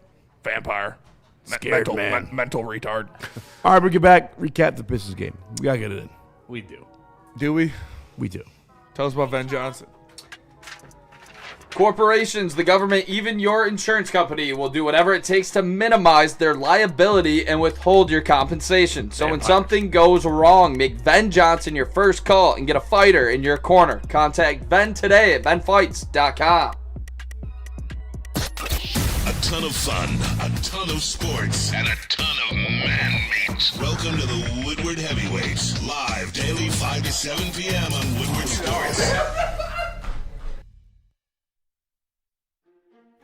Vampire. Scared man. Mental retard. All right, we get back. Recap the Pistons game. We got to get it in. We do. Do we? We do. Tell us about Ben Johnson. Corporations, the government, even your insurance company will do whatever it takes to minimize their liability and withhold your compensation. So when something goes wrong, make Ben Johnson your first call and get a fighter in your corner. Contact Ben today at benfights.com. A ton of fun, a ton of sports, and a ton of man meat. Welcome to the Woodward Heavyweights, live daily 5 to 7 p.m. on Woodward Sports.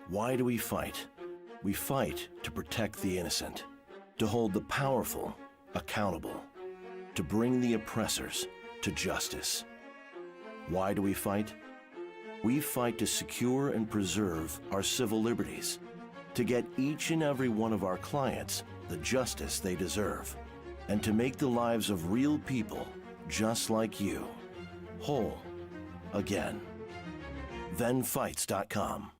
Why do we fight? We fight to protect the innocent, to hold the powerful accountable, to bring the oppressors to justice. Why do we fight? We fight to secure and preserve our civil liberties, to get each and every one of our clients the justice they deserve, and to make the lives of real people just like you whole again. ThenFights.com.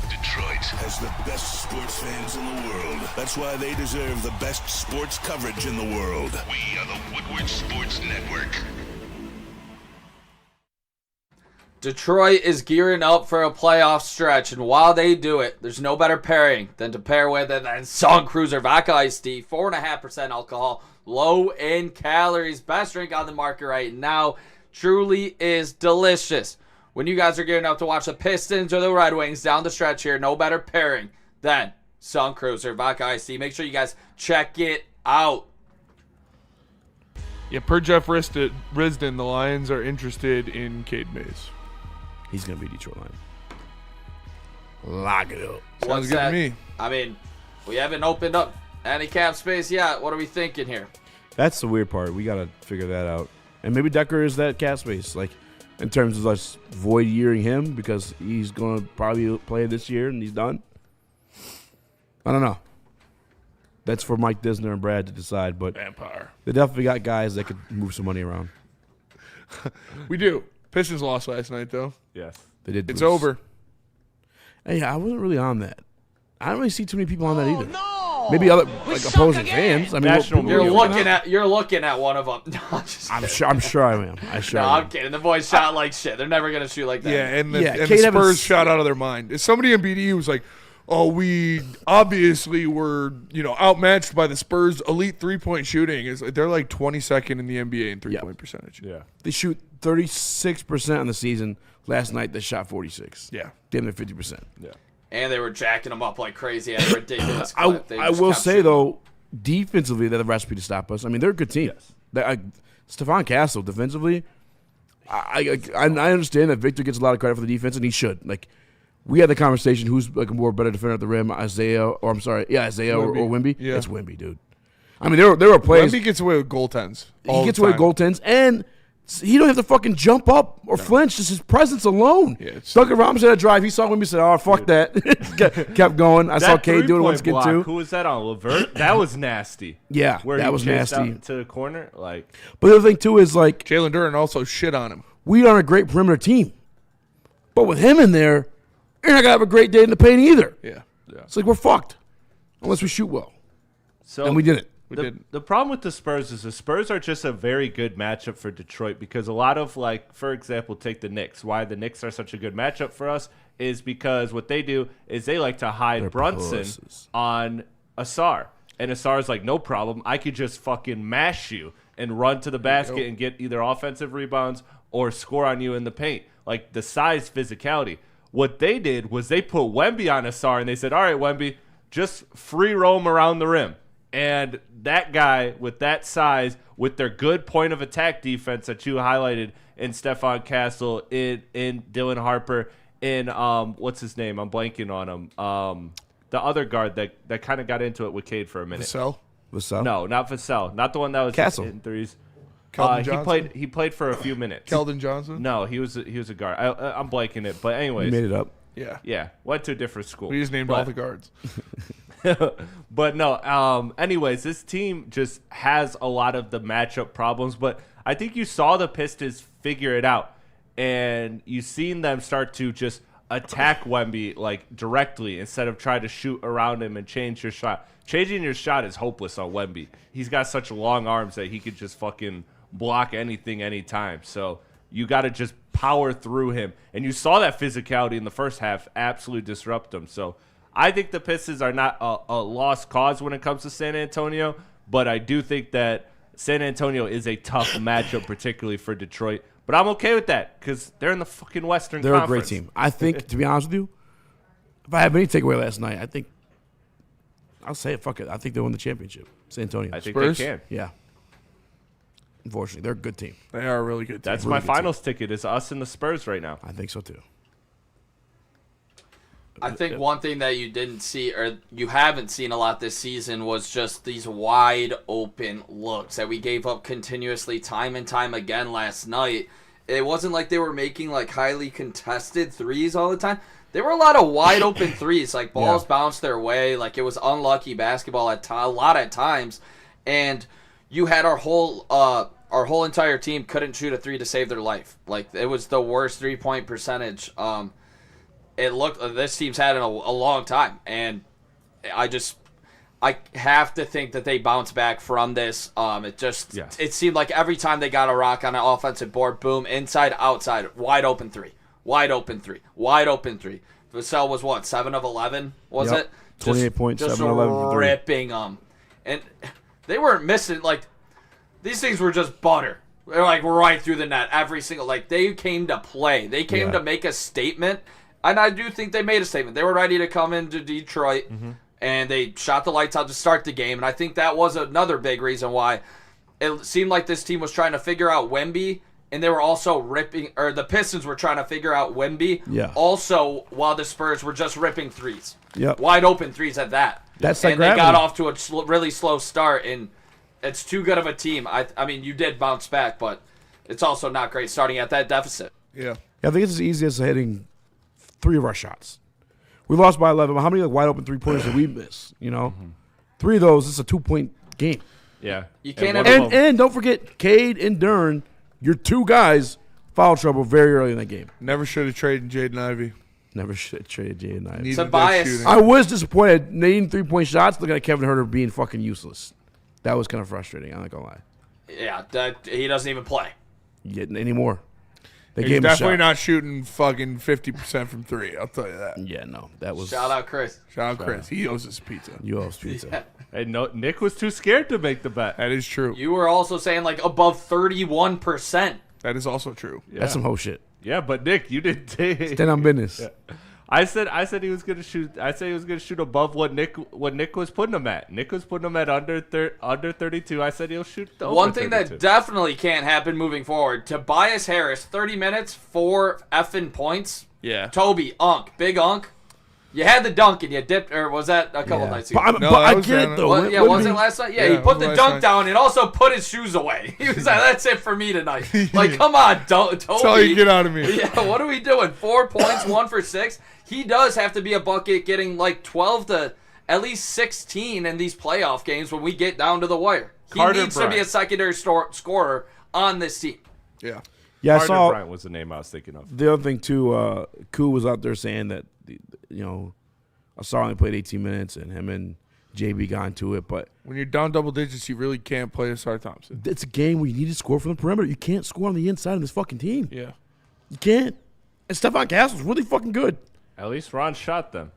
Detroit has the best sports fans in the world. That's why they deserve the best sports coverage in the world. We are the Woodward Sports Network. Detroit is gearing up for a playoff stretch, and while they do it, there's no better pairing than to pair with it than Sun Cruiser Vodka Iced Tea, 4.5% alcohol, low in calories, best drink on the market right now. Truly is delicious. When you guys are gearing up to watch the Pistons or the Red Wings down the stretch here, no better pairing than Sun Cruiser Vodka Iced Tea. Make sure you guys check it out. Yeah, per Jeff Risdon, the Lions are interested in Cade Mays. He's going to be Detroit Lion. Lock it up. Sounds good to me. I mean, we haven't opened up any cap space yet. What are we thinking here? That's the weird part. We got to figure that out. And maybe Decker is that cap space, like in terms of us void yearing him because he's going to probably play this year and he's done. I don't know. That's for Mike Disner and Brad to decide. But Vampire. They definitely got guys that could move some money around. We do. Pistons lost last night, though. Yes. They did. It's lose. over. Hey, I wasn't really on that. I don't really see too many people on that either. No! Maybe other opposing fans. I mean, You're looking at one of them. No, I'm sure I am. I'm kidding. The boys shot like shit. They're never gonna shoot like that. Yeah, and the Spurs shot out of their mind. Somebody in BDU was like, "Oh, we obviously were, outmatched by the Spurs' elite three-point shooting." It's like they're like 22nd in the NBA in three-point percentage. Yeah, they shoot 36% on the season. Last night they shot 46. Yeah, damn near 50%. Yeah, and they were jacking them up like crazy at a ridiculous I clip. will say though, defensively they're the recipe to stop us. I mean, they're a good team. Yes. Stephon Castle defensively, I understand that Victor gets a lot of credit for the defense, and he should. Like, we had the conversation who's like a more better defender at the rim, Isaiah or Wemby. Yeah. It's Wemby, dude. I mean, there were plays. Wemby gets away with goaltends. He gets away with goaltends, and He don't have to fucking jump up or flinch. Just his presence alone. Yeah, Duncan Robinson had a drive. He saw him. He said, "Oh, fuck that." Kept going. I saw Cade doing it once again too. Who was that on? Levert? That was nasty. Yeah, where that he was chased nasty. out to the corner. Like, but the other thing too is like Jalen Duren also shit on him. We aren't a great perimeter team, but with him in there, you're not gonna have a great day in the paint either. Yeah. It's like we're fucked unless we shoot well. So and we didn't. The problem with the Spurs is the Spurs are just a very good matchup for Detroit because a lot of, like, for example, take the Knicks. Why the Knicks are such a good matchup for us is because what they do is they like to hide Brunson on Asar. And Asar's like, no problem. I could just fucking mash you and run to the basket and get either offensive rebounds or score on you in the paint. Like, the size, physicality. What they did was they put Wemby on Asar and they said, all right, Wemby, just free roam around the rim. And that guy with that size, with their good point of attack defense that you highlighted in Stephon Castle, in Dylan Harper, in what's his name? I'm blanking on him. The other guard that kind of got into it with Cade for a minute. Vassell? No, not Vassell. Not the one that was Castle. hitting threes. Keldon Johnson? He played for a few minutes. Keldon Johnson? No, he was a guard. I'm blanking it, but anyways, You made it up. Yeah. Went to a different school. We just named all the guards. But no, anyways, this team just has a lot of the matchup problems, but I think you saw the Pistons figure it out, and you've seen them start to just attack Wemby like directly instead of try to shoot around him and change your shot. Changing your shot is hopeless on Wemby. He's got such long arms that he could just fucking block anything anytime. So you got to just power through him. And you saw that physicality in the first half absolutely disrupt him. So I think the Pistons are not a lost cause when it comes to San Antonio, but I do think that San Antonio is a tough matchup, particularly for Detroit. But I'm okay with that because they're in the fucking Western They're Conference. a great team. I think, to be honest with you, if I have any takeaway last night, I think I'll say it. Fuck it. I think they won the championship. San Antonio. I think Spurs? they can. Yeah. Unfortunately, they're a good team. They are a really good team. That's Really my good finals ticket is us and the Spurs right now. I think so too. I think one thing that you didn't see, or you haven't seen a lot this season, was just these wide open looks that we gave up continuously time and time again last night. It wasn't like they were making like highly contested threes all the time. There were a lot of wide open threes, like balls bounced their way, like it was unlucky basketball a lot at times, and you had our whole entire team couldn't shoot a three to save their life. Like it was the worst 3-point percentage. It looked this team's had in a long time, and I have to think that they bounce back from this. It seemed like every time they got a rock on an offensive board, boom, inside, outside, wide open three. Vassell was what, 7 of 11? Was it? 28 points, just 7 of 11 for three. ripping them, and they weren't missing. Like these things were just butter. They're like right through the net every single. Like they came to play. They came to make a statement, and I do think they made a statement. They were ready to come into Detroit, and they shot the lights out to start the game. And I think that was another big reason why it seemed like this team was trying to figure out Wemby. And they were also the Pistons were trying to figure out Wemby. Yeah. Also, while the Spurs were just ripping threes. Yep. Wide open threes at that. That's and like they got gravity. off to a really slow start, and it's too good of a team. I mean, you did bounce back, but it's also not great starting at that deficit. Yeah. I think it's as easy as hitting 3 of our shots. We lost by 11. How many wide open 3-pointers did we miss? 3 of those. It's a 2-point game. Yeah. You can't and don't forget, Cade and Dern, your 2 guys, foul trouble very early in that game. Never should have traded Jaden Ivey. Never should have traded Jaden Ivey. It's a bias. I was disappointed. Needing 3-point shots, looking at Kevin Huerter being fucking useless. That was kind of frustrating. I'm not going to lie. Yeah, he doesn't even play. Yet anymore. They He's gave him a definitely shot. not shooting fucking 50% from 3. I'll tell you that. Yeah, no. That was. Shout out Chris. Shout out Chris. He owes us pizza. You owe us pizza. Yeah. Hey, no, Nick was too scared to make the bet. That is true. You were also saying like above 31%. That is also true. Yeah. That's some whole shit. Yeah, but Nick, you didn't take. Stand on business. Yeah. I said he was gonna shoot. I said he was gonna shoot above what Nick was putting him at. Nick was putting him at under 32. I said he'll shoot. Over One thing 32. that definitely can't happen moving forward: Tobias Harris, 30 minutes, 4 effing points. Yeah. Toby Unk, big Unk. You had the dunk and you dipped, or was that a couple nights ago? But I get it though. Was it last night? Yeah, he put the dunk down and also put his shoes away. He was like, "That's it for me tonight." Like, come on, Toby. That's all you get out of me. Yeah, what are we doing? 4 points, 1 for 6. He does have to be a bucket, getting like 12 to at least 16 in these playoff games when we get down to the wire. He needs to be a secondary scorer on this team. Yeah. Yeah, I Carter saw. Bryant was the name I was thinking of. The other thing too, Koo was out there saying that Asar only played 18 minutes and him and JB got into it, but when you're down double digits, you really can't play Asar Thompson. It's a game where you need to score from the perimeter. You can't score on the inside of this fucking team. Yeah, you can't. And Stephon Castle's really fucking good. At least Ron shot them.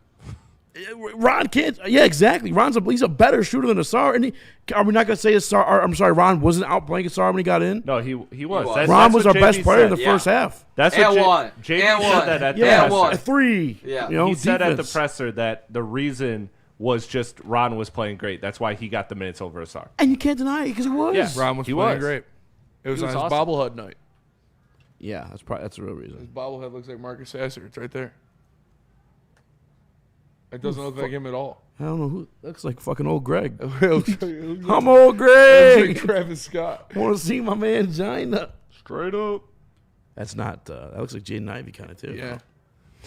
Ron can't. Yeah, exactly. He's a better shooter than Asar. And are we not going to say Asar? I'm sorry, Ron wasn't outplaying Asar when he got in. No, he was. Ron was our best player in the first half. That's and what JB said that at the presser. A 3. Yeah, he said at the presser that the reason was just Ron was playing great. That's why he got the minutes over Asar. And you can't deny it because he was. Yeah, Ron was playing great. It was on his awesome. bobblehead night. Yeah, that's the real reason. His bobblehead looks like Marcus Sasser. It's right there. It doesn't look like him at all. I don't know who. Looks like fucking old Greg. I'm I'm old Greg. Like Travis Scott. Want to see my man Gina? Straight up. That's not. That looks like Jaden Ivey kind of too. Yeah.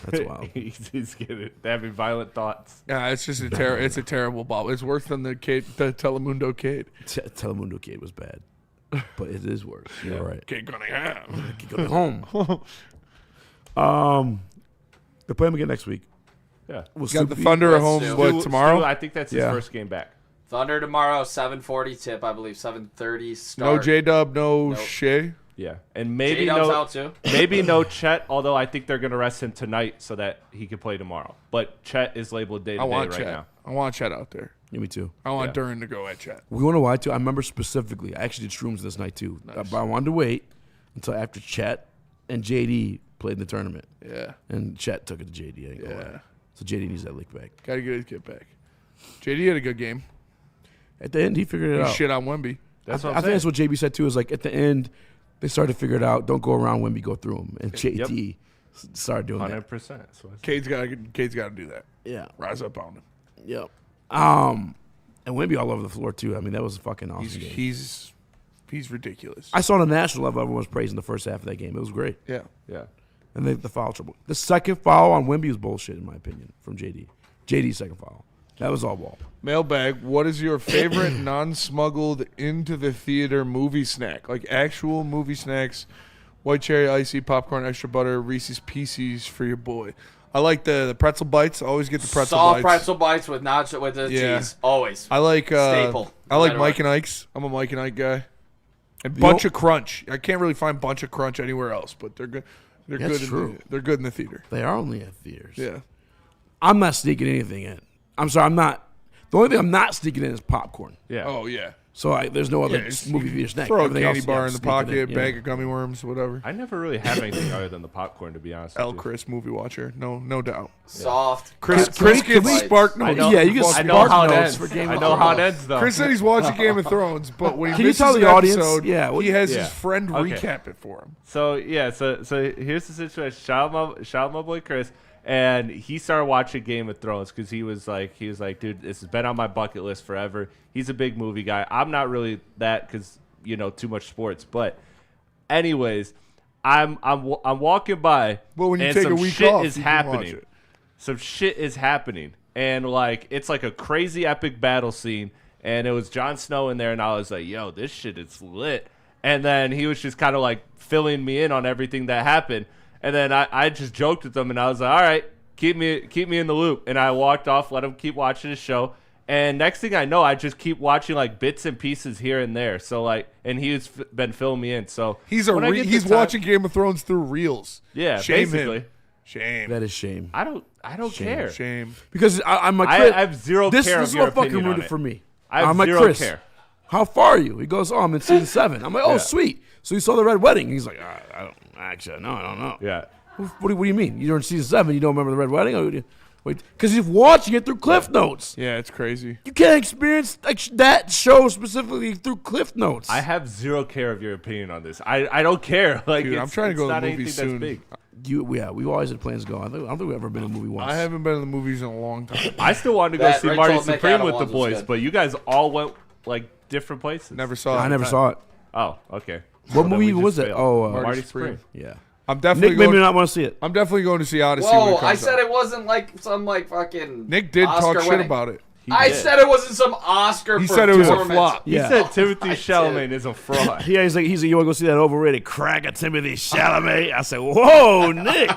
That's wild. He's having violent thoughts. Yeah, it's just it's a terrible bobble. It's worse than the Telemundo Cade. Telemundo Cade was bad, but it is worse. You're right. Cade Cunningham. Cade Cunningham. They play him again next week. Yeah. We got the Thunder at home tomorrow. I think that's his first game back. Thunder tomorrow, 7:40 tip, I believe. 7:30 start. No J-Dub, no Shea. Yeah, and maybe J-Dub's out too. Maybe no Chet. Although I think they're going to rest him tonight so that he can play tomorrow. But Chet is labeled day to day right now. I want Chet out there. Yeah, me too. I want Duran to go at Chet. We want to why too. I remember specifically. I actually did shrooms this night too. But I wanted to wait until after Chet and JD played in the tournament. Yeah. And Chet took it to JD. I ain't gonna lie. So JD needs that lick back. Got to get his kid back. JD had a good game. At the end, he figured it out. Shit on Wemby. I think that's what JB said too. Is like at the end, they started to figure it out. Don't go around Wemby, go through him. And JD started doing 100%. that. Cade's got to do that. Yeah. Rise up on him. Yep. And Wemby all over the floor too. I mean, that was a fucking awesome game. He's ridiculous. I saw on the national level everyone was praising the first half of that game. It was great. Yeah. Yeah. And the foul trouble. The second foul on Wemby was bullshit, in my opinion, from JD. JD's second foul. That was all ball. Mailbag, what is your favorite non-smuggled into the theater movie snack? Like actual movie snacks, white cherry, icy, popcorn, extra butter, Reese's Pieces for your boy. I like the pretzel bites. I always get the pretzel bites. Soft pretzel bites with nacho with the cheese. Always. I like staple. I like Mike and Ike's. I'm a Mike and Ike guy. And Bunch of Crunch. I can't really find Bunch of Crunch anywhere else, but they're good. They're That's good. true. They're good in the theater. They are only at theaters. Yeah. I'm not sneaking anything in. I'm sorry, I'm not. The only thing I'm not sneaking in is popcorn. Yeah. Oh, yeah. So there's no other movie theater snack. Throw a Everything candy else, bar I'm in the sneaking pocket, in, bag of gummy worms, whatever. I never really have anything other than the popcorn, to be honest. L. Chris, movie watcher. No doubt. Soft. Chris gets spark notes. Yeah, you get I know spark how it notes ends. for Game I of know how it Thrones. ends, though. Chris said he's watching Game of Thrones, but when he Can you misses tell the an audience? episode, Yeah, he has yeah. his friend Okay. recap it for him. So here's the situation. Shout out my boy Chris, and he started watching Game of Thrones because he was like, dude, this has been on my bucket list forever. He's a big movie guy. I'm not really that because too much sports. But anyways, I'm walking by, Well, when you and take a some week shit off, is you can watch happening. it. Some shit is happening, and it's like a crazy epic battle scene. And it was Jon Snow in there, and I was like, yo, this shit is lit. And then he was just kind of like filling me in on everything that happened. And then I just joked with him, and I was like, all right, keep me in the loop. And I walked off, let him keep watching his show. And next thing I know, I just keep watching like bits and pieces here and there. So and he's been filling me in. So He's watching Game of Thrones through reels. Yeah, Shame basically. him. Shame. That is shame. I don't care. Shame. Because I'm like, I Chris, have zero this, care This of is your what fucking opinion ruined on it for me. I have I'm like, zero Chris, care. how far are you? He goes, I'm in season 7. I'm like, oh, Yeah. sweet. So you saw the Red Wedding. He's like, I don't know. Yeah. What do you mean? You're in season 7. You don't remember the Red Wedding? Or wait, because he's watching it through Cliff Notes. Yeah, it's crazy. You can't experience that show specifically through Cliff Notes. I have zero care of your opinion on this. I don't care. Like, Dude, I'm trying to go to not the anything movies that's soon. big. we always had plans to go. I don't think we've ever been in a movie once. I haven't been in the movies in a long time. I still wanted to go That see Rachel Marty Supreme McAdams with the ones was boys, good. but you guys all went like different places. Never saw it. I never saw it. Oh, okay. What Then movie we was just it? failed. Oh, Marty Supreme. Yeah. I'm definitely Nick made going, me not want to see it. I'm definitely going to see Odyssey. when Whoa, it I comes said out. it wasn't like some like fucking. Nick did Oscar talk shit winning. about it. I said it wasn't some Oscar. He said it was a performance. flop. He Yeah. said Timothy I Chalamet did. is a fraud. Yeah, he's like, you want to go see that overrated crack of Timothy Chalamet? I said, whoa, Nick.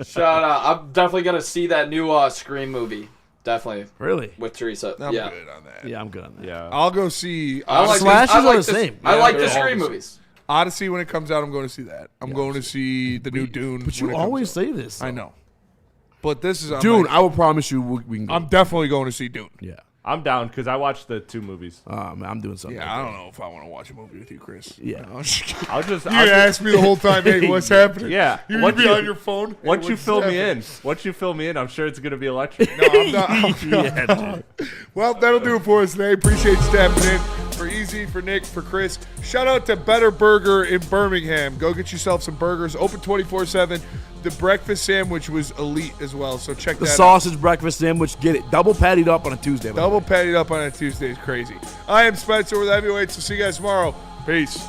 Shout out! I'm definitely gonna see that new Scream movie. Definitely. Really? With Teresa. I'm yeah. good on that. Yeah, I'm good on that. Yeah. I'll go see. I like Slashers I like are the this- same. I Yeah, like they're the all Scream the same. movies. Odyssey, when it comes out, I'm going to see that. I'm going to see the new Dune. But you when it comes always out. say this. I know. But this is Dune, I will promise you we can go. I'm definitely going to see Dune. Yeah. I'm down because I watched the 2 movies. Man, I'm doing something. Yeah, I don't know if I want to watch a movie with you, Chris. Yeah. No, I'm just kidding. You You asked me the whole time, hey, what's happening? Yeah. You're going to be on your phone? Once Hey, you what's fill me happening? in, I'm sure it's going to be electric. No, I'm not. I'm not. Well, that'll do it for us today. Appreciate you stepping in. For Easy, for Nick, for Chris. Shout out to Better Burger in Birmingham. Go get yourself some burgers. Open 24/7. The breakfast sandwich was elite as well, so check The that out. sausage breakfast sandwich, get it. Double pattied up on a Tuesday. by the way. Double patted up on a Tuesday is crazy. I am Spencer with Heavyweights. We'll see you guys tomorrow. Peace.